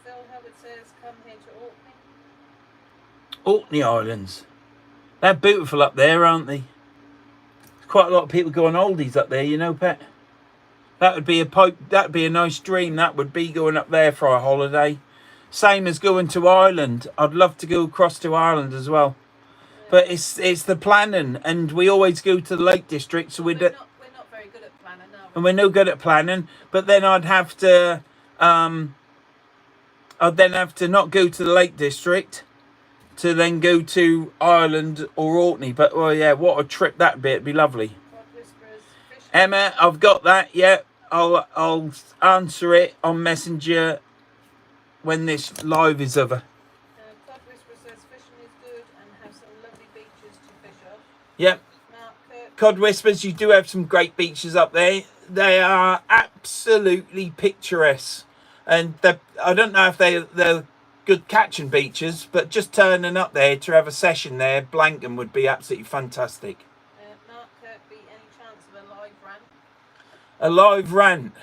Phil Hubbard says, come here to Orkney. Orkney Islands. They're beautiful up there, aren't they? There's quite a lot of people go on oldies up there, you know, Pet. That would be a nice dream. That would be going up there for a holiday. Same as going to Ireland. I'd love to go across to Ireland as well. But it's the planning, and we always go to the Lake District, so we're not very good at planning, are we? and we're no good at planning. But then I'd have to not go to the Lake District, to then go to Ireland or Orkney. But well, yeah, what a trip that'd be. It'd be lovely. Cod Whisperers fishing. Emma, I've got that. Yeah, I'll answer it on Messenger when this live is over. Cod Whisperer says fishing is good and have some lovely beaches to fish off. Yep. Mark Kirk. Cod Whispers, you do have some great beaches up there. They are absolutely picturesque. And I don't know if they're good catching beaches, but just turning up there to have a session there, Blankham would be absolutely fantastic. Mark Kirkby, any chance of a live rant? A live rant?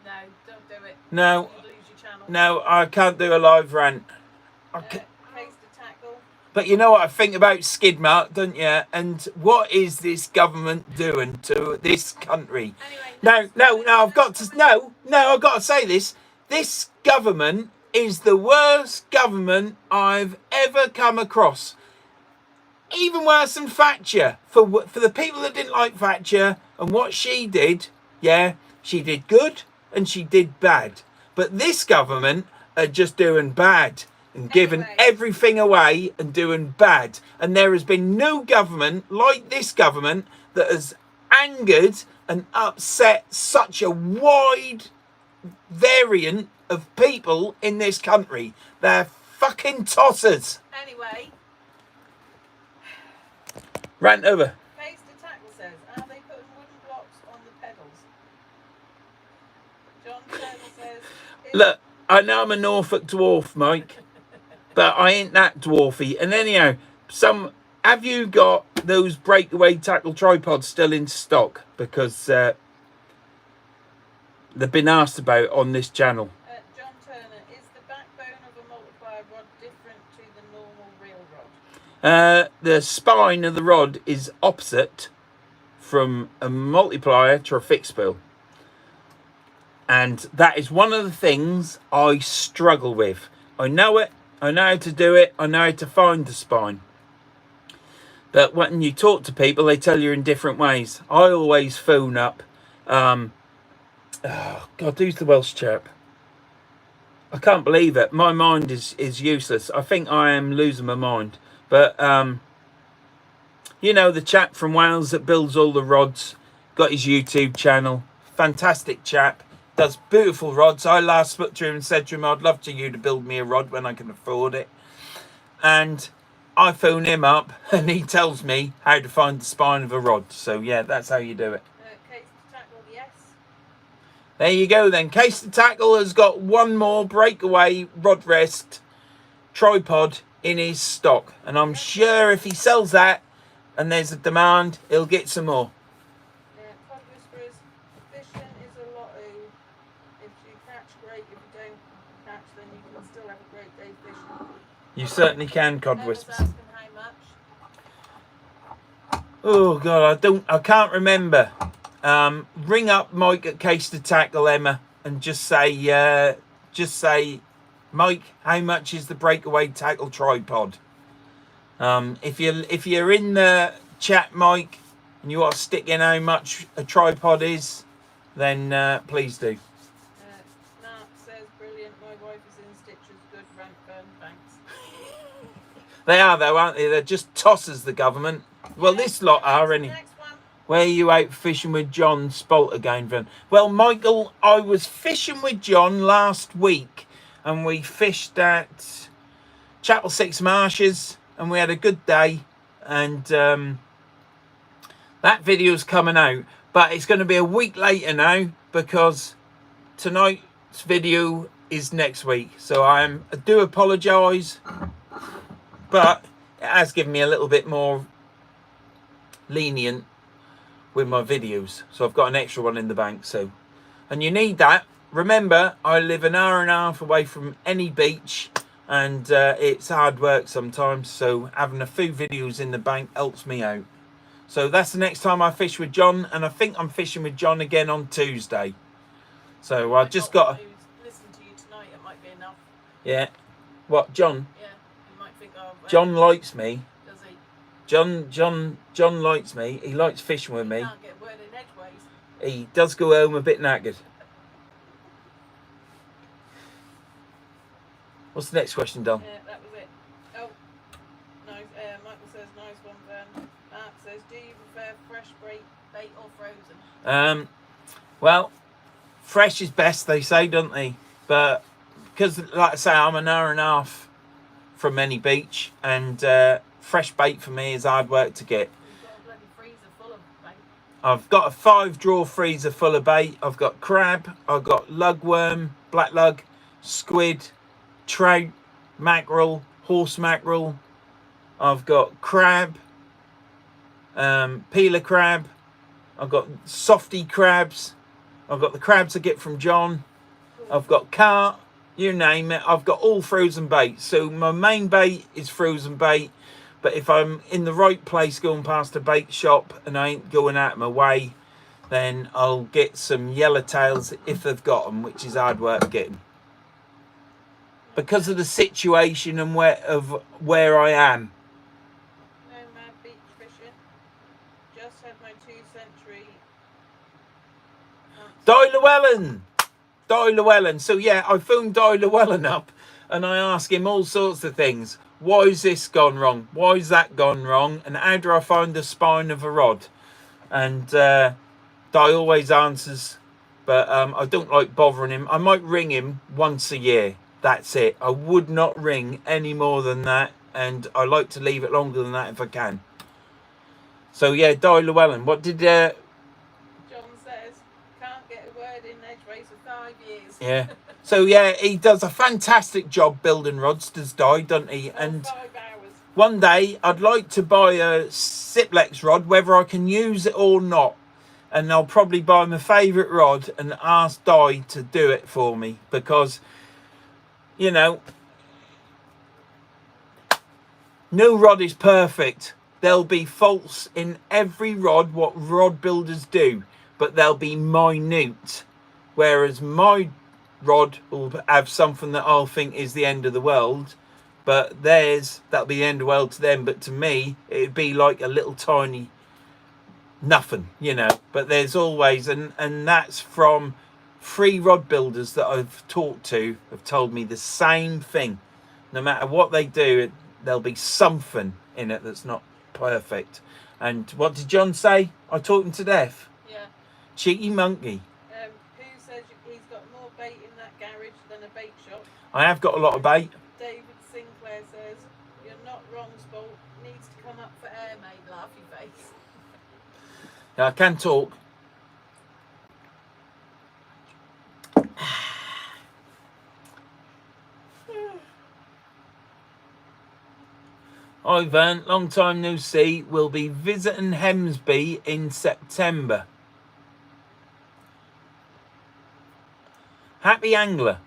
No, don't do it. No. You'll lose your channel. No, I can't do a live rant. Case to tackle. But you know what I think about Skidmark, don't you? And what is this government doing to this country? Anyway, I've got to say this. This government is the worst government I've ever come across. Even worse than Thatcher. For the people that didn't like Thatcher and what she did, yeah, she did good and she did bad. But this government are just doing bad and giving everything away and doing bad. And there has been no government like this government that has angered and upset such a wide variant of people in this country. They're fucking tossers. Anyway. Rant over. Case to tackle says, are they putting wooden blocks on the pedals? John Turner says, Look, I know I'm a Norfolk dwarf, Mike, but I ain't that dwarfy. And anyhow, have you got those breakaway tackle tripods still in stock? Because they've been asked about on this channel. John Turner, is the backbone of a multiplier rod different to the normal reel rod? The spine of the rod is opposite from a multiplier to a fixed spool. And that is one of the things I struggle with. I know it. I know how to do it. I know how to find the spine. But when you talk to people, they tell you in different ways. I always phone up. Oh, God, who's the Welsh chap? I can't believe it. My mind is useless. I think I am losing my mind. But, you know, the chap from Wales that builds all the rods, got his YouTube channel. Fantastic chap. Does beautiful rods. I last spoke to him and said to him, I'd love to you to build me a rod when I can afford it. And I phone him up and he tells me how to find the spine of a rod. So, yeah, that's how you do it. Case to tackle, yes. There you go then. Case to Tackle has got one more breakaway rod rest tripod in his stock. And I'm sure if he sells that and there's a demand, he'll get some more. Cod Whisperers, fishing is a lotto. If you catch, great. If you don't catch, then you can still have a great day fishing. You certainly can, Cod Emma's Whispers. asking how much. Oh God, I can't remember. Ring up Mike at Case to Tackle, Emma, and just say, Mike, how much is the breakaway tackle tripod? If you're in the chat, Mike, and you want to stick in how much a tripod is, then please do. Mark says, brilliant. My wife is in stitches. Good rant, Vern. Thanks. They are though, aren't they? They're just tossers, the government. Well, this lot are any. Next one. Where are you out fishing with John Spolt again, Vern? Well, Michael, I was fishing with John last week, and we fished at Chapel 6 Marshes, and we had a good day. And that video's coming out, but it's going to be a week later now because tonight's video is next week. So I do apologise, but it has given me a little bit more lenient with my videos. So I've got an extra one in the bank. So, and you need that. Remember, I live an hour and a half away from any beach, and it's hard work sometimes. So having a few videos in the bank helps me out. So that's the next time I fish with John, and I think I'm fishing with John again on Tuesday. So I just got to listen to you tonight. It might be enough. Yeah. What, John? Yeah. You might think, oh, John likes me. Does he? John likes me. He likes fishing with me. Can't get a word in edgeways. He does go home a bit knackered. What's the next question, Don? Yeah, that was it. Oh, says, do you prefer fresh bait or frozen? Well, fresh is best, they say, don't they? But because, like I say, I'm an hour and a half from any beach, and fresh bait for me is hard work to get. You've got a bloody freezer full of bait. I've got a 5-drawer freezer full of bait. I've got crab, I've got lugworm, black lug, squid, trout, mackerel, horse mackerel. I've got crab, peeler crab. I've got softy crabs. I've got the crabs I get from John. I've got carp, you name it. I've got all frozen bait. So my main bait is frozen bait. But if I'm in the right place going past a bait shop and I ain't going out of my way, then I'll get some yellowtails if they've got them, which is hard work getting. Because of the situation and where I am. No mad beach fishing. Just had my 2-century. Di Llewellyn. So yeah, I phoned Di Llewellyn up and I asked him all sorts of things. Why is this gone wrong? Why is that gone wrong? And how do I find the spine of a rod? And Di always answers, but I don't like bothering him. I might ring him once a year. That's it. I would not ring any more than that, and I like to leave it longer than that if I can. So yeah, Di Llewellyn. What did John says, can't get a word in edgeways for 5 years. Yeah. So yeah, he does a fantastic job building rods, does Di, doesn't he? And 5 hours. one day I'd like to buy a Siplex rod, whether I can use it or not. And I'll probably buy my favourite rod and ask Di to do it for me, because, you know, no rod is perfect. There'll be faults in every rod, what rod builders do, but they'll be minute. Whereas my rod will have something that I'll think is the end of the world, but that'll be the end of the world to them, but to me it'd be like a little tiny nothing, you know. But there's always, and that's from 3 rod builders that I've talked to, have told me the same thing. No matter what they do, there'll be something in it that's not perfect. And what did John say? I talked him to death. Yeah. Cheeky monkey. Who says he's got more bait in that garage than a bait shop? I have got a lot of bait. David Sinclair says, you're not wrong, Spolt. Needs to come up for air, mate. Laughy face. Yeah, I can talk. Hi Vern, long time no see. We'll be visiting Hemsby in September. Happy angler.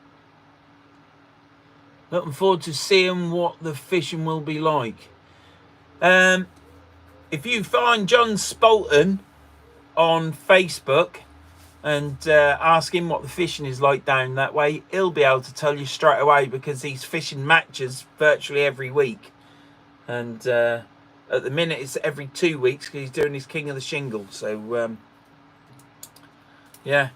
Looking forward to seeing what the fishing will be like. If you find John Spolton on Facebook and ask him what the fishing is like down that way, he'll be able to tell you straight away, because he's fishing matches virtually every week. And at the minute it's every 2 weeks, because he's doing his King of the Shingle. So yeah,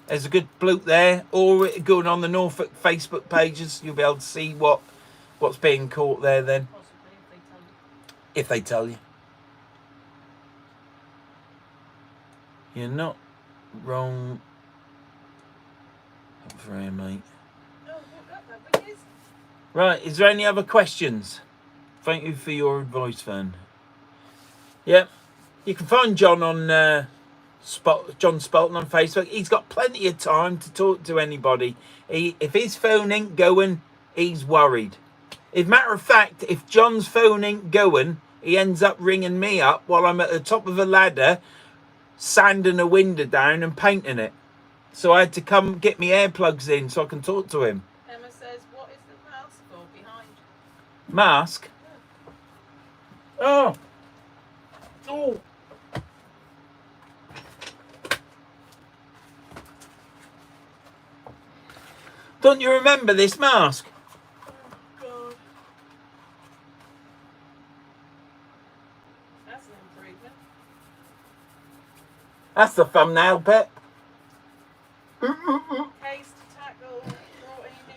there's a good bloke there. Or going on the Norfolk Facebook pages, you'll be able to see what's being caught there then. Possibly, if they tell you. If they tell you. You're not wrong. Up for air, mate. Oh, what up, that is? Right, is there any other questions? Thank you for your advice, Vern. Yeah, you can find John on John Spolton on Facebook. He's got plenty of time to talk to anybody. If his phone ain't going, he's worried. As a matter of fact, if John's phone ain't going, he ends up ringing me up while I'm at the top of a ladder, sanding a window down and painting it. So I had to come get my earplugs in so I can talk to him. Emma says, what is the mask for behind? Mask? Oh. Oh. Don't you remember this mask? Oh, God. That's an improvement. That's the thumbnail, Pet. Case to tackle.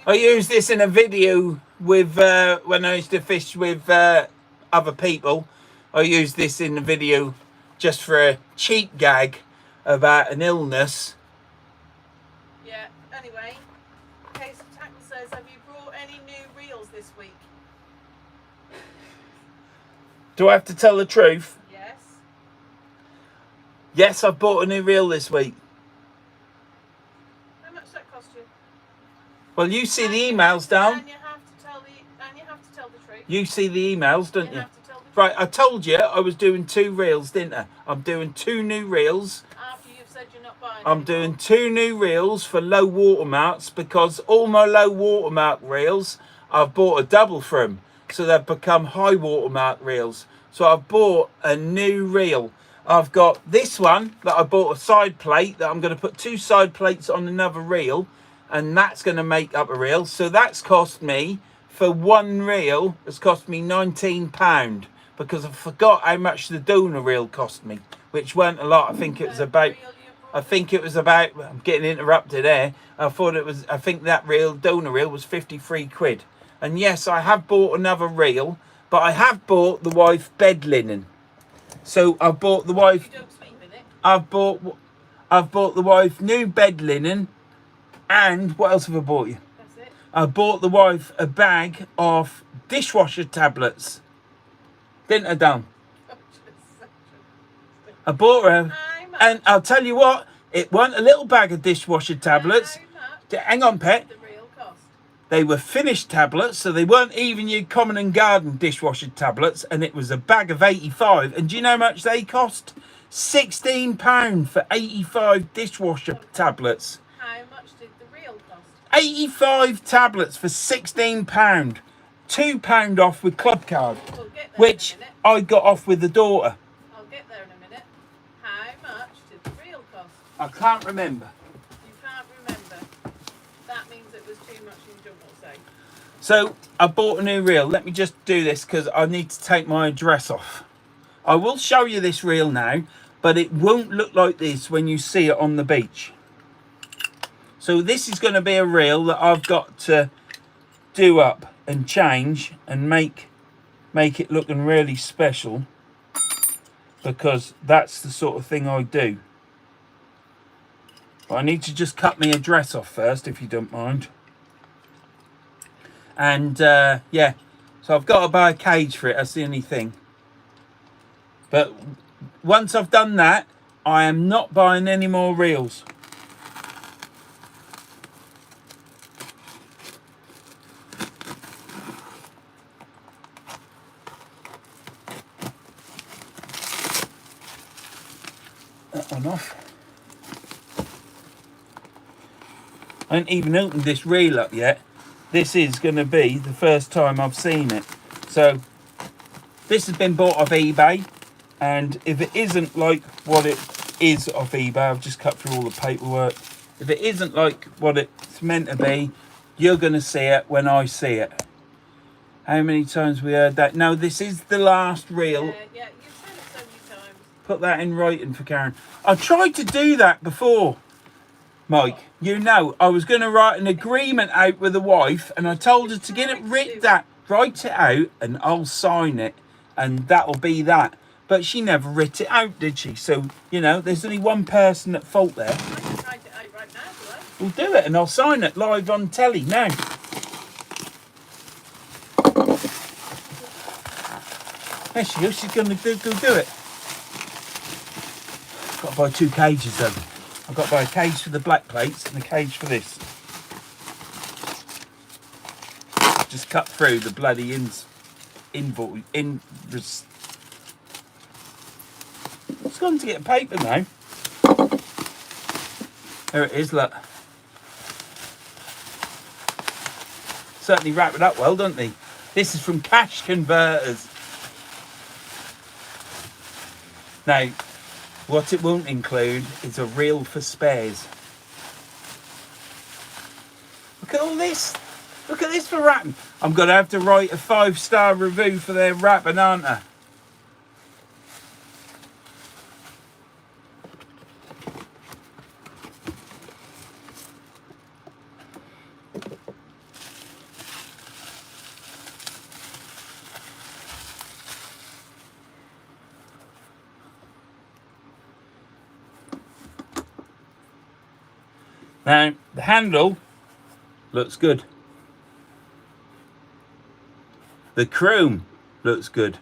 I used this in a video with when I used to fish with other people, I used this in the video just for a cheap gag about an illness. Yeah, anyway, Case of Tackle says, have you brought any new reels this week? Do I have to tell the truth? Yes. Yes, I've bought a new reel this week. How much does that cost you? Well, you see the emails down. And you have to tell the truth. You see the emails, don't you? Have to tell the truth. Right, I told you I was doing 2 reels, didn't I? I'm doing 2 new reels. After you've said you're not buying I'm anymore. doing 2 new reels for low water marks because all my low water mark reels, I've bought a double for them. So they've become high water mark reels. So I've bought a new reel. I've got this one that I bought a side plate that I'm going to put 2 side plates on another reel. And that's going to make up a reel. So that's cost me, for 1 reel, it's cost me £19. Because I forgot how much the donor reel cost me. Which weren't a lot. I think it was about... I'm getting interrupted there. I think that donor reel was 53 quid. And yes, I have bought another reel, but I have bought the wife bed linen. So I've bought the wife. You don't sleep in it. I've bought the wife new bed linen, and what else have I bought you? That's it. I bought the wife a bag of dishwasher tablets. Didn't I, Dan? I bought her, and I'll tell you what, it wasn't a little bag of dishwasher tablets. Hang on, pet. The real cost. They were finished tablets, so they weren't even your common and garden dishwasher tablets, and it was a bag of 85. And do you know how much they cost? £16 for 85 dishwasher tablets. How much did the real cost? 85 tablets for £16. £2 off with club card, We'll get there which in a minute. I got off with the daughter. I'll get there in a minute. How much did the real cost? I can't remember. You can't remember. That means it was too much and you don't want to say. So I bought a new reel. Let me just do this because I need to take my dress off. I will show you this reel now, but it won't look like this when you see it on the beach. So this is going to be a reel that I've got to do up and change and make it looking really special, because that's the sort of thing I do. But I need to just cut me a dress off first, if you don't mind. And yeah, so I've got to buy a cage for it. That's the only thing. But once I've done that, I am not buying any more reels. That one off. I haven't even opened this reel up yet. This is going to be the first time I've seen it. So this has been bought off eBay, and if it isn't like what it is off eBay, I've just cut through all the paperwork. If it isn't like what it's meant to be, you're going to see it when I see it. How many times we heard that? No, this is the last reel. Yeah, you've said it so many times. Put that in writing for Karen. I tried to do that before, Mike. You know, I was going to write an agreement out with the wife, and I told her to get it write it out, and I'll sign it, and that'll be that. But she never writ it out, did she? So, you know, there's only one person at fault there. I can write it out right now, do I? We'll do it, and I'll sign it live on telly now. There she goes. She's going to go do it. Got to buy 2 cages though. I've got to buy a cage for the black plates and a cage for this. Just cut through the bloody invoice. It's gone to get paper now. There it is, look. Certainly wrap it up well, don't they? This is from Cash Converters. Now, what it won't include is a reel for spares. Look at all this. Look at this for wrapping. I'm going to have to write a 5-star review for their wrapping, aren't I? Now, the handle looks good. The chrome looks good.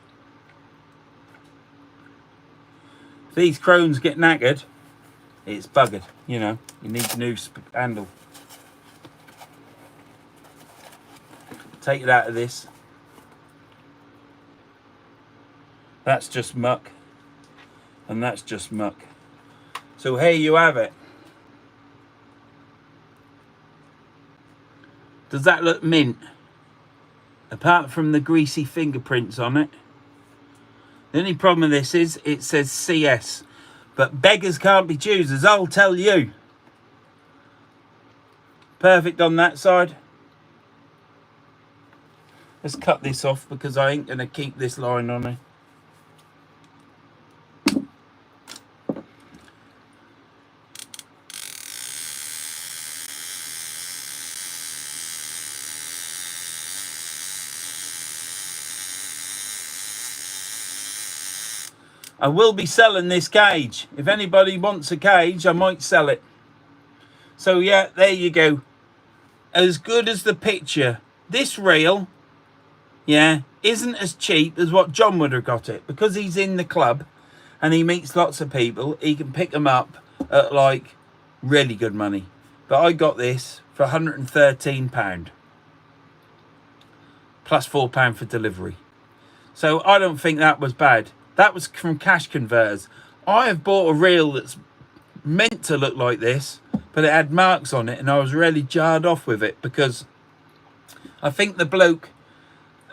If these chromes get knackered, it's buggered, you know. You need a new handle. Take it out of this. That's just muck. And that's just muck. So here you have it. Does that look mint? Apart from the greasy fingerprints on it. The only problem with this is it says CS. But beggars can't be choosers, I'll tell you. Perfect on that side. Let's cut this off because I ain't going to keep this line on it. I will be selling this cage. If anybody wants a cage, I might sell it. So yeah, there you go. As good as the picture. This reel, yeah, isn't as cheap as what John would have got it. Because he's in the club and he meets lots of people, he can pick them up at like really good money. But I got this for £113. Plus £4 for delivery. So I don't think that was bad. That was from Cash Converters. I have bought a reel that's meant to look like this, but it had marks on it, and I was really jarred off with it because I think the bloke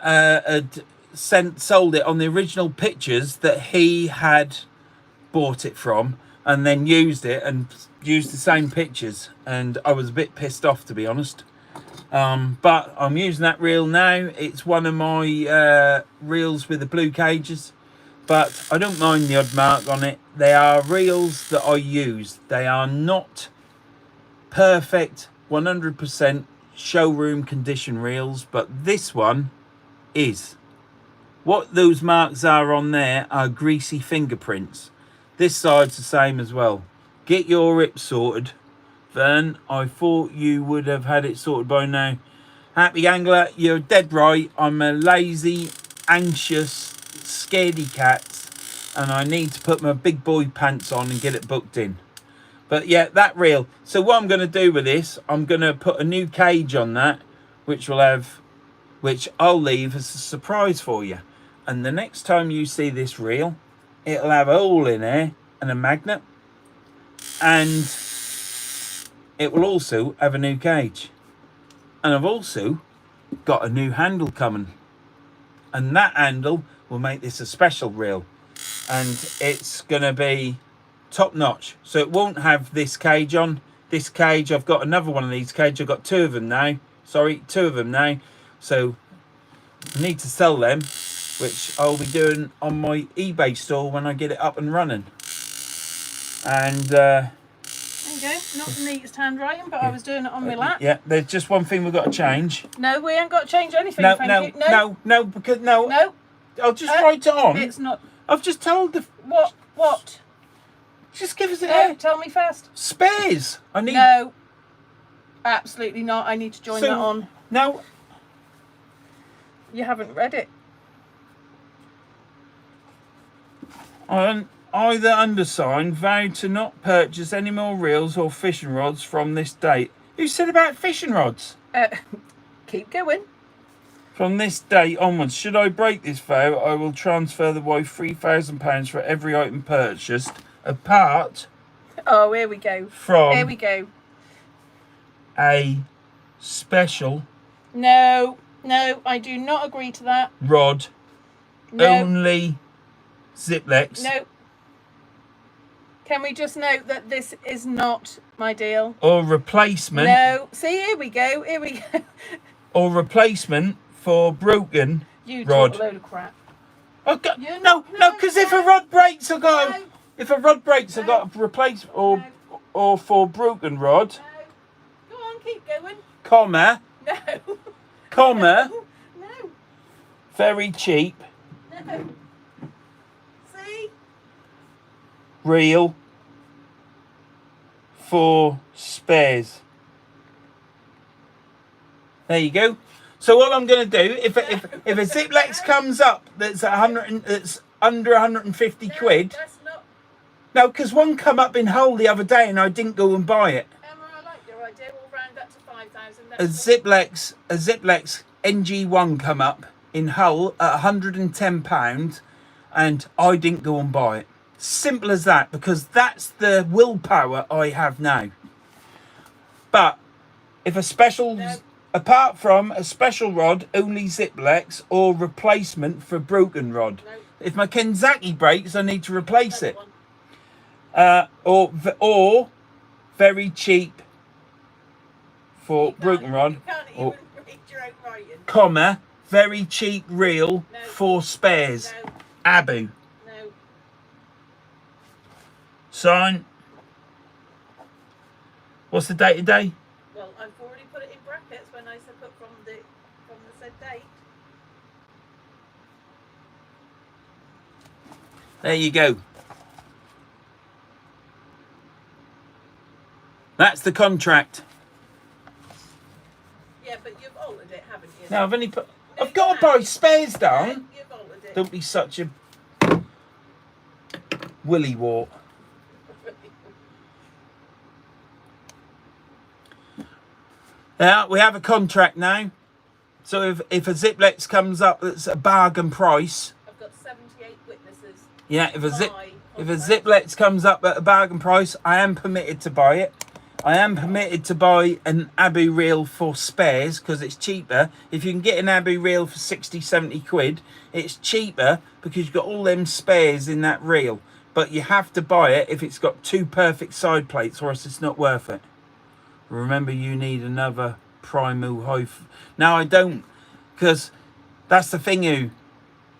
had sold it on the original pictures that he had bought it from, and then used it and used the same pictures, and I was a bit pissed off, to be honest. But I'm using that reel now. It's one of my reels with the blue cages. But I don't mind the odd mark on it. They are reels that I use. They are not perfect 100% showroom condition reels, but this one is. What those marks are on there are greasy fingerprints. This side's the same as well. Get your rip sorted, Vern. I thought you would have had it sorted by now. Happy angler, you're dead right. I'm a lazy, anxious, scaredy cats, and I need to put my big boy pants on and get it booked in. But yeah, that reel. So what I'm going to do with this, I'm going to put a new cage on that, which I'll leave as a surprise for you. And the next time you see this reel, it'll have a hole in there and a magnet, and it will also have a new cage. And I've also got a new handle coming, and that handle will make this a special reel, and it's gonna be top notch. So it won't have this cage on. This cage, I've got another one of these cages. I've got two of them now. So I need to sell them, which I'll be doing on my eBay store when I get it up and running. And there you go. Not the neatest handwriting, but yeah. I was doing it on my lap. Yeah, there's just one thing we've got to change. No, we ain't got to change anything. No, thank you. No. I'll just write it on. It's not. I've just told the... What? Just give us an... No, tell me fast. Spares. I need... No. Absolutely not. I need to join that on. No. You haven't read it. I, the undersigned, vow to not purchase any more reels or fishing rods from this date. Who said about fishing rods? Keep going. From this date onwards, should I break this vow, I will transfer the wife £3,000 for every item purchased, apart... Oh, here we go. From... Here we go. A special... No, I do not agree to that. Rod. No. Only Ziplex. No. Can we just note that this is not my deal? Or replacement. No. See, here we go. Or replacement for broken rod. Talk a load of crap. Okay. No, because if a rod breaks, I got to replace or for broken rod. No. Go on, keep going. Comma. No. Comma. No. Very cheap. No. See? Reel for spares. There you go. So what I'm going to do, if a Ziplex comes up that's that's under 150 quid. That's not. No, because one come up in Hull the other day and I didn't go and buy it. Emma, I like your idea. We'll round up to 5,000. A Ziplex NG1 come up in Hull at £110 and I didn't go and buy it. Simple as that, because that's the willpower I have now. But if a special, apart from a special rod, only Ziplex or replacement for broken rod. No. If my Kenzaki breaks, I need to replace it. Or very cheap for broken rod. You can't even read your own writing. Comma, very cheap reel for spares. No. Abu. No. Sign. What's the date today? Well, I've already put it in brackets when I said put from the said date. There you go. That's the contract. Yeah, but you've altered it, haven't you? Now I've only put. I've got to buy spares down. You've altered it. Don't be such a willy wart. Yeah, we have a contract now. So if a Ziplex comes up that's a bargain price. I've got 78 witnesses. Yeah, if a Ziplex comes up at a bargain price, I am permitted to buy it. I am permitted to buy an Abu reel for spares because it's cheaper. If you can get an Abu reel for 60, 70 quid, it's cheaper because you've got all them spares in that reel. But you have to buy it if it's got 2 perfect side plates, or else it's not worth it. Remember, you need another Primal high. Now I don't, because that's the thing.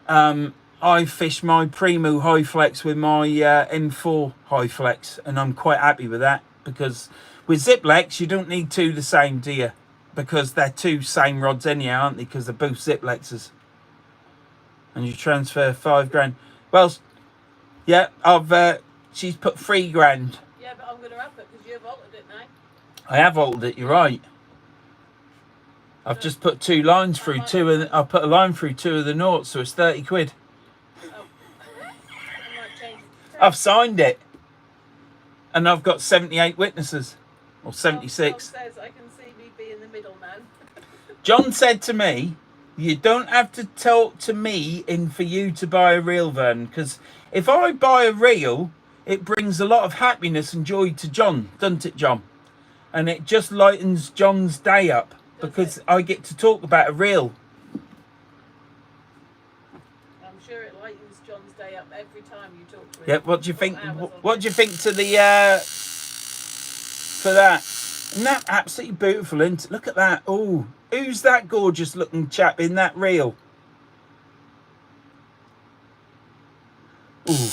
I fish my Primo high flex with my M4 high flex, and I'm quite happy with that, because with Ziplex you don't need 2 the same, do you? Because they're 2 same rods anyhow, aren't they? Because they're both Ziplexes. And you transfer 5 grand. Well, yeah, she's put 3 grand. Yeah, but I'm going to up it because you've altered it now. I have altered it, you're right. I've just put 2 lines through, I put a line through 2 of the noughts, so it's 30 quid. Oh. I might change it. I've signed it. And I've got 78 witnesses. Or 76. John says I can see me being the middleman. John said to me, you don't have to talk to me in for you to buy a reel, Vernon, because if I buy a reel, it brings a lot of happiness and joy to John, doesn't it, John? And it just lightens John's day up, because I get to talk about a reel. I'm sure it lightens John's day up every time you talk to him. Yeah, what do you think? What do you think to the for that? Isn't that absolutely beautiful? Isn't it? Look at that. Oh, who's that gorgeous looking chap in that reel? Ooh.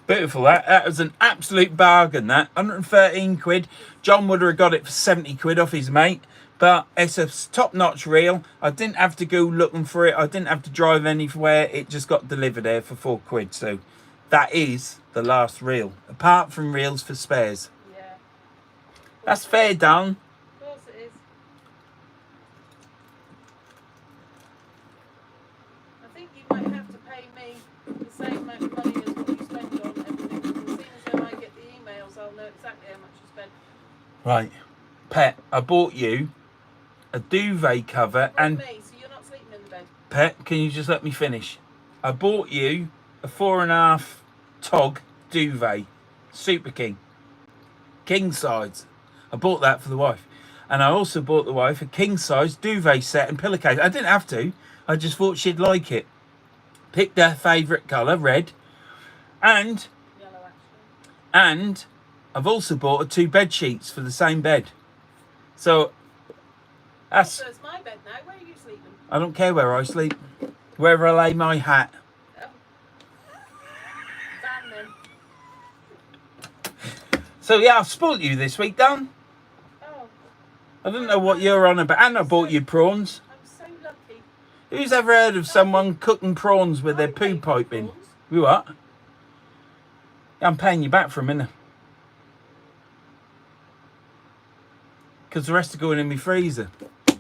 Beautiful. That was an absolute bargain, that. 113 quid. John would have got it for 70 quid off his mate. But it's a top-notch reel. I didn't have to go looking for it. I didn't have to drive anywhere. It just got delivered there for 4 quid. So that is the last reel. Apart from reels for spares. Yeah. That's fair, Dan. Of course it is. I think you might have to pay me the same amount of money as what you spend on everything. Because as soon as I get the emails, I'll know exactly how much you spent. Right. Pet, I bought you a duvet cover and... Me, so you're not sleeping in the bed. Pet, can you just let me finish? I bought you a 4.5 tog duvet. Super King. King size. I bought that for the wife. And I also bought the wife a king size duvet set and pillowcase. I didn't have to. I just thought she'd like it. Picked her favourite colour, red. And... Yellow, actually. And I've also bought her 2 bed sheets for the same bed. So that's... So it's my bed now. Where are you sleeping? I don't care where I sleep. Wherever I lay my hat. Oh. Van then. So yeah, I've spoilt you this week, Dan. Oh. I don't know what you're on about. And I bought you prawns. I'm so lucky. Who's ever heard of someone cooking prawns with their poo pipe in? You what? I'm paying you back for a minute. because the rest are going in my freezer. Honestly,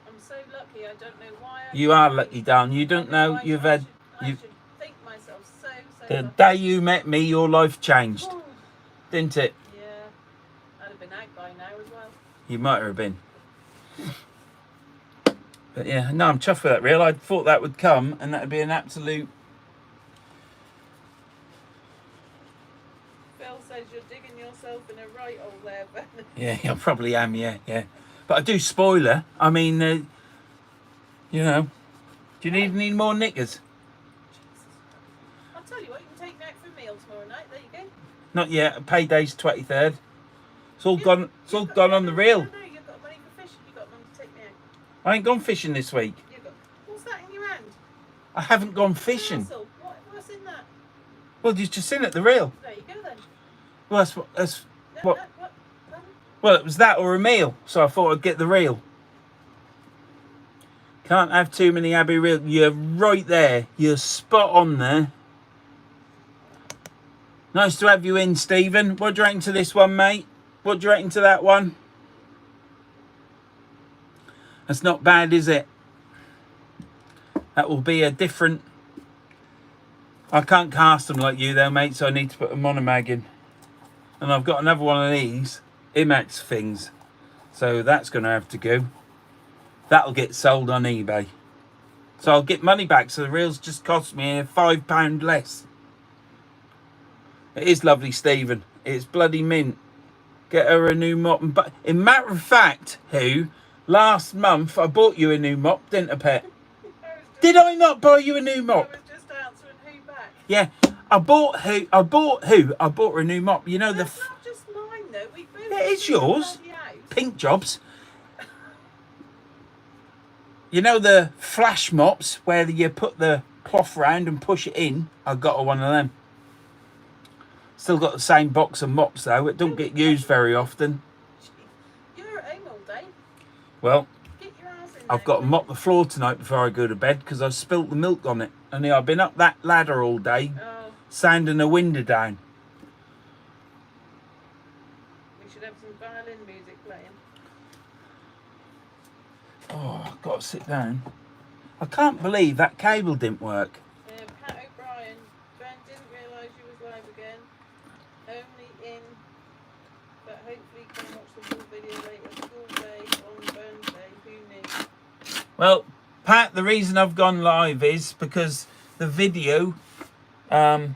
I'm so lucky. I don't know why. You are lucky, darling. You don't know. You've had. I should think myself so The lucky. day you met me, your life changed, Ooh, didn't it? yeah, I'd have been out by now as well. You might have been. But yeah, no, I'm chuffed with that reel. I thought that would come, and that would be an absolute. Phil says you're digging yourself in a right hole there, Ben. Yeah, I probably am. Yeah. But I do spoiler. I mean, you know, do you need any more knickers? I'll tell you what, you can take me out for a meal tomorrow night. There you go. Not yet. Payday's 23rd. It's all gone. It's all gone on the reel. No, you've got money for fishing. You've got money to take me out. I ain't gone fishing this week. What's that in your hand? I haven't gone fishing. Parcel. What's in that? Well, you've just seen it, the reel. There you go then. Well, that's what. What? Well, it was that or a meal, so I thought I'd get the reel. Can't have too many Abbey reels. You're right there. You're spot on there. Nice to have you in, Stephen. What do you reckon to this one, mate? What do you reckon to that one? That's not bad, is it? That will be a different... I can't cast them like you though, mate, so I need to put a monomag in. And I've got another one of these IMAX things. So that's going to have to go. That'll get sold on eBay. So I'll get money back. So the reels just cost me £5 less. It is lovely, Stephen. It's bloody mint. Get her a new mop. But in matter of fact, last month I bought you a new mop, didn't I, pet? Did I not buy you a new mop? I was just answering who back. Yeah, I bought her a new mop. You know That's not just mine though. We both it is yours. Pink Jobs. You know the flash mops where you put the cloth round and push it in? I got her one of them. Still got the same box of mops though. It don't get used very often. You're at home all day. Well, Get your ass in I've got to mop the floor tonight before I go to bed because I spilt the milk on it. And I've been up that ladder all day, sanding a window down. We should have some violin music playing. Oh, I've got to sit down. I can't believe that cable didn't work. Pat O'Brien, Ben didn't realise you was live again. Only in, but hopefully can watch the full video later. School day on Verns day. Who knew? Well, Pat, the reason I've gone live is because the video, the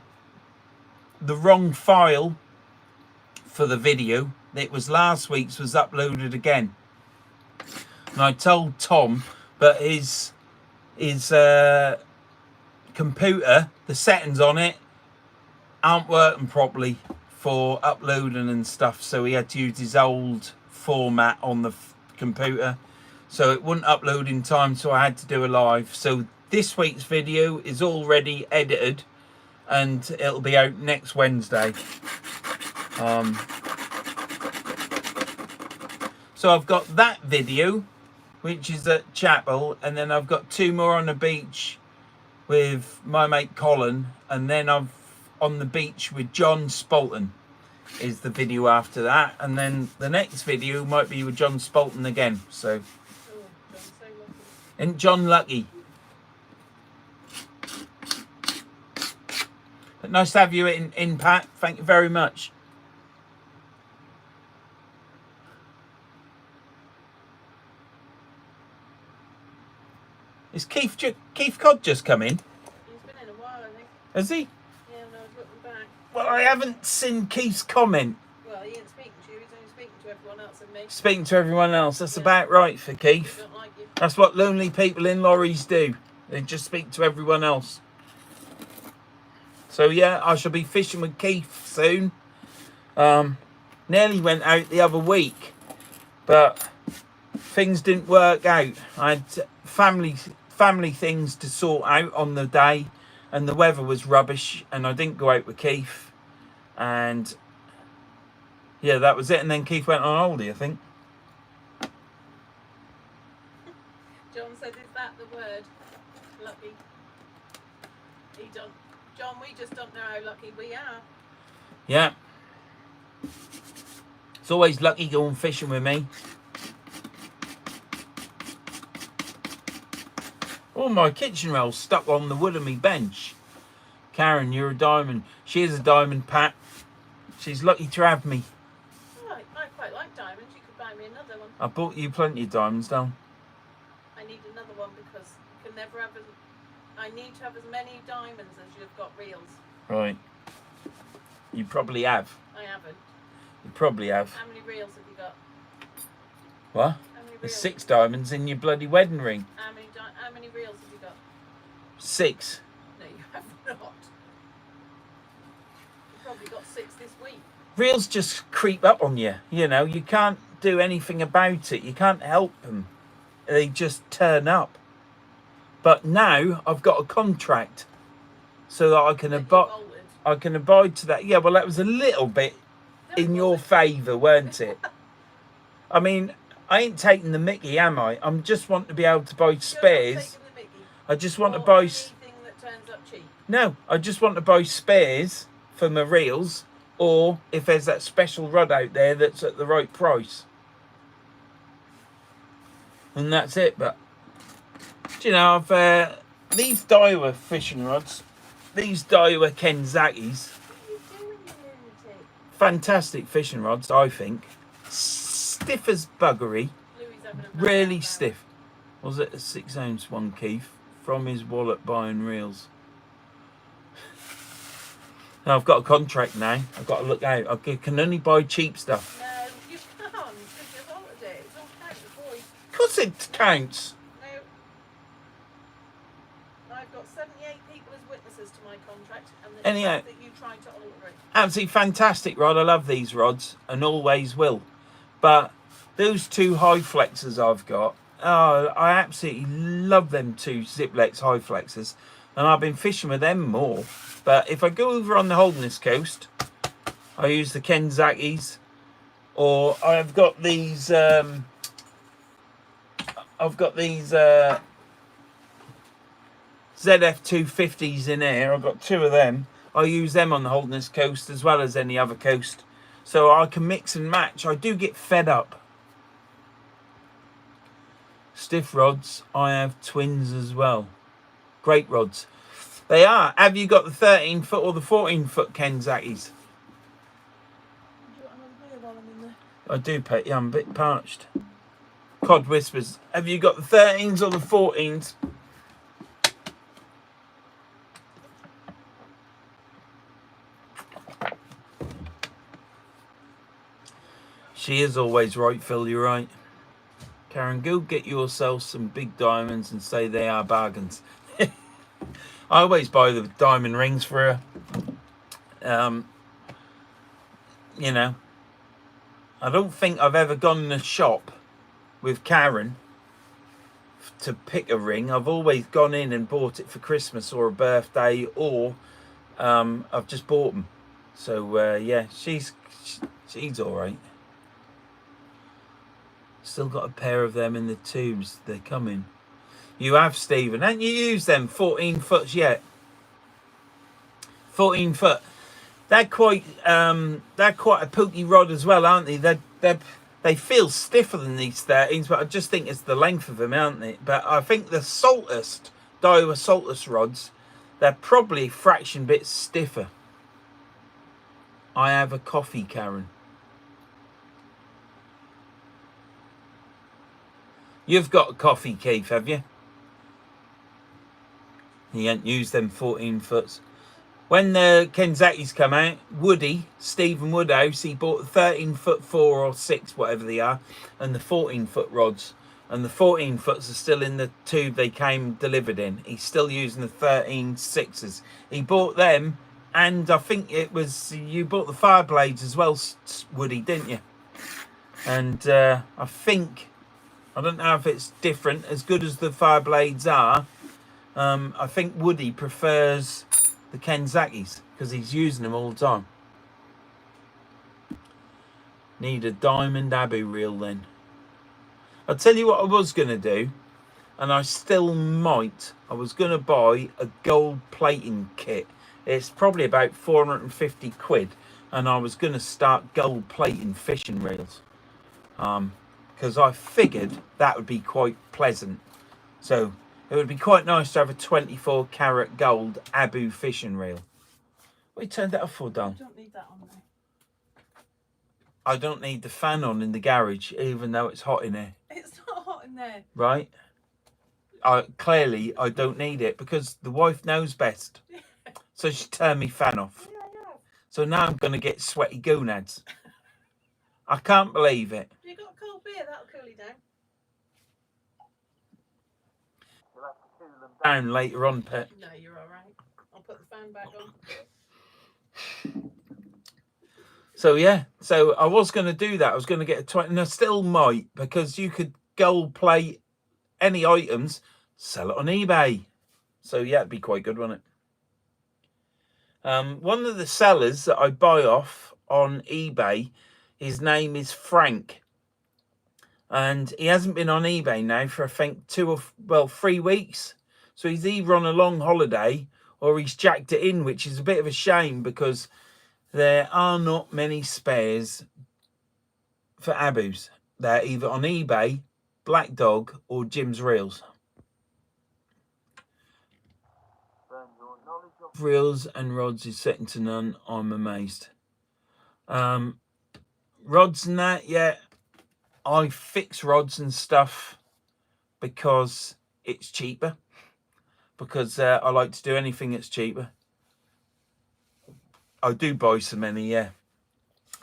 wrong file for the video, it was last week's, was uploaded again. And I told Tom, but his computer, the settings on it aren't working properly for uploading and stuff, so he had to use his old format on the computer, so it wouldn't upload in time, so I had to do a live. So this week's video is already edited and it'll be out next Wednesday. So I've got that video, which is at chapel, and then I've got 2 more on the beach with my mate Colin, and then I've on the beach with John Spalton is the video after that, and then the next video might be with John Spalton again. So and John lucky. But nice to have you in Pat. Thank you very much. Is Keith Codd just come in? He's been in a while, I think. Has he? Yeah, when I was looking back. Well, I haven't seen Keith's comment. Well, he ain't speaking to you, he's only speaking to everyone else and me. Speaking to everyone else. That's about right for Keith. Don't like you. That's what lonely people in lorries do. They just speak to everyone else. So yeah, I shall be fishing with Keith soon. Nearly went out the other week, but things didn't work out. I had family things to sort out on the day, and the weather was rubbish, and I didn't go out with Keith. And yeah, that was it. And then Keith went on holiday, I think. John said, is that the word? Lucky. He don't. John, we just don't know how lucky we are. Yeah. It's always lucky going fishing with me. All my kitchen rolls stuck on the wood of me bench. Karen, you're a diamond. She is a diamond, Pat. She's lucky to have me. Oh, I quite like diamonds. You could buy me another one. I bought you plenty of diamonds, Dal. I need another one because you can never have as... I need to have as many diamonds as you've got reels. Right. You probably have. I haven't. You probably have. How many reels have you got? What? How many There's reels? 6 diamonds in your bloody wedding ring. How many reels have you got? 6. No, you have not. You've probably got 6 this week. Reels just creep up on you. You know, you can't do anything about it. You can't help them. They just turn up. But now I've got a contract so that I can abide to that. Yeah, well, that was a little bit in your favour, weren't it? I mean, I ain't taking the mickey, am I? I'm just want to be able to buy spares. I just want to buy... anything that turns up cheap. No, I just want to buy spares for my reels, or if there's that special rod out there that's at the right price. And that's it. But, do you know, I've these Daiwa fishing rods, these Daiwa Kenzakis, What are you doing, you lunatic? fantastic fishing rods, I think. Stiff as buggery, Louis having a really meltdown. stiff. Was it a 6-ounce one, Keith? From his wallet buying reels. Now, I've got a contract now. I've got to look out. I can only buy cheap stuff. No, you can't because you're holiday. It's all counted, boys. Of course it counts. No. I've got 78 people as witnesses to my contract, and the Anyhow. fact that you tried to alter it. Absolutely fantastic rod. I love these rods and always will. But those 2 high flexors I've got, oh, I absolutely love them 2 Ziplex high flexors. And I've been fishing with them more. But if I go over on the Holderness coast, I use the Kenzakis. Or I've got these... ZF250s in here. I've got 2 of them. I use them on the Holderness coast as well as any other coast. So I can mix and match. I do get fed up. Stiff rods, I have twins as well. Great rods. They are. Have you got the 13-foot or the 14-foot Kenzakis? Do you want another beer while I'm in there? I do, Pet. Yeah, I'm a bit parched. Cod Whispers. Have you got the 13s or the 14s? She is always right, Phil, you're right. Karen, go get yourself some big diamonds and say they are bargains. I always buy the diamond rings for her. You know, I don't think I've ever gone in a shop with Karen to pick a ring. I've always gone in and bought it for Christmas or a birthday, or I've just bought them. So yeah, she's all right. Still got a pair of them in the tubes. They're coming. You have, Stephen. Haven't you used them 14-foots yet? 14-foot. They're quite a pokey rod as well, aren't they? They feel stiffer than these 13s, but I just think it's the length of them, aren't they? But I think the Saltest, Daiwa Saltest rods, they're probably a fraction bit stiffer. I have a coffee, Karen. You've got a coffee, Keith, have you? You ain't used them 14-foots. When the Kenzakis come out, Woody, Stephen Woodhouse, he bought the 13-foot 4 or 6, whatever they are, and the 14-foot rods. And the 14-foots are still in the tube they came delivered in. He's still using the 13-6s. He bought them, and I think it was, you bought the fire blades as well, Woody, didn't you? And I think... I don't know if it's different, as good as the fire blades are. I think Woody prefers the Kenzakis because he's using them all the time. Need a diamond Abu reel then. I'll tell you what I was going to do, and I still might. I was going to buy a gold plating kit. It's probably about 450 quid, and I was going to start gold plating fishing reels, because I figured that would be quite pleasant. So it would be quite nice to have a 24 carat gold Abu fishing reel. What you turned that off for, Don? I don't need that on there. I don't need the fan on in the garage, even though it's hot in here. It's not hot in there. Right? Clearly, I don't need it because the wife knows best. So she turned me fan off. Yeah, I know. So now I'm going to get sweaty gonads. I can't believe it. You got a cold beer, that'll cool you down. We'll have to cool them down later on, Pet. No, you're all right. I'll put the fan back on. So yeah, so I was going to do that. I was going to get a 20, and I still might, because you could gold plate any items, sell it on eBay. So yeah, it'd be quite good, wouldn't it? One of the sellers that I buy off on eBay, his name is Frank, and he hasn't been on eBay now for I think 3 weeks. So he's either on a long holiday or he's jacked it in, which is a bit of a shame because there are not many spares for Abus. They're either on eBay, Black Dog, or Jim's Reels. Reels and rods is second to none. I'm amazed. Rods and that, yeah, I fix rods and stuff because it's cheaper. Because I like to do anything that's cheaper. I do buy so many, yeah.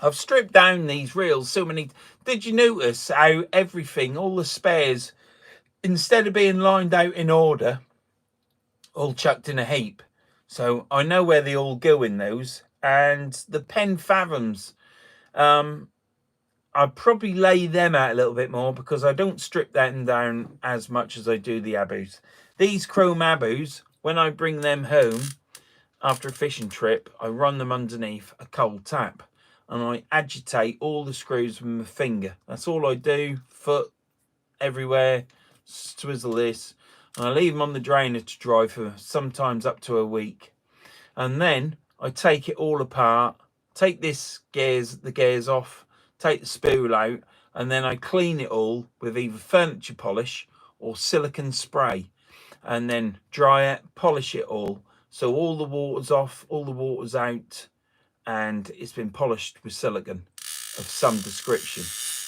I've stripped down these reels so many. Did you notice how everything, all the spares, instead of being lined out in order, all chucked in a heap? So I know where they all go in those. And the Pen Fathoms, I'd probably lay them out a little bit more because I don't strip them down as much as I do the Abus. These chrome Abus, when I bring them home after a fishing trip, I run them underneath a cold tap and I agitate all the screws with my finger. That's all I do. Foot, everywhere, swizzle this. And I leave them on the drainer to dry for sometimes up to a week. And then I take it all apart, take the gears off, take the spool out, and then I clean it all with either furniture polish or silicone spray, and then dry it, polish it all, so all the water's off, all the water's out, and it's been polished with silicone of some description.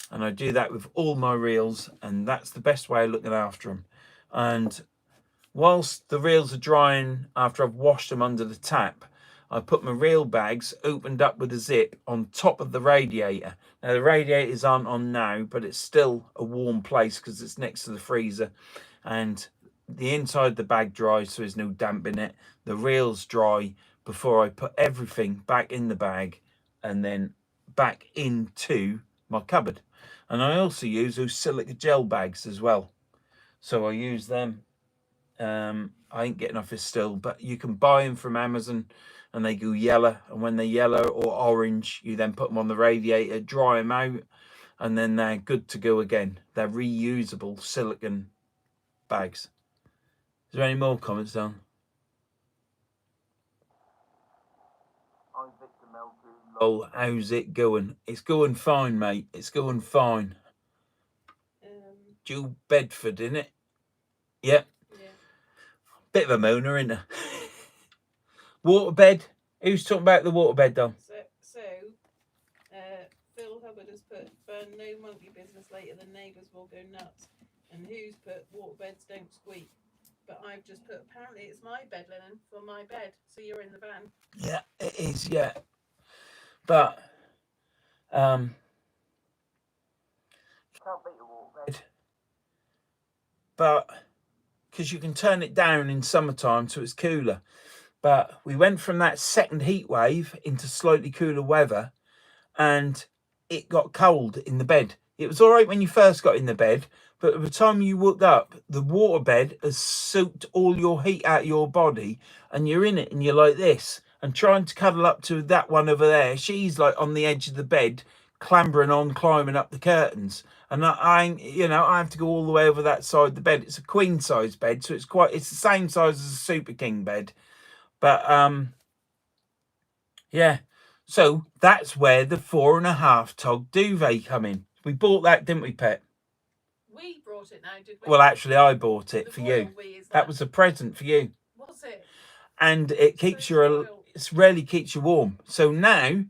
And I do that with all my reels, and that's the best way of looking after them. And whilst the reels are drying after I've washed them under the tap, I put my reel bags opened up with a zip on top of the radiator. Now the radiators aren't on now, but it's still a warm place because it's next to the freezer, and the inside of the bag dries, so there's no damp in it. The reels dry before I put everything back in the bag and then back into my cupboard. And I also use those silica gel bags as well. So I use them. I ain't getting off this still, but you can buy them from Amazon and they go yellow. And when they're yellow or orange, you then put them on the radiator, dry them out, and then they're good to go again. They're reusable silicone bags. Is there any more comments, Don? Oh, how's it going? It's going fine, mate. It's going fine. Joe Bedford, innit? Yep. Yeah. Bit of a moaner, isn't there? Waterbed. Who's talking about the waterbed, Don? Phil Hubbard has put, "Burn no monkey business later, the neighbours will go nuts." And who's put, "Waterbeds don't squeak." But I've just put, apparently it's my bed linen for my bed, so you're in the van. Yeah, it is, yeah. But, can't beat a waterbed. But, because you can turn it down in summertime so it's cooler. But we went from that second heat wave into slightly cooler weather, and it got cold in the bed. It was all right when you first got in the bed, but by the time you woke up, the waterbed has soaked all your heat out of your body, and you're in it, and you're like this, and trying to cuddle up to that one over there. She's like on the edge of the bed, clambering on, climbing up the curtains, and I have to go all the way over that side of the bed. It's a queen size bed, so it's the same size as a Super King bed, but yeah. So that's where the 4.5 tog duvet come in. We bought that, didn't we, Pet? We brought it now, did we? Well, actually, I bought it The for royal you. we is That was a present for you. Was it? And it keeps So you, spoiled. it really keeps you warm. So now,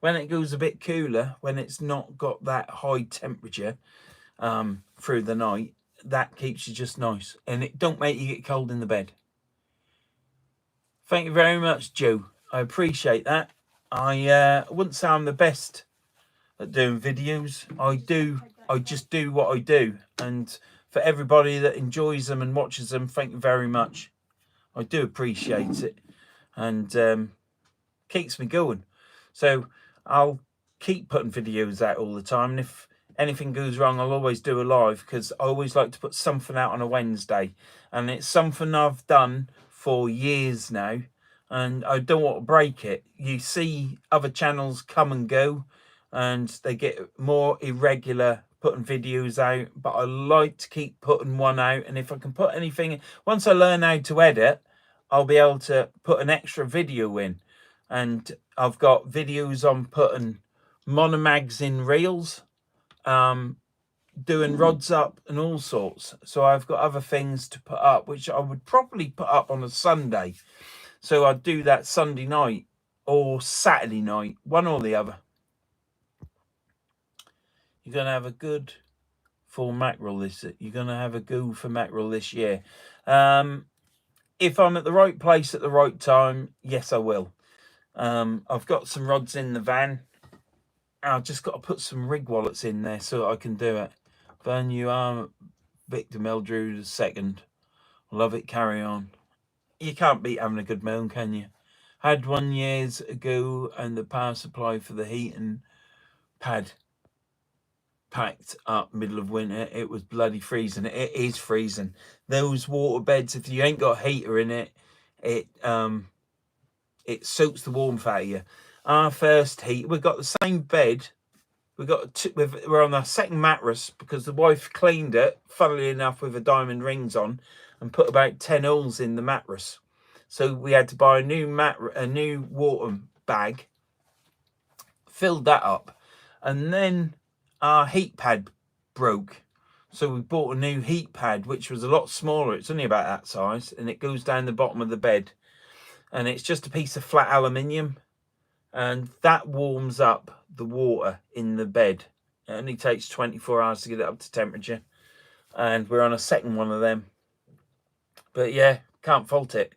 when it goes a bit cooler, when it's not got that high temperature through the night, that keeps you just nice. And it don't make you get cold in the bed. Thank you very much, Joe. I appreciate that. I wouldn't say I'm the best at doing videos. I just do what I do. And for everybody that enjoys them and watches them, thank you very much. I do appreciate it. And keeps me going. So I'll keep putting videos out all the time. And if anything goes wrong, I'll always do a live, because I always like to put something out on a Wednesday. And it's something I've done for years now. And I don't want to break it. You see other channels come and go, and they get more irregular putting videos out. But I like to keep putting one out. And if I can put anything, once I learn how to edit, I'll be able to put an extra video in. And I've got videos on putting monomags in reels, doing rods up and all sorts. So I've got other things to put up, which I would probably put up on a Sunday. So I'd do that Sunday night or Saturday night, one or the other. You're going to have a good full mackerel you're going to have a go for mackerel this year. If I'm at the right place at the right time, yes, I will. I've got some rods in the van. I've just got to put some rig wallets in there so I can do it. Vern, you are Victor Meldrew II. Love it, carry on. You can't beat having a good moan, can you? Had one years ago, and the power supply for the heating pad packed up middle of winter. It was bloody freezing. It is freezing. Those water beds, if you ain't got a heater in it, it soaks the warmth out of you. Our first heat, we've got the same bed. We're on our second mattress because the wife cleaned it, funnily enough, with the diamond rings on, and put about 10 holes in the mattress. So we had to buy a new water bag, filled that up, and then our heat pad broke. So we bought a new heat pad, which was a lot smaller. It's only about that size, and it goes down the bottom of the bed. And it's just a piece of flat aluminium, and that warms up the water in the bed. It only takes 24 hours to get it up to temperature, and we're on a second one of them. But yeah, can't fault it.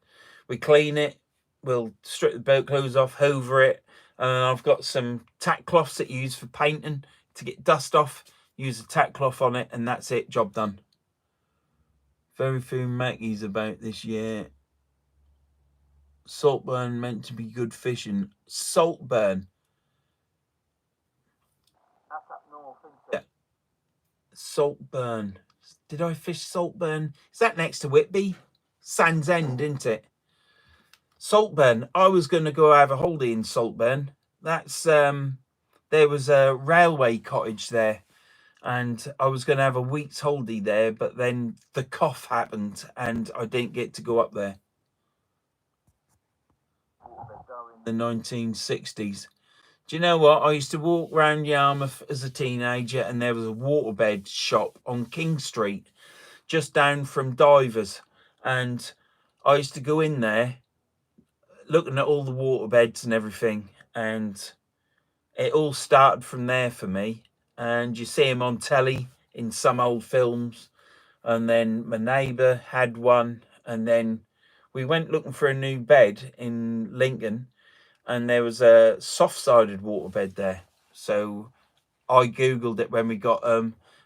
We clean it, we'll strip the boat clothes off, hoover it, and I've got some tack cloths that you use for painting to get dust off. Use a tack cloth on it, and that's it, job done. Very few Mackies about this year. Saltburn meant to be good fishing. Saltburn. That's up north, isn't it? Yeah. Saltburn. Did I fish Saltburn? Is that next to Whitby? Sand's End, isn't it? Saltburn. I was going to go have a holiday in Saltburn. That's there was a railway cottage there, and I was going to have a week's holiday there, but then the cough happened and I didn't get to go up there. The 1960s. Do you know what? I used to walk around Yarmouth as a teenager, and there was a waterbed shop on King Street, just down from Divers, and I used to go in there looking at all the waterbeds and everything, and it all started from there for me. And you see him on telly in some old films, and then my neighbour had one, and then we went looking for a new bed in Lincoln, and there was a soft-sided waterbed there. So I googled it when we got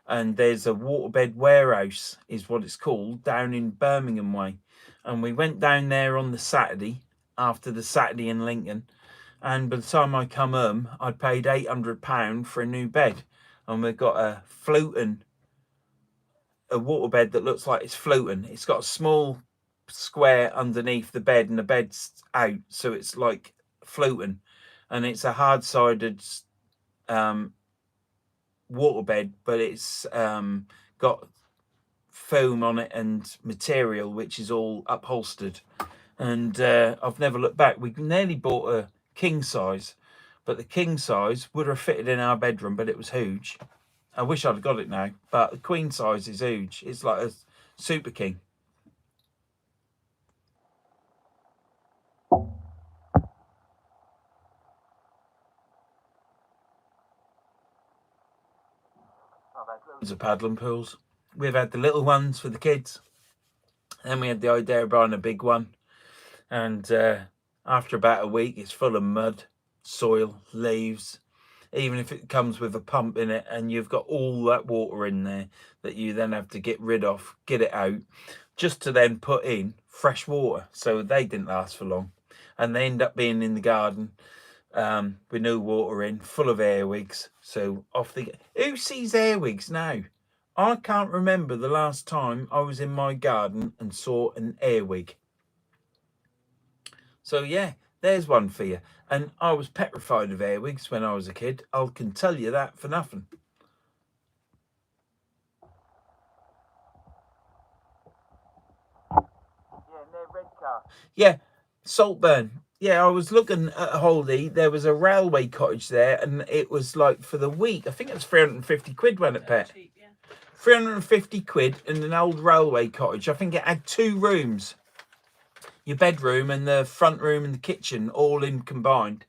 and there's a waterbed warehouse is what it's called, down in Birmingham way. And we went down there on the Saturday, after the Saturday in Lincoln, and by the time I come home, I'd paid £800 for a new bed, and we've got a waterbed that looks like it's floating. It's got a small square underneath the bed, and the bed's out, so it's like floating, and it's a hard-sided waterbed, but it's got foam on it and material which is all upholstered, and I've never looked back. We nearly bought a king size, But the king size would have fitted in our bedroom, but it was huge. I wish I'd got it now, but the queen size is huge. It's like a super king. I've had loads of paddling pools. We've had the little ones for the kids. Then we had the idea of buying a big one. And after about a week, it's full of mud, soil, leaves. Even if it comes with a pump in it, and you've got all that water in there that you then have to get rid of, get it out, just to then put in fresh water. So they didn't last for long. And they end up being in the garden with no water in, full of airwigs. So off they go. Who sees airwigs now? I can't remember the last time I was in my garden and saw an airwig. So yeah, there's one for you. And I was petrified of airwigs when I was a kid. I can tell you that for nothing. Yeah, they're red car. Yeah, Saltburn. Yeah, I was looking at Holdy. There was a railway cottage there, and it was like for the week. I think it was 350 quid, wasn't it, Pet? Cheap, yeah. 350 quid in an old railway cottage. I think it had 2 rooms. Your bedroom and the front room and the kitchen all in combined.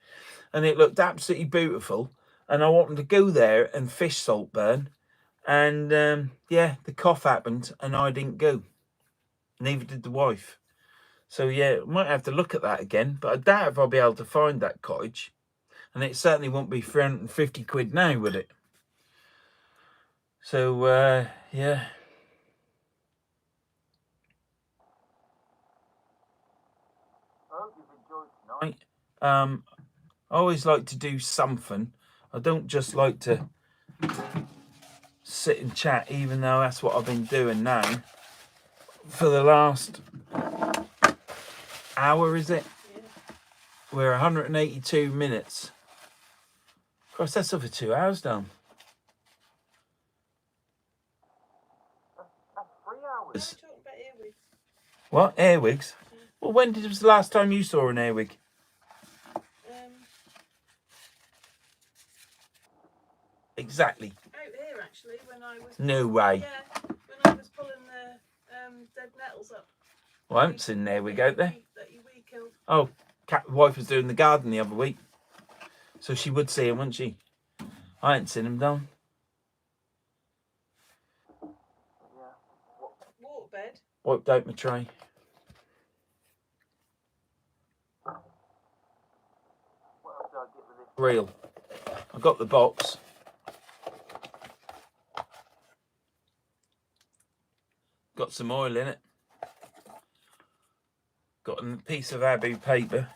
And it looked absolutely beautiful. And I wanted to go there and fish Saltburn. And yeah, the cough happened and I didn't go. Neither did the wife. So yeah, might have to look at that again. But I doubt if I'll be able to find that cottage. And it certainly won't be 350 quid now, would it? So yeah. I hope you've enjoyed tonight. I always like to do something. I don't just like to sit and chat, even though that's what I've been doing now for the last hour, is it? Yeah. We're 182 minutes. Of course, that's over 2 hours down. That's 3 hours. We're talking about earwigs. What? Airwigs? Yeah. Well, when was the last time you saw an airwig? Exactly. Out here, actually, when I was... No way. Yeah, when I was pulling the dead nettles up. Well, I haven't seen an airwig out there. That you wee killed. Oh, wife was doing the garden the other week. So she would see him, wouldn't she? I ain't seen him down. Waterbed. Wiped out my tray. What else did I get with this reel? I got the box. Got some oil in it. Got a piece of Abu paper.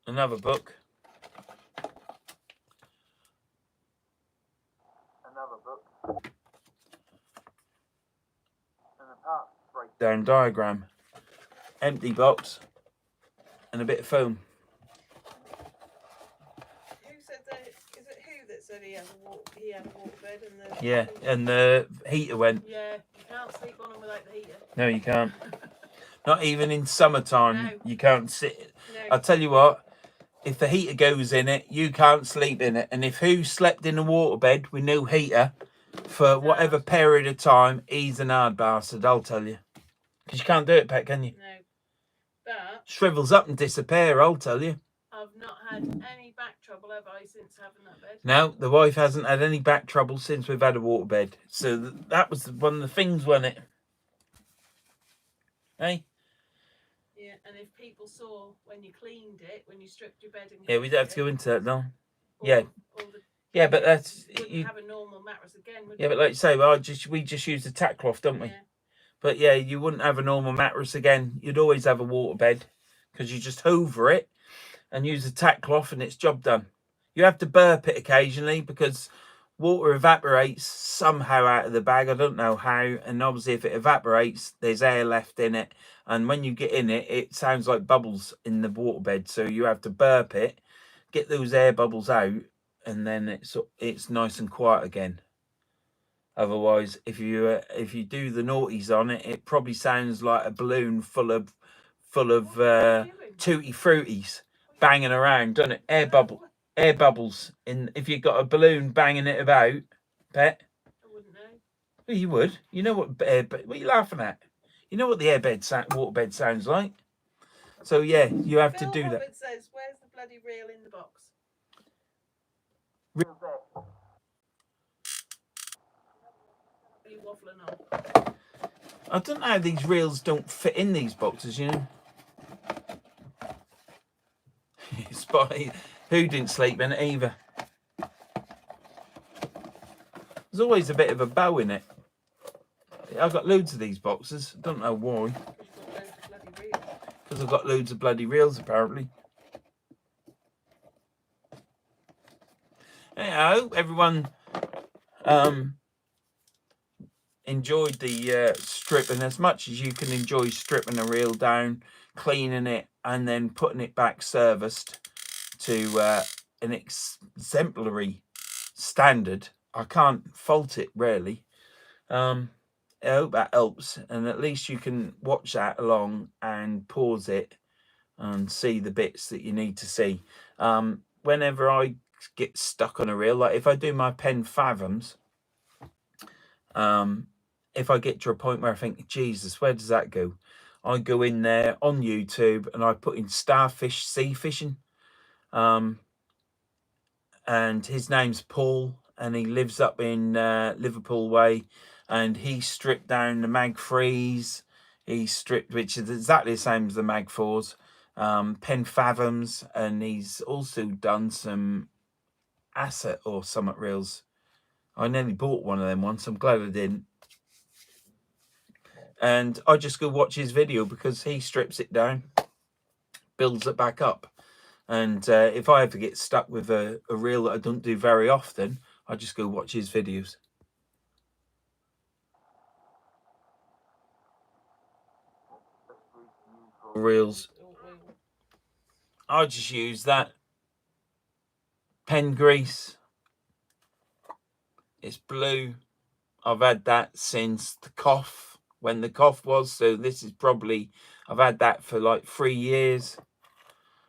Another book. Another book. And a part breakdown diagram. Empty box. And a bit of foam. Who said that? Is it who that said he had a waterbed and the... Yeah, and the heater went. Yeah, you can't sleep on them without the heater. No, you can't. Not even in summertime, No. you can't sit. No. I'll tell you what, if the heater goes in it, you can't sleep in it. And if who slept in a waterbed with no heater for whatever period of time, he's an hard bastard, I'll tell you. Because you can't do it, Pet, can you? No. But Shrivels up and disappear, I'll tell you. I've not had any back trouble, have I, since having that bed? No, the wife hasn't had any back trouble since we've had a waterbed. So that was one of the things, wasn't it? Hey? Yeah, and if people saw when you cleaned it, when you stripped your bed and Yeah, we don't have to go into that, no. all- Yeah. all the- Yeah, but that's... wouldn't You, have a normal mattress again, would yeah, you? but like you say, well, we just use the tack cloth, don't we? Yeah. But yeah, you wouldn't have a normal mattress again. You'd always have a waterbed because you just hoover it and use a tack cloth and it's job done. You have to burp it occasionally because water evaporates somehow out of the bag. I don't know how. And obviously if it evaporates, there's air left in it. And when you get in it, it sounds like bubbles in the waterbed. So you have to burp it, get those air bubbles out, and then it's nice and quiet again. Otherwise, if you do the naughties on it, it probably sounds like a balloon full of What are you doing? tutti fruities banging around, doesn't it? Air bubbles. In if you've got a balloon banging it about, pet. I wouldn't know. Well, you would. You know what? What are you laughing at? You know what the waterbed sounds like. So yeah, you have to do that. It says, "Where's the bloody reel in the box?" Reel's there. What are you waffling on? I don't know how these reels don't fit in these boxes, you know. Spotty, who didn't sleep in it either. There's always a bit of a bow in it. I've got loads of these boxes. I don't know why. Because I've got loads of bloody reels, apparently. Yeah, I hope everyone enjoyed the stripping as much as you can enjoy stripping a reel down, cleaning it, and then putting it back serviced to an exemplary standard. I can't fault it, really. I hope that helps, and at least you can watch that along and pause it and see the bits that you need to see. Whenever I get stuck on a reel, like if I do my pen fathoms, if I get to a point where I think, Jesus, where does that go? I go in there on YouTube and I put in starfish sea fishing. And his name's Paul, and he lives up in Liverpool way, and he stripped down the Mag 3s. He stripped, which is exactly the same as the Mag 4s, pen fathoms, and he's also done some asset or summit reels. I nearly bought one of them once. I'm glad I didn't. And I just go watch his video because he strips it down, builds it back up. And if I ever get stuck with a reel that I don't do very often, I just go watch his videos. Reels. I just use that pen grease. It's blue. I've had that since the cough, when the cough was. So this is probably, I've had that for like 3 years.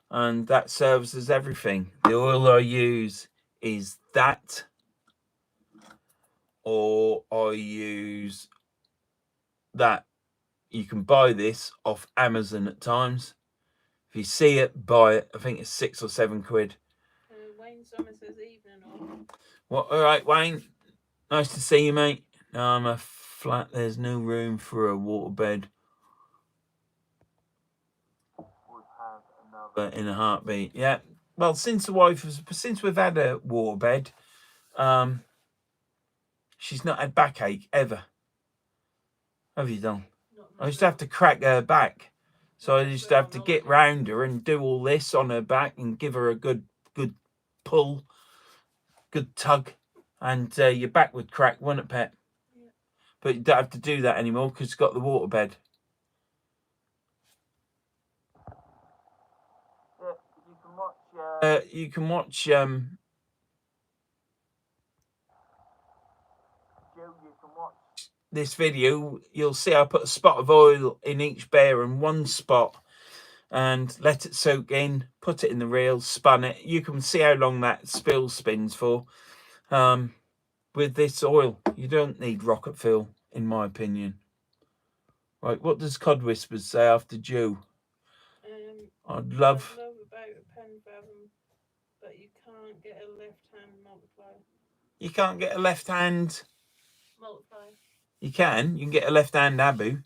And that serves as everything. The oil I use is that, or I use that. You can buy this off Amazon at times. If you see it, buy it. I think it's 6 or 7 quid. Wayne Summers says evening all. What? All right, Wayne. Nice to see you, mate. Now I'm a flat. There's no room for a waterbed. Would have another in a heartbeat. Yeah. Well, since we've had a waterbed, she's not had backache ever. Have you done? I used to have to crack her back. So I used to have to get round her and do all this on her back and give her a good pull, good tug, and your back would crack, wouldn't it, pet? Yeah. But you don't have to do that anymore because it's got the waterbed. Yeah, you can watch. This video. You'll see I put a spot of oil in each bear and one spot, and let it soak in, put it in the reel, spun it. You can see how long that spill spins for. With this oil, you don't need rocket fuel, in my opinion. Right, what does Cod Whispers say after Joe? I'd love about a pen fathom, but you can't get a left-hand multiplier. You can't get a left-hand multiplier. You can get a left-hand Abu.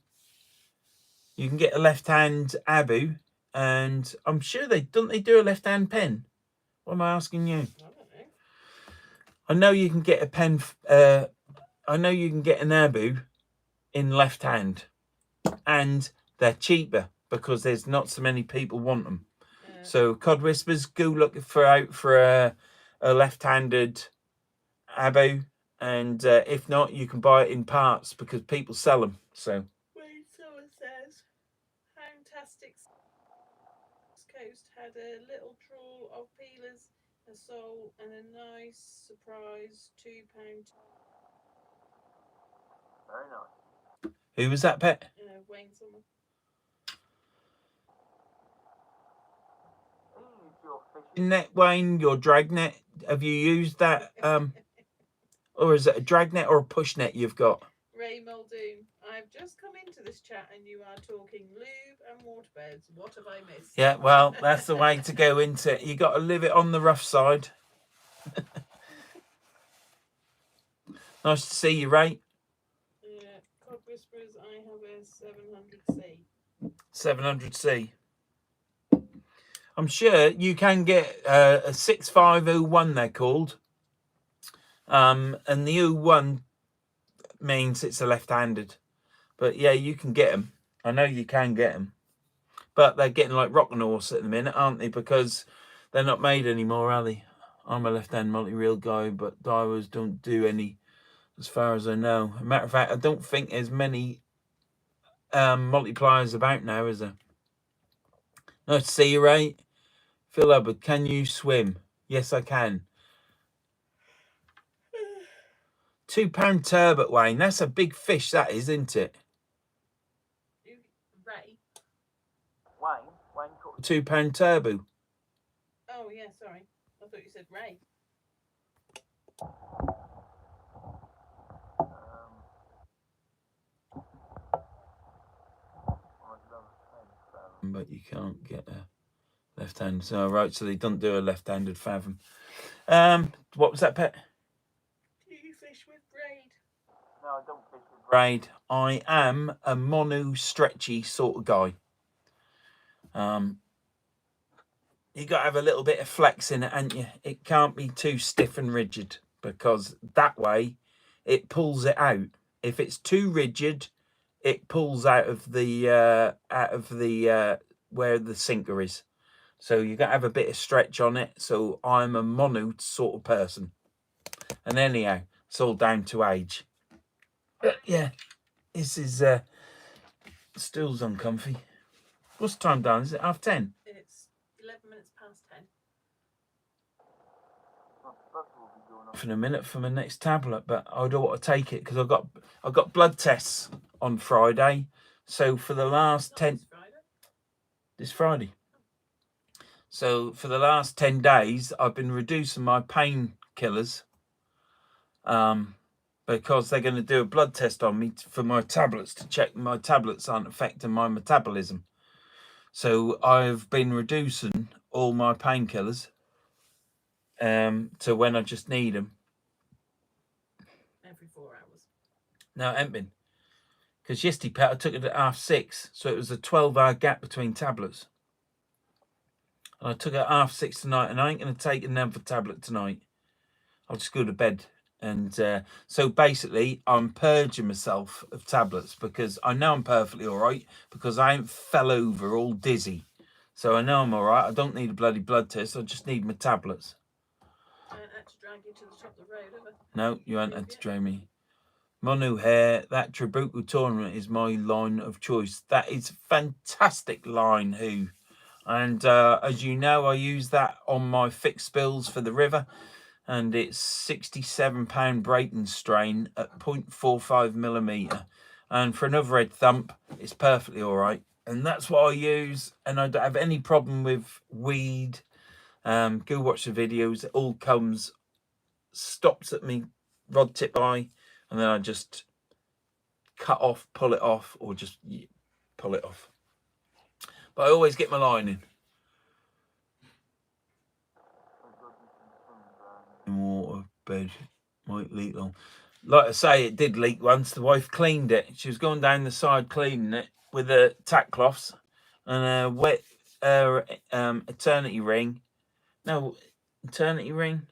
You can get a left-hand Abu, and I'm sure they do a left-hand pen. What am I asking you? I don't know. I know you can get a pen. I know you can get an Abu in left-hand, and they're cheaper because there's not so many people want them. Yeah. So Cod Whispers, go look out for a left-handed Abu, and if not, you can buy it in parts because people sell them. So. Wait, someone says, fantastic. Coast had a little trawl of peelers, a sole, and a nice surprise £2. Very nice. Who was that, pet? Wayne Summer. net, Wayne, your drag net? Have you used that? Or is it a drag net or a push net you've got? Ray Muldoon, I've just come into this chat and you are talking lube and waterbeds. What have I missed? Yeah, well, that's the way to go into it. You got to live it on the rough side. Nice to see you, Ray. Cod Whisperers, I have a 700C. 700C. I'm sure you can get a 6501, they're called. And the U1 means it's a left-handed. But yeah, you can get them. I know you can get them. But they're getting like rockin' horse at the minute, aren't they? Because they're not made anymore, are they? I'm a left-hand multi-reel guy, but divers don't do any, as far as I know. As a matter of fact, I don't think there's many multipliers about now, is there? Nice to see you, Ray. Phil Hubbard, can you swim? Yes, I can. £2 turbot, Wayne. That's a big fish, that is, isn't it? Ray? Wayne caught a £2 turbo. Oh, yeah, sorry. I thought you said Ray. But you can't get a left-handed. So, right, so they don't do a left-handed fathom. What was that, Pet? Do you fish with braid? No, I don't fish with braid. I am a mono stretchy sort of guy. You got to have a little bit of flex in it, ain't you? It can't be too stiff and rigid, because that way it pulls it out. If it's too rigid, it pulls out of the where the sinker is. So you got to have a bit of stretch on it. So I'm a mono sort of person. And anyhow, it's all down to age. But yeah, this is still's uncomfy. What's the time, Dan? Is it 10:30? It's 11 minutes past 10. For a minute for my next tablet, but I don't want to take it because I've got blood tests on Friday. So for the last 10 this Friday. So for the last 10 days, I've been reducing my painkillers, because they're going to do a blood test on me for my tablets to check my tablets aren't affecting my metabolism. So I've been reducing all my painkillers to when I just need them. Every 4 hours. No, it ain't been. Because yesterday, Pat, I took it at 6:30. So it was a 12-hour gap between tablets. And I took it at 6:30 tonight. And I ain't going to take another tablet tonight. I'll just go to bed. And so basically, I'm purging myself of tablets because I know I'm perfectly all right because I ain't fell over all dizzy. So I know I'm all right. I don't need a bloody blood test. I just need my tablets. I haven't had to drag you to the top of the road, have I? No, you haven't had to drag me. Mono hair, that Tributo tournament is my line of choice. That is a fantastic line, Who. And as you know, I use that on my fixed spills for the river. And it's £67 Brayton strain at 0.45mm. And for another red thump, it's perfectly all right. And that's what I use. And I don't have any problem with weed. Go watch the videos. It all comes, stops at me rod tip eye. And then I just cut off, pull it off, or just pull it off. But I always get my line in. Water bed might leak long. Like I say, it did leak once. The wife cleaned it. She was going down the side cleaning it with the tack cloths and a wet eternity ring. No, eternity ring.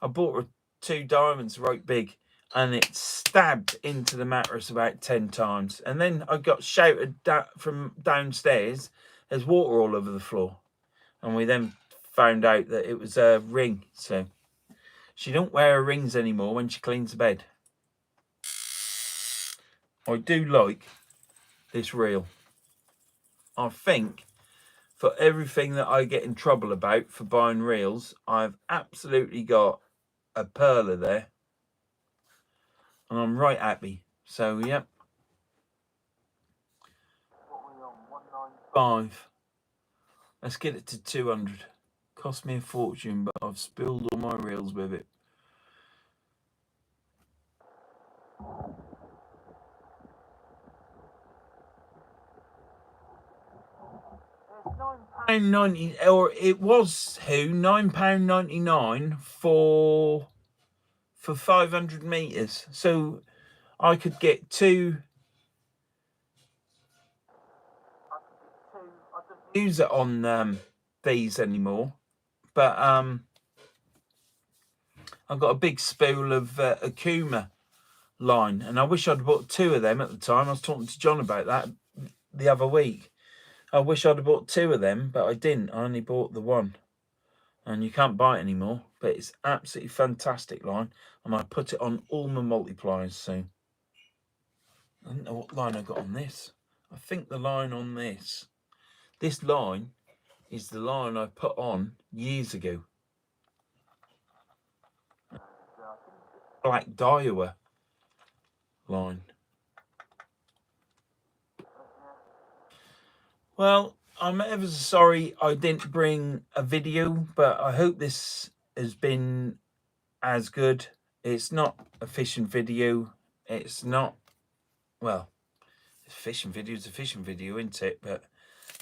I bought her 2 diamonds right big, and it stabbed into the mattress about 10 times. And then I got shouted from downstairs. There's water all over the floor, and we then found out that it was a ring. So she don't wear her rings anymore when she cleans the bed. I do like this reel. I think for everything that I get in trouble about for buying reels, I've absolutely got a perler there. And I'm right happy. So, yep. What are we on? 195. Let's get it to 200. Cost me a fortune, but I've spilled all my reels with it. £9.90, or it was £9.99 for 500 meters. So I could get two. I don't use it on these anymore, but I've got a big spool of Akuma line, and I wish I'd bought two of them at the time. I was talking to John about that the other week. I wish I'd have bought two of them, but I didn't. I only bought the one, and you can't buy it anymore. But it's absolutely fantastic line, and I put it on all my multipliers. So I don't know what line I got on this. I think the line on this line is the line I put on years ago. Black Daiwa line. Well, I'm ever so sorry I didn't bring a video, but I hope this has been as good. It's not a fishing video. It's not, well, a fishing video is a fishing video, isn't it? But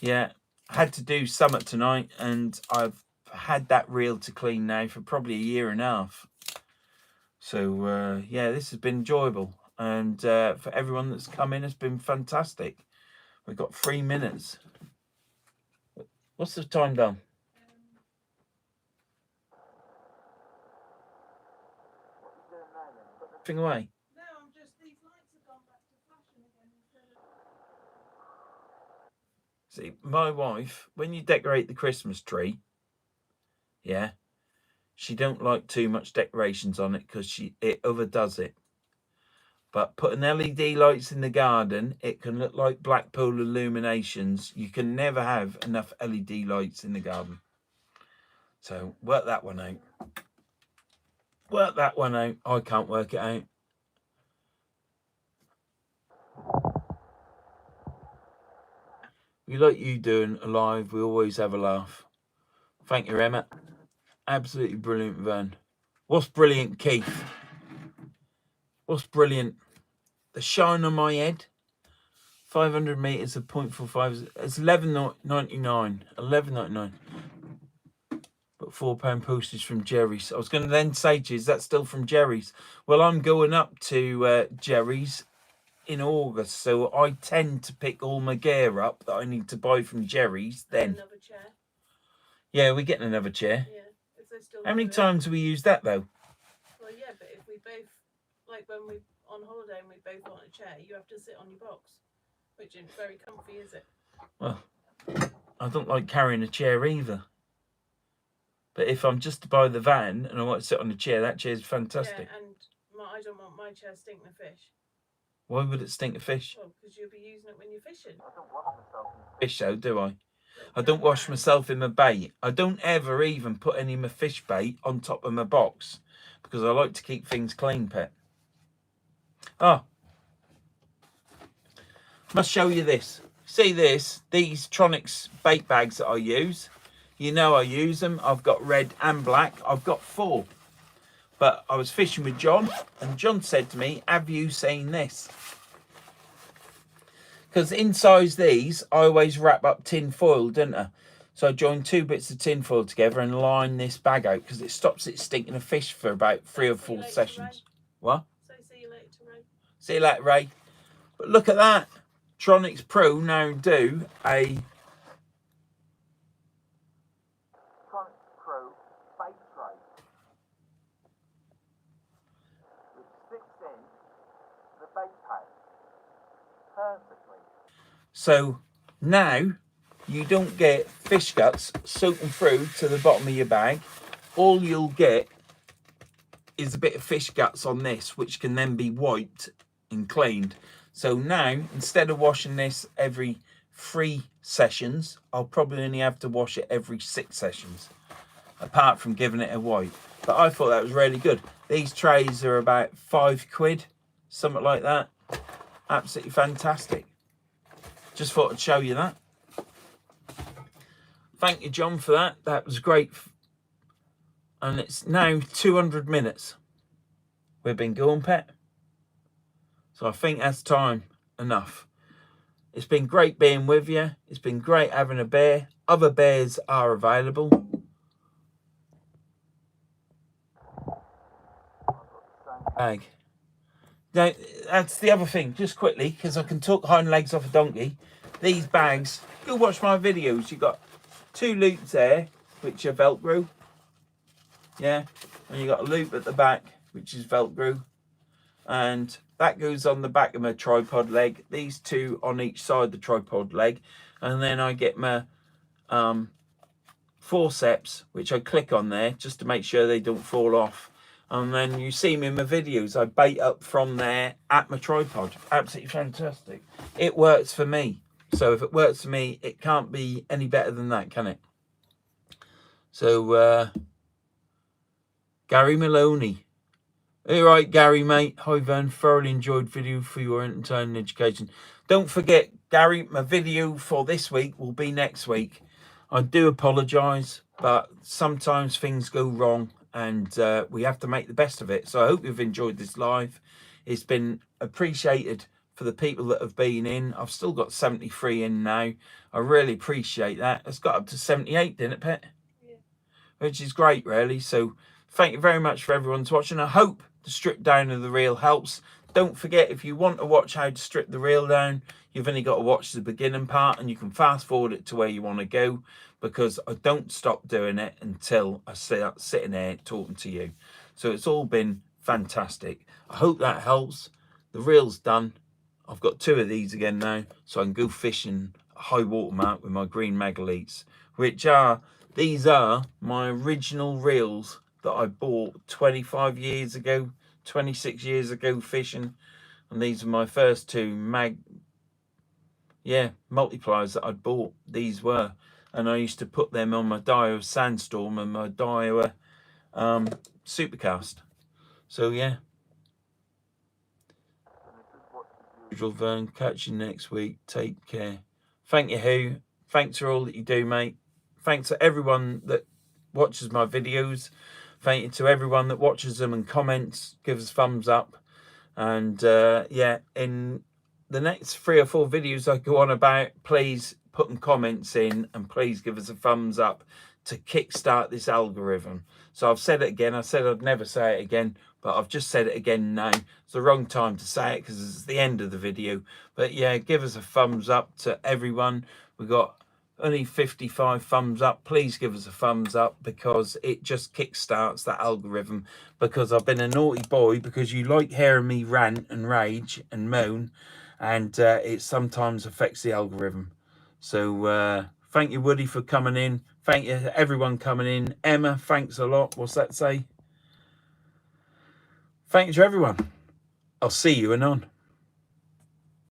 yeah, I had to do something tonight, and I've had that reel to clean now for probably a year and a half. So yeah, this has been enjoyable, and for everyone that's come in, it's been fantastic. We've got 3 minutes. What's the time done? Thing away. No, I'm just, these lights have gone back to flashing again instead of... See, my wife, when you decorate the Christmas tree, yeah, she don't like too much decorations on it because it overdoes it. But putting LED lights in the garden, it can look like Blackpool illuminations. You can never have enough LED lights in the garden. So work that one out. Work that one out. I can't work it out. We like you doing a live. We always have a laugh. Thank you, Emma. Absolutely brilliant, Vern. What's brilliant, Keith? What's brilliant? The shine on my head. 500 meters of 0.45. It's £11.99. £11.99. But £4 postage from Jerry's. I was going to then say to you, is that still from Jerry's? Well, I'm going up to Jerry's in August, so I tend to pick all my gear up that I need to buy from Jerry's then. Another chair. Yeah, we're getting another chair. Yeah, if they still How many have it. times do we use that though? Well, yeah, but if we both, like when we're on holiday and we both want a chair, you have to sit on your box, which isn't very comfy, is it? Well, I don't like carrying a chair either. But if I'm just to buy the van and I want to sit on a chair, that chair's fantastic. Yeah, and I don't want my chair stinking of fish. Why would it stink of fish? Well, because you'll be using it when you're fishing. I don't wash myself in fish though, do I? I don't wash myself in my bait. I don't ever even put any of my fish bait on top of my box because I like to keep things clean, pet. Oh, must show you this. See this? These Tronics bait bags that I use. You know I use them. I've got red and black. I've got 4. But I was fishing with John, and John said to me, have you seen this? Because inside these, I always wrap up tin foil, don't I? So I join 2 bits of tin foil together and line this bag out because it stops it stinking of fish for about 3 or 4 sessions. What? So see you later, Ray. See you later, Ray. But look at that. Tronics Pro now do a Tronics Pro bait tray. Which sticks in the bait pack perfectly. So now you don't get fish guts soaking through to the bottom of your bag. All you'll get is a bit of fish guts on this, which can then be wiped and cleaned. So now, instead of washing this every 3 sessions, I'll probably only have to wash it every 6 sessions, apart from giving it a wipe. But I thought that was really good. These trays are about £5, something like that. Absolutely fantastic. Just thought I'd show you that. Thank you, John, for that. That was great. And it's now 200 minutes we've been going, pet. So I think that's time enough. It's been great being with you. It's been great having a bear. Other bears are available. Bag. Now, that's the other thing, just quickly, because I can talk hind legs off a donkey. These bags, go watch my videos. You've got 2 loops there, which are Velcro. Yeah, and you got a loop at the back, which is Velcro. And that goes on the back of my tripod leg. These 2 on each side of the tripod leg. And then I get my forceps, which I click on there just to make sure they don't fall off. And then you see me in my videos, I bait up from there at my tripod. Absolutely fantastic. It works for me. So if it works for me, it can't be any better than that, can it? So, Gary Maloney. All right, Gary, mate. Hi, Vern. Thoroughly enjoyed video for your entertainment education. Don't forget, Gary, my video for this week will be next week. I do apologise, but sometimes things go wrong and we have to make the best of it. So I hope you've enjoyed this live. It's been appreciated for the people that have been in. I've still got 73 in now. I really appreciate that. It's got up to 78, didn't it, Pet? Yeah. Which is great, really. So thank you very much for everyone's watching. I hope the strip down of the reel helps. Don't forget, if you want to watch how to strip the reel down, you've only got to watch the beginning part and you can fast forward it to where you want to go, because I don't stop doing it until I start sitting there talking to you. So it's all been fantastic. I hope that helps. The reel's done. I've got 2 of these again now, so I can go fishing a high water mark with my green megalites, which are, these are my original reels that I bought 25 years ago, 26 years ago fishing. And these are my first 2 multipliers that I'd bought. These were, and I used to put them on my Daiwa Sandstorm and my Daiwa Supercast. So yeah. Vern, catch you next week. Take care. Thank you, Hugh. Thanks for all that you do, mate. Thanks to everyone that watches my videos. Thank you to everyone that watches them and comments, gives us thumbs up. And yeah, in the next 3 or 4 videos I go on about, please put some comments in and please give us a thumbs up to kickstart this algorithm. So I've said it again. I said I'd never say it again, but I've just said it again now. It's the wrong time to say it because it's the end of the video. But yeah, give us a thumbs up to everyone. We got only 55 thumbs up. Please give us a thumbs up because it just kickstarts that algorithm, because I've been a naughty boy, because you like hearing me rant and rage and moan, and it sometimes affects the algorithm. So thank you, Woody, for coming in. Thank you to everyone coming in. Emma, thanks a lot. What's that say? Thank you to everyone. I'll see you anon.